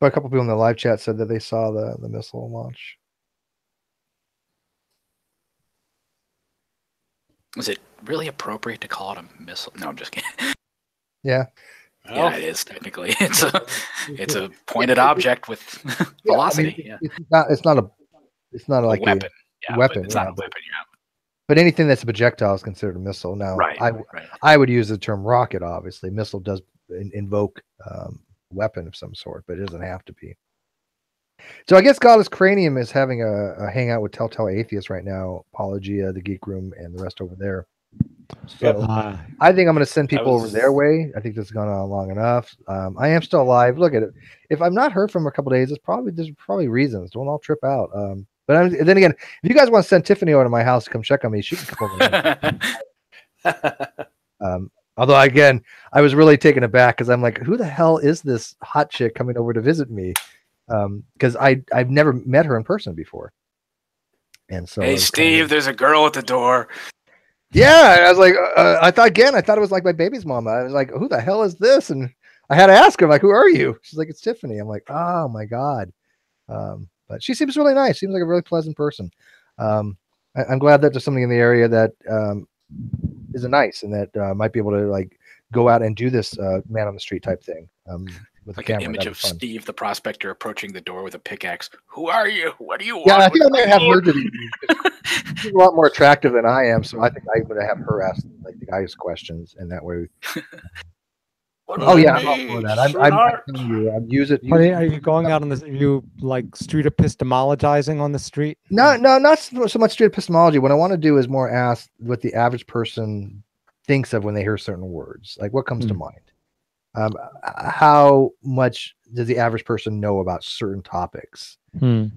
But a couple people in the live chat said that they saw the missile launch. Was it really appropriate to call it a missile? No, I'm just kidding. Yeah. Yeah, it is technically. It's a pointed object with velocity. I mean, it's not like weapon. A weapon. It's not a weapon. Yeah. But anything that's a projectile is considered a missile. Now, I would use the term rocket. Obviously, missile does invoke weapon of some sort, but it doesn't have to be. So I guess Godless Cranium is having a hangout with Telltale Atheists right now, Paulogia, the Geek Room, and the rest over there. So I think I'm going to send people over their way. I think this has gone on long enough. I am still alive. Look at it. If I'm not heard from a couple days, there's probably reasons. Don't all trip out. But then again, if you guys want to send Tiffany over to my house to come check on me, she can come over. Although again, I was really taken aback because I'm like, who the hell is this hot chick coming over to visit me? Because I've never met her in person before. And so, hey Steve, there's a girl at the door. Yeah, I was like, I thought it was like my baby's mama. I was like, who the hell is this? And I had to ask her, like, who are you? She's like, it's Tiffany. I'm like, oh my god. But she seems really nice. Seems like a really pleasant person. I'm glad that there's something in the area that is nice and that might be able to like go out and do this man on the street type thing. With like the an camera. image of Steve the prospector approaching the door with a pickaxe. Who are you? What do you want? Yeah, I think I might have her to she's a lot more attractive than I am, so I think I'm going to have her ask like the guys questions, and that way. Oh yeah, I'm all for that. I'm telling you, use it. Are you going out on this? Are you like street epistemologizing on the street? No, not so much street epistemology. What I want to do is more ask what the average person thinks of when they hear certain words. Like what comes to mind. How much does the average person know about certain topics? And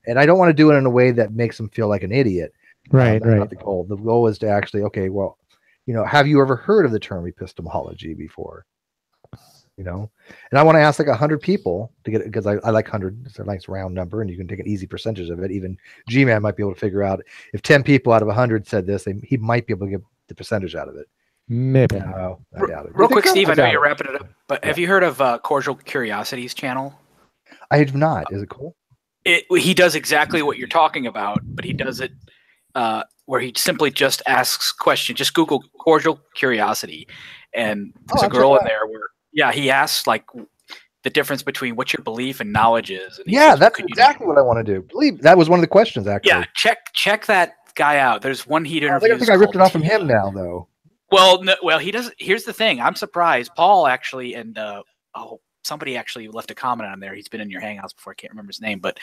I don't want to do it in a way that makes them feel like an idiot. Right, That's not the goal. The goal is to actually, okay, well, have you ever heard of the term epistemology before? And I want to ask like 100 people to get it because I like 100. It's a nice round number, and you can take an easy percentage of it. Even G-Man might be able to figure out if 10 people out of 100 said this, he might be able to get the percentage out of it. Maybe. No, I doubt it. Real quick, Steve, I know you're wrapping it up, but have you heard of Cordial Curiosities channel? I have not. Is it cool? He does exactly what you're talking about, but he does it where he simply just asks questions. Just Google Cordial Curiosity, and there's a girl in there where, he asks like the difference between what your belief and knowledge is. And says, that's exactly what I want to do. Believe that was one of the questions, actually. Yeah, check that guy out. There's one he interviews. I think I ripped it off from him now, though. Well, he doesn't. Here's the thing. I'm surprised. Paul actually, and somebody actually left a comment on there. He's been in your Hangouts before. I can't remember his name, but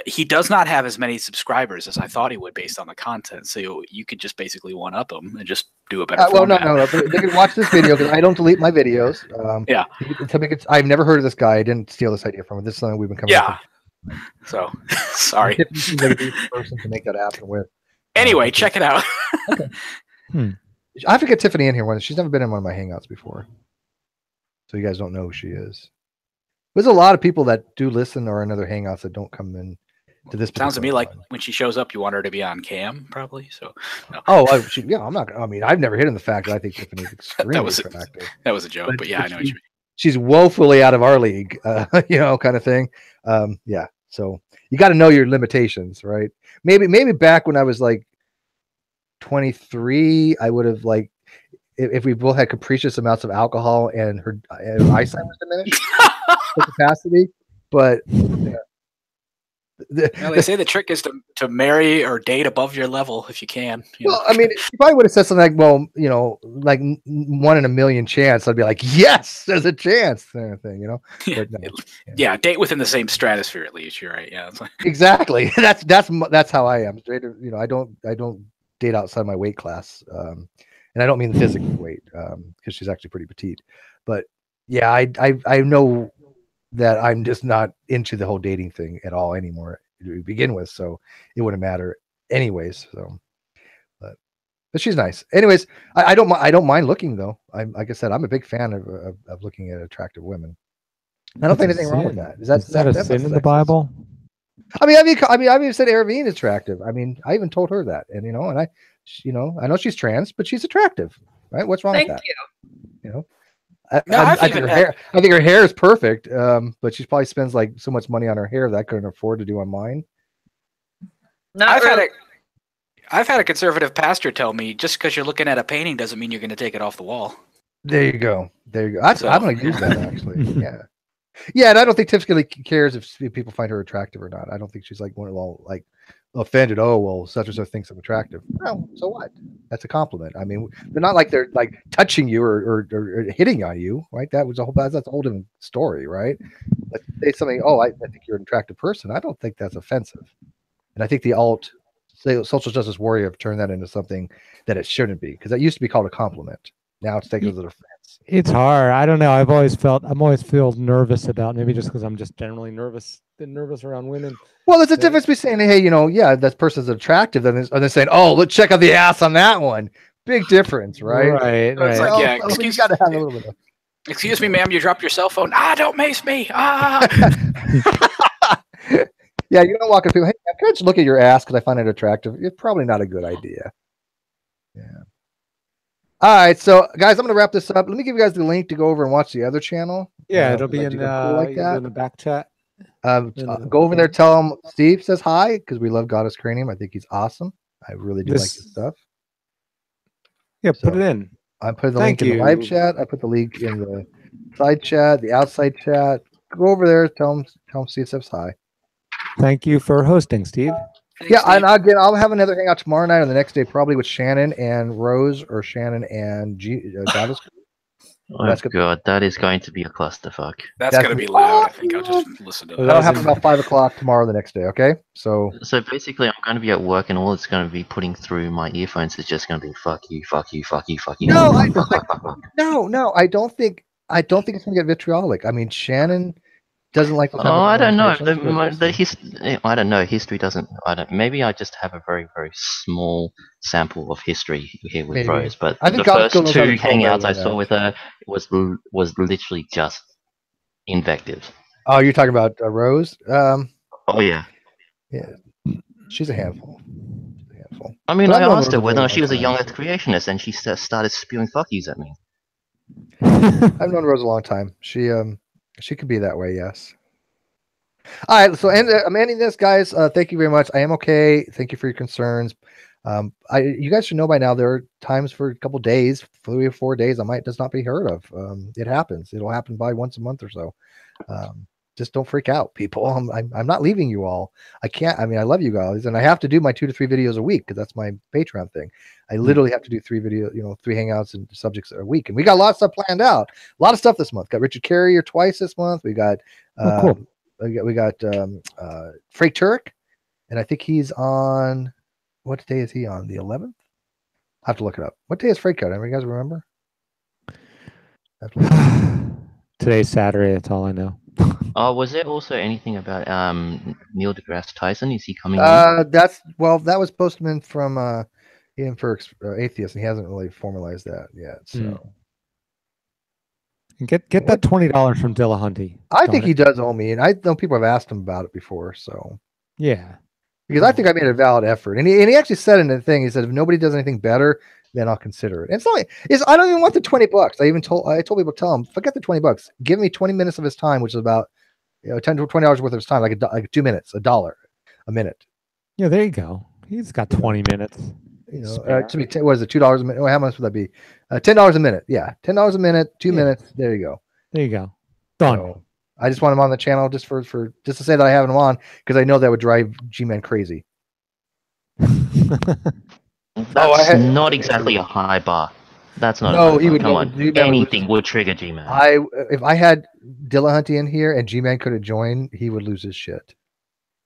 he does not have as many subscribers as I thought he would based on the content. So you could just basically one up him and just do a better. Well, no. They can watch this video because I don't delete my videos. I've never heard of this guy. I didn't steal this idea from him. This is something we've been coming up with. So sorry. Person to make that happen with. Anyway, check it out. Okay. I have to get Tiffany in here. She's never been in one of my Hangouts before, so you guys don't know who she is. There's a lot of people that do listen or in other Hangouts that don't come in to this. Sounds to me like when she shows up, you want her to be on cam, probably. So, no. I'm not. I mean, I've never hidden the fact that I think Tiffany's extremely attractive. That was a joke, but yeah, I know what you mean. She's woefully out of our league, kind of thing. So you got to know your limitations, right? Maybe back when I was like 23, I would have like if we both had capricious amounts of alcohol and her eyesight was diminished capacity, but they say the trick is to marry or date above your level if you can. Well, I mean, if I would have said something like, well, like 1 in a million chance, I'd be like, yes, there's a chance, kind of thing, But no, date within the same stratosphere at least. You're right. Yeah, exactly. That's how I am. I don't date outside my weight class, and I don't mean the physical weight, because she's actually pretty petite. But yeah, I know that I'm just not into the whole dating thing at all anymore to begin with, so it wouldn't matter anyways. So, but she's nice. Anyways, I don't mind looking though. Like I said, I'm a big fan of looking at attractive women. I don't think anything wrong with that. Is that a sin in the Bible? I mean, I've even said Eravine is attractive. I mean, I even told her that, and and I know she's trans, but she's attractive, right? What's wrong with that? Thank you. I think her hair is perfect, but she probably spends like so much money on her hair that I couldn't afford to do on mine. I've had a conservative pastor tell me just because you're looking at a painting doesn't mean you're going to take it off the wall. There you go. I'm going to use that actually. Yeah, and I don't think Tiffany cares if people find her attractive or not. I don't think she's like one of all like offended. Oh well, such and such thinks I'm attractive. No, so what? That's a compliment. I mean, they're not like they're like touching you or hitting on you, right? That's a whole different story, right? But say something. Oh, I think you're an attractive person. I don't think that's offensive, and I think the alt social justice warrior have turned that into something that it shouldn't be, because that used to be called a compliment. Now it's taken as a defense. It's hard. I don't know. I'm always feel nervous about, maybe just because I'm just generally been nervous around women. Well, there's a difference between saying, hey, yeah, that person's attractive, and then saying, oh, let's check out the ass on that one. Big difference, right? Right. It's like, yeah, you got to have a little bit of. Excuse me, ma'am, you dropped your cell phone. Don't mace me. Yeah, you don't walk up to people, hey, can I just look at your ass because I find it attractive? It's probably not a good idea. Yeah. All right, so guys, I'm going to wrap this up. Let me give you guys the link to go over and watch the other channel. Yeah, it'll be in in the back chat. Go over there, tell him Steve says hi, because we love Goddess Cranium. I think he's awesome. I really do like his stuff. Yeah, put it in. I put the link in the live chat. I put the link in the side chat, the outside chat. Go over there, tell him Steve says hi. Thank you for hosting, Steve. Yeah, and again, I'll have another hangout tomorrow night or the next day, probably with Shannon and Rose, or Shannon and Goddess. Oh god, that is going to be a clusterfuck. That's going to be loud. I think I'll just listen to that. That'll happen about 5 o'clock tomorrow, the next day. Okay, so basically, I'm going to be at work, and all it's going to be putting through my earphones is just going to be fuck you, fuck you, fuck you, fuck you. No, no, I don't think it's going to get vitriolic. I mean, Shannon doesn't like. I don't know. I don't know. History doesn't. Maybe I just have a very, very small sample of history here with Rose. But I think the first 2 hangouts I saw with her was literally just invective. Oh, you're talking about Rose? Oh yeah. Yeah, she's a handful. I mean, I asked her whether she was a young Earth creationist, and she started spewing fuck yous at me. I've known Rose a long time. She could be that way, yes. All right, so I'm ending this, guys. Thank you very much. I am okay. Thank you for your concerns. You guys should know by now there are times for a couple days, 3 or 4 days, I might just not be heard of. It happens. It'll happen by once a month or so. Just don't freak out, people. I'm not leaving you all. I can't. I mean, I love you guys, and I have to do my 2 to 3 videos a week because that's my Patreon thing. I literally have to do 3 hangouts and subjects a week, and we got a lot of stuff planned out. A lot of stuff this month. Got Richard Carrier twice this month. We got cool. we got Frank Turek, and I think he's on. What day is he on? The 11th? I have to look it up. What day is Frank out? You guys remember? Today's Saturday. That's all I know. Oh, was there also anything about Neil deGrasse Tyson? Is he coming? That was Postman from Ian for Atheist, and he hasn't really formalized that yet. So get that $20 from Dillahunty. I think he does owe me, and I know people have asked him about it before. So yeah, because I think I made a valid effort, and he actually said in the thing, he said, if nobody does anything better, then I'll consider it. And I don't even want the $20. I told people, tell him, forget the $20. Give me 20 minutes of his time, which is about $10 to $20 worth of his time, like 2 minutes, $1 a minute. Yeah, there you go. He's got 20 minutes. To me, what is it? $2 a minute? Oh, how much would that be? $10 a minute. Yeah, $10 a minute, 2 minutes. There you go. There you go. Done. So, I just want him on the channel just to say that I have him on, because I know that would drive G-Man crazy. That's not exactly a high bar. That's not. No, he would. Come on, anything would trigger G-Man. If I had Dillahunty in here and G-Man couldn't join, he would lose his shit.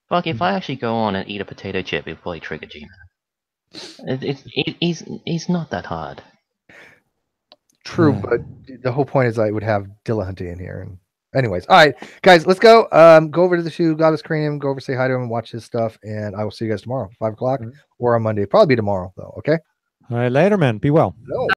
Fuck, if I actually go on and eat a potato chip, it'll probably trigger G-Man. He's not that hard. True, but the whole point is I would have Dillahunty in here. And anyways, all right, guys, let's go. Go over to the Goddess Cranium. Go over, say hi to him, and watch his stuff. And I will see you guys tomorrow, 5 o'clock, or on Monday. Probably be tomorrow, though. Okay. All right, later, man. Be well. No.